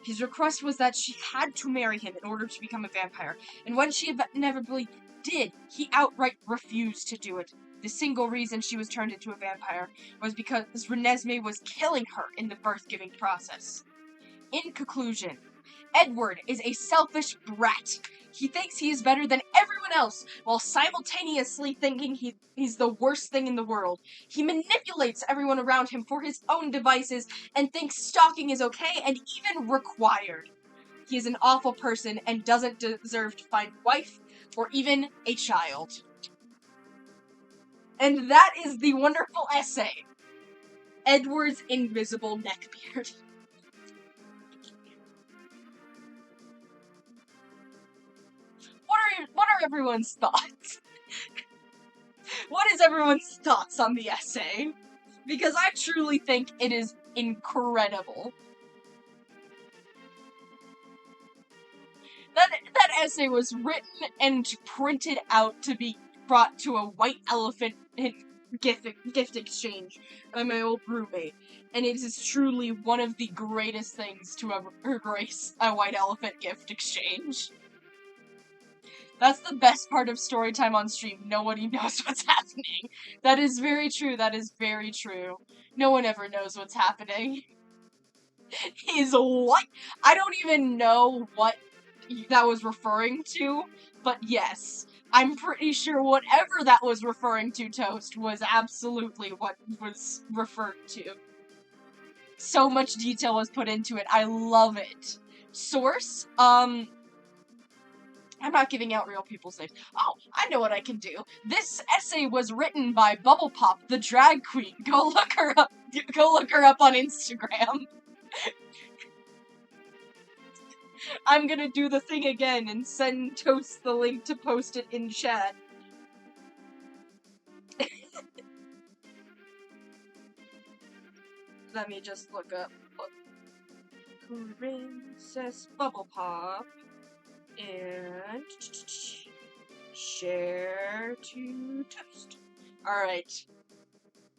His request was that she had to marry him in order to become a vampire, and when she inevitably did, he outright refused to do it. The single reason she was turned into a vampire was because Renesmee was killing her in the birth-giving process. In conclusion, Edward is a selfish brat. He thinks he is better than everyone else, while simultaneously thinking he's the worst thing in the world. He manipulates everyone around him for his own devices and thinks stalking is okay and even required. He is an awful person and doesn't deserve to find a wife or even a child. And that is the wonderful essay, Edward's Invisible Neckbeard. What are everyone's thoughts? What is everyone's thoughts on the essay? Because I truly think it is incredible. That essay was written and printed out to be brought to a white elephant gift exchange by my old roommate, and it is truly one of the greatest things to ever grace a white elephant gift exchange. That's the best part of Storytime on stream. Nobody knows what's happening. That is very true. That is very true. No one ever knows what's happening. He's white. I don't even know what that was referring to, but yes. I'm pretty sure whatever that was referring to, Toast, was absolutely what was referred to. So much detail was put into it. I love it. Source? I'm not giving out real people's names. Oh, I know what I can do. This essay was written by Bubble Pop, the drag queen. Go look her up. Go look her up on Instagram. I'm gonna do the thing again and send Toast the link to post it in chat. Let me just look up Princess Bubble Pop and share to Toast. Alright.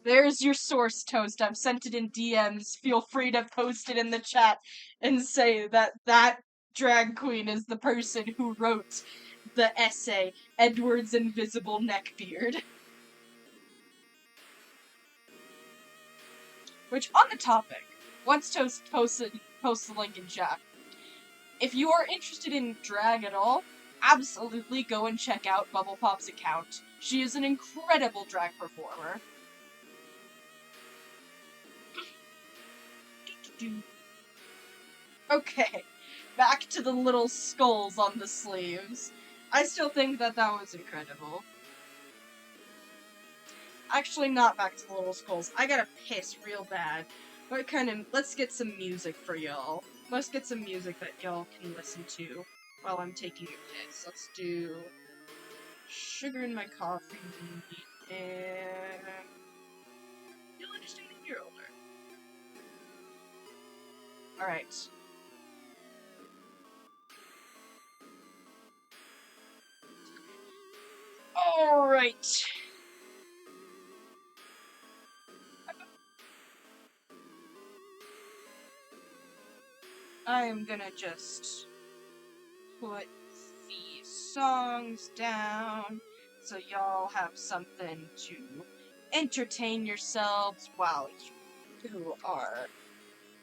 There's your source, Toast. I've sent it in DMs. Feel free to post it in the chat and say that drag queen is the person who wrote the essay, Edward's Invisible Neckbeard. Which, on the topic, once Toast posts the link in chat, if you are interested in drag at all, absolutely go and check out Bubble Pop's account. She is an incredible drag performer. Okay, back to the little skulls on the sleeves. I still think that was incredible. Actually, not back to the little skulls. I gotta piss real bad. Let's get some music for y'all. Let's get some music that y'all can listen to while I'm taking a piss. Let's do Sugar in My Coffee and You'll Understand If You're Older. Alright. Alright. I am gonna just put these songs down so y'all have something to entertain yourselves while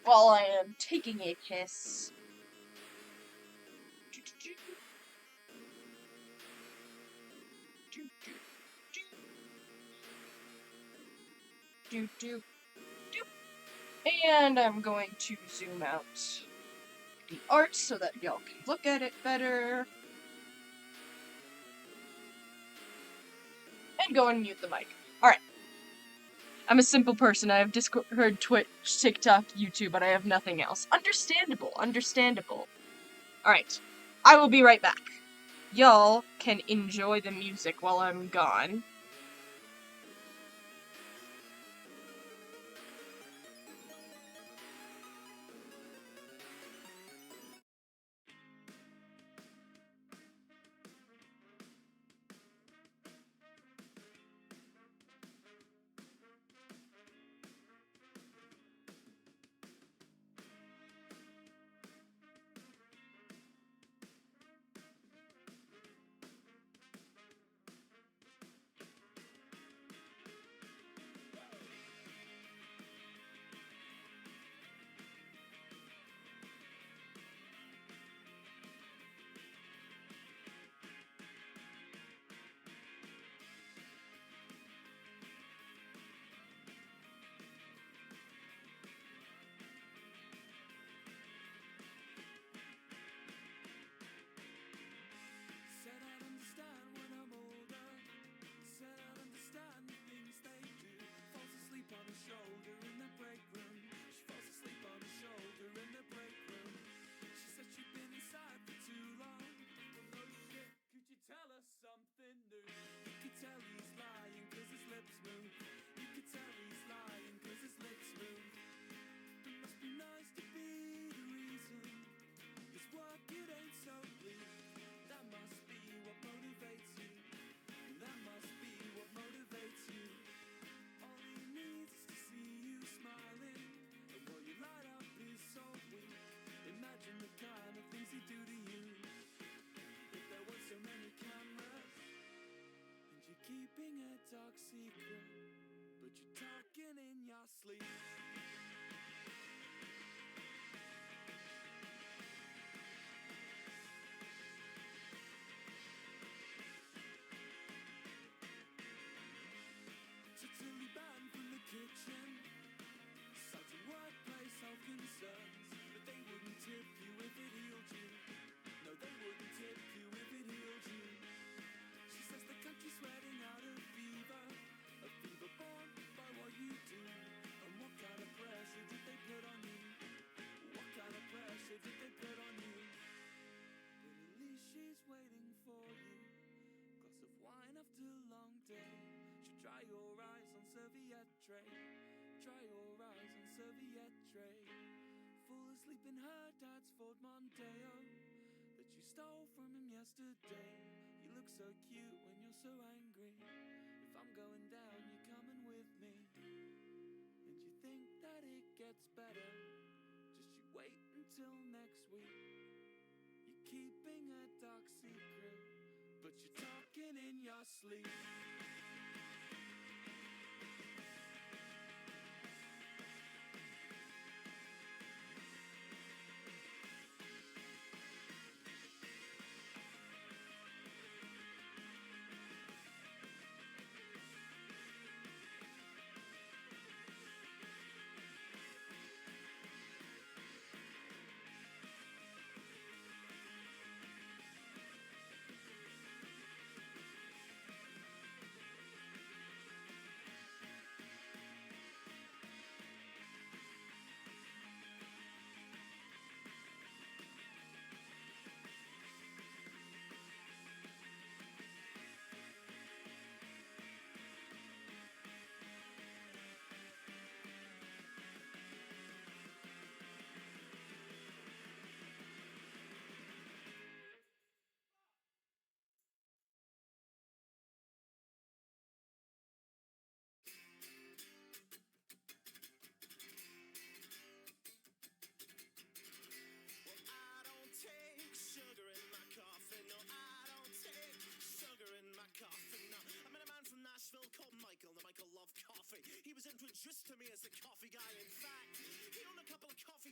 I am taking a piss. And I'm going to zoom out the art so that y'all can look at it better. And go and mute the mic. Alright. I'm a simple person. I have Discord, Twitch, TikTok, YouTube, but I have nothing else. Understandable. Understandable. Alright. I will be right back. Y'all can enjoy the music while I'm gone. Said I'd understand when I'm older. Said I'd understand the things they do. Falls asleep on her shoulder in the break room. She falls asleep on her shoulder in the break room. She said she'd been inside for too long. Well, no shit, could you tell us something new? You could tell he's lying cause his lips move. You could tell he's lying cause his lips move. It must be nice to be the reason. His work, it ain't so bleak. That must be what motivates you. That must be what motivates you. All he needs is to see you smiling. And what you light up is so weak. Imagine the kind of things he'd do to you. If there weren't so many cameras. And you're keeping a dark secret. But you're talking in your sleep. Totally banned from the kitchen. Citing workplace health concerns. But they wouldn't tip you if it healed you. No, they wouldn't tip you if it healed you. She says the country's sweating out a fever born by what you do. And what kind of pressure did they put on you? What kind of pressure did they put on you? But at least she's waiting for you. Glass of wine after a long day. She'll dry your eyes on serviette tray. Dry your eyes on serviette tray. Fall asleep in her dad's Ford Mondeo that you stole from him yesterday. You look so cute when you're so angry. If I'm going down, you're coming with me. And you think that it gets better. Just you wait until next week. You're keeping a dark secret, but you're talking in your sleep.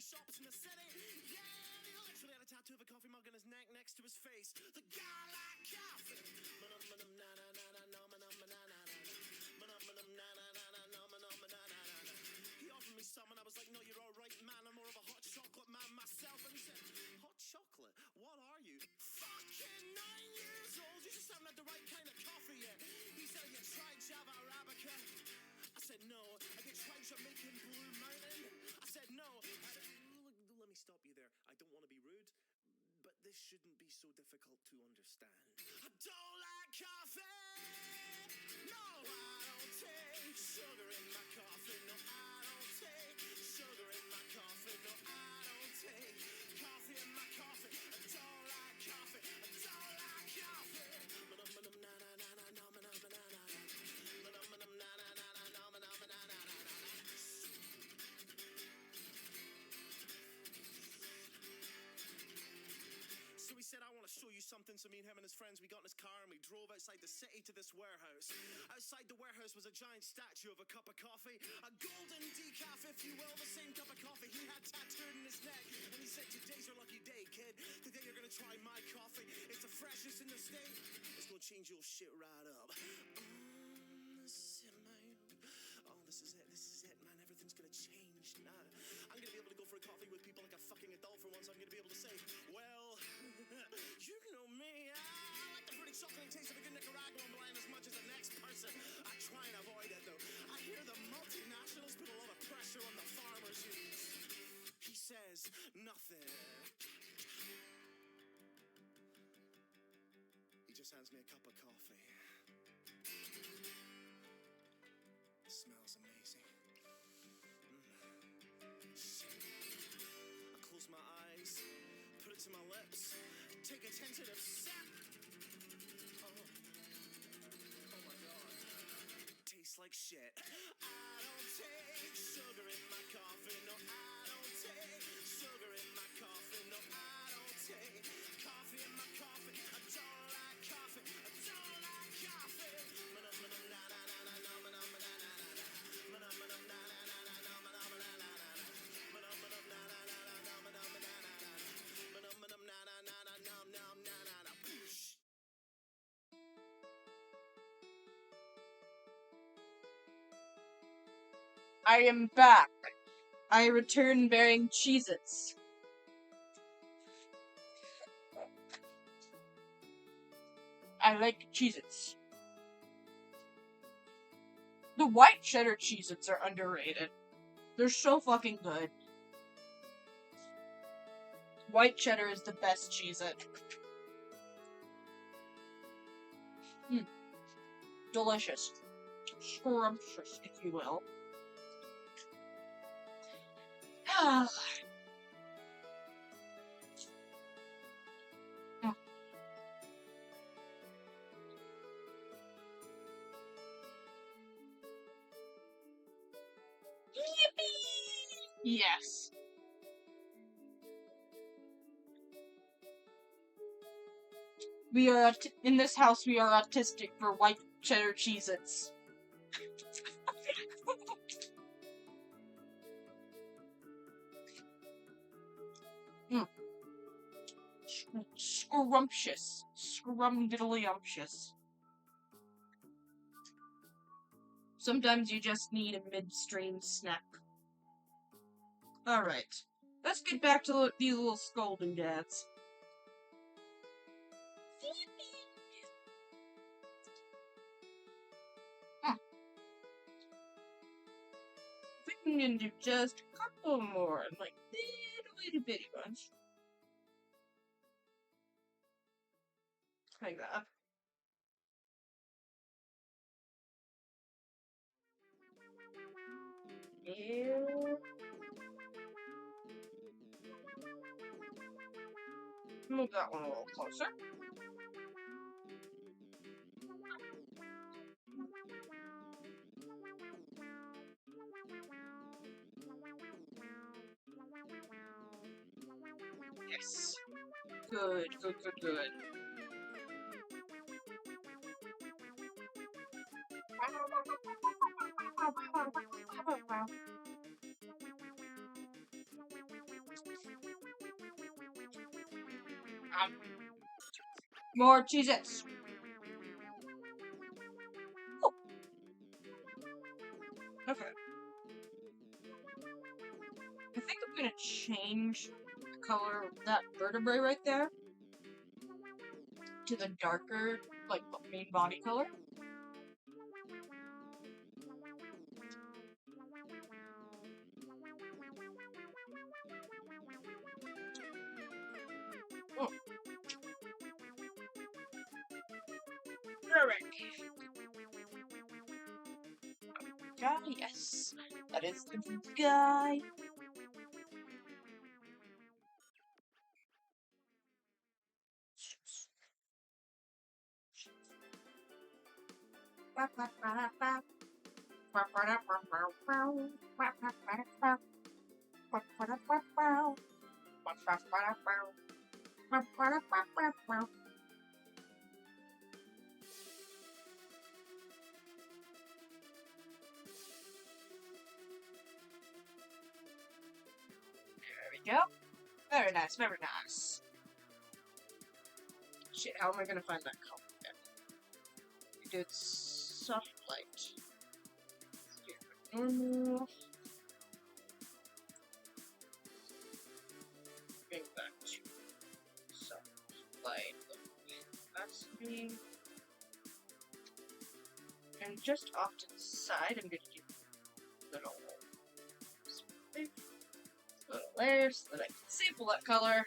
coffee shops in the city. Yeah, he literally had a tattoo of a coffee mug on his neck next to his face. The guy like coffee. He offered me some and I was like, no, you're all right, man. I'm more of a hot chocolate man myself. And he said, hot chocolate? What are you? Fucking 9 years old. You just haven't had the right kind of coffee yet. He said, have you tried Java Arabica? I said, no. Have you tried Jamaican Blue Mountain? I said, no. Let me stop you there. I don't want to be rude, but this shouldn't be so difficult to understand. I don't like coffee. No, I don't take sugar in my coffee. No, I don't take sugar in my coffee. No, I don't take coffee in my coffee. I don't like coffee. I don't like coffee. So he said, I want to show you something. So me and him and his friends, we got in his car and we drove outside the city to this warehouse. Outside the warehouse was a giant statue of a cup of coffee, a golden decaf, if you will, the same cup of coffee he had tattooed in his neck. And he said, today's your lucky day, kid. Today you're gonna try my coffee. It's the freshest in the state. It's gonna change your shit right up. This is it, man. Oh, this is it. This is it, man. Everything's gonna change now. I'm gonna be able to go for a coffee with people like a fucking adult for once. I'm gonna be able to say, well, you know me. I like the pretty chocolatey taste of a good Nicaraguan blend as much as the next person. I try and avoid it, though. I hear the multinationals put a lot of pressure on the farmers. He says nothing. He just hands me a cup of coffee. It smells amazing. I close my eyes, put it to my lips, take a tentative sip. Oh my god. Tastes like shit. I don't take sugar in my coffee. No, I don't take sugar in my coffee. No, I don't take coffee in my coffee. I don't like coffee. I don't like coffee. I am back. I return bearing Cheez-Its. I like Cheez-Its. The white cheddar Cheez-Its are underrated. They're so fucking good. White cheddar is the best Cheez-It. Delicious. Scrumptious, if you will. Yippee! Yes. We are in this house. We are autistic for white cheddar Cheez-Its. Scrumptious. Scrumdiddlyumptious. Sometimes you just need a midstream snack. Alright. Let's get back to these little scolding dads. We can do just a couple more, like little bitty ones. Like that. Yeah. Move that one a little closer. Yes. Good, good, good, good. More Cheez-Its. Oh. Okay. I think I'm gonna change the color of that vertebrae right there to the darker, like, main body color. Oh. Alright. Guy, yes. That is the guy. There we go. Very nice, very nice. Shit, how am I gonna find that color again? We did soft light. Normal. Bring back to soft light. That's me. And just off to the side, I'm gonna do little layers so that I can sample that color.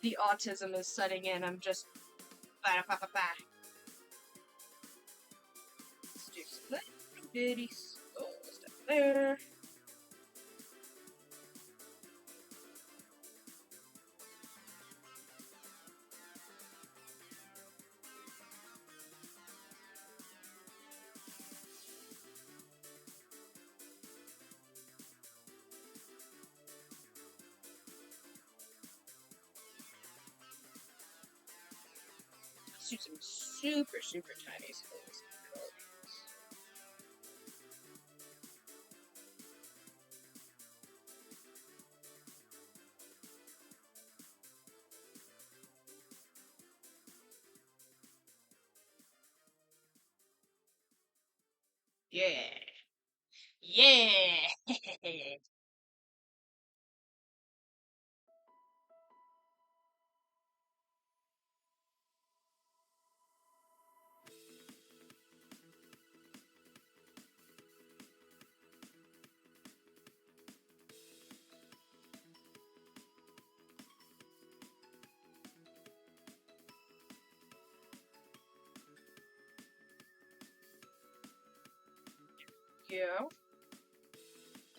The autism is setting in. I'm just. Let's do some bitty skulls down there. Do some super tiny skulls. Yeah. Yeah.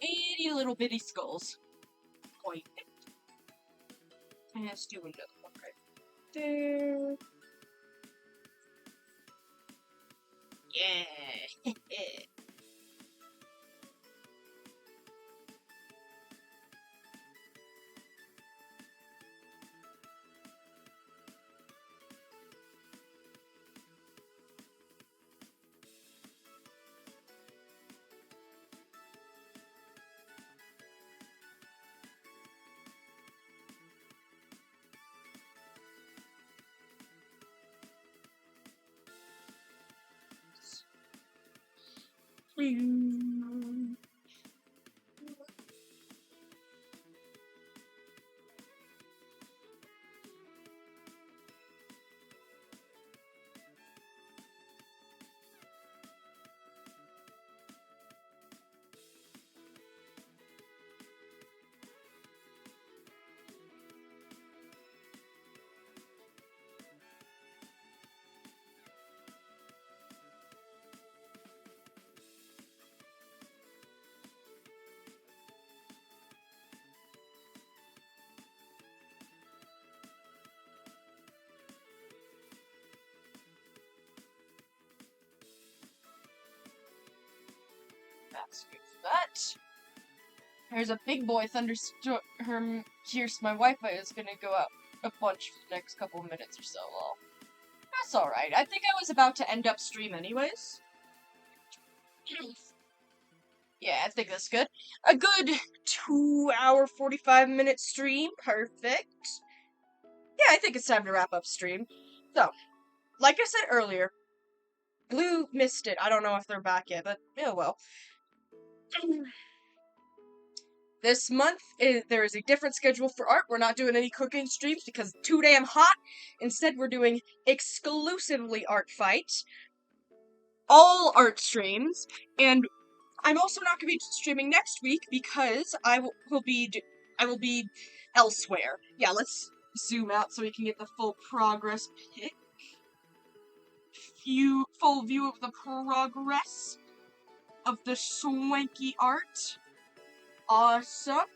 Itty little bitty skulls. Quite. And let's do another one right there. Yeah. that's good for that. There's a big boy thunderstorm. Here's my Wi-Fi is gonna go out a bunch for the next couple of minutes or so. Well, that's alright. I think I was about to end up stream anyways. Yeah, I think that's good. A good 2-hour, 45-minute stream. Perfect. Yeah, I think it's time to wrap up stream. So, like I said earlier, Blue missed it. I don't know if they're back yet, but yeah, well. This month, there is a different schedule for art. We're not doing any cooking streams because it's too damn hot. Instead, we're doing exclusively art fight. All art streams. And I'm also not going to be streaming next week because I will be elsewhere. Yeah, let's zoom out so we can get the full progress pic. Full view of the progress of the swanky art. Awesome.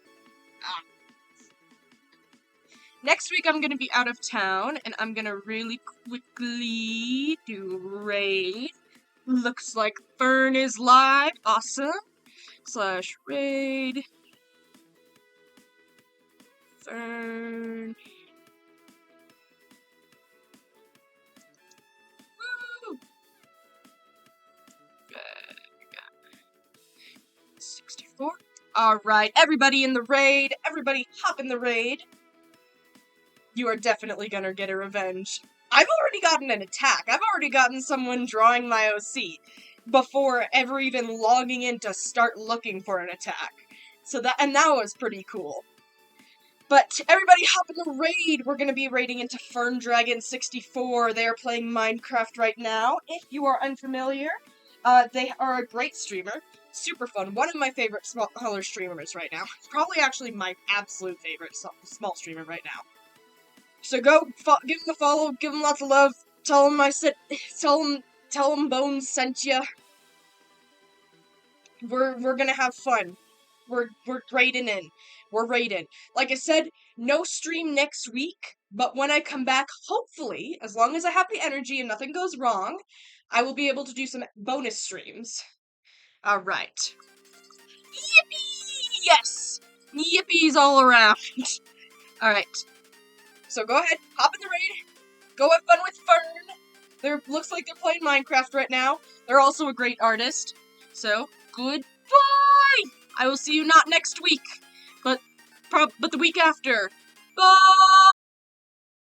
Next week I'm gonna be out of town, and I'm gonna really quickly do raid. Looks like Fern is live. Awesome. / raid. Fern. Woo! 64. Alright, everybody in the raid. Everybody hop in the raid. You are definitely gonna get a revenge. I've already gotten an attack. I've already gotten someone drawing my OC before ever even logging in to start looking for an attack. So that was pretty cool. But everybody hop in the raid. We're gonna be raiding into Fern Dragon 64. They are playing Minecraft right now. If you are unfamiliar, they are a great streamer. Super fun. One of my favorite smaller streamers right now. Probably actually my absolute favorite small streamer right now. So go give him a follow, give him lots of love. Tell him tell him Bones sent ya. We're gonna have fun. We're raiding in. We're raiding. Like I said, no stream next week, but when I come back, hopefully, as long as I have the energy and nothing goes wrong, I will be able to do some bonus streams. Alright. Yippee! Yes! Yippies all around. Alright. So go ahead, hop in the raid, go have fun with Fern. Looks like they're playing Minecraft right now. They're also a great artist. So, goodbye! I will see you not next week, but the week after. Bye!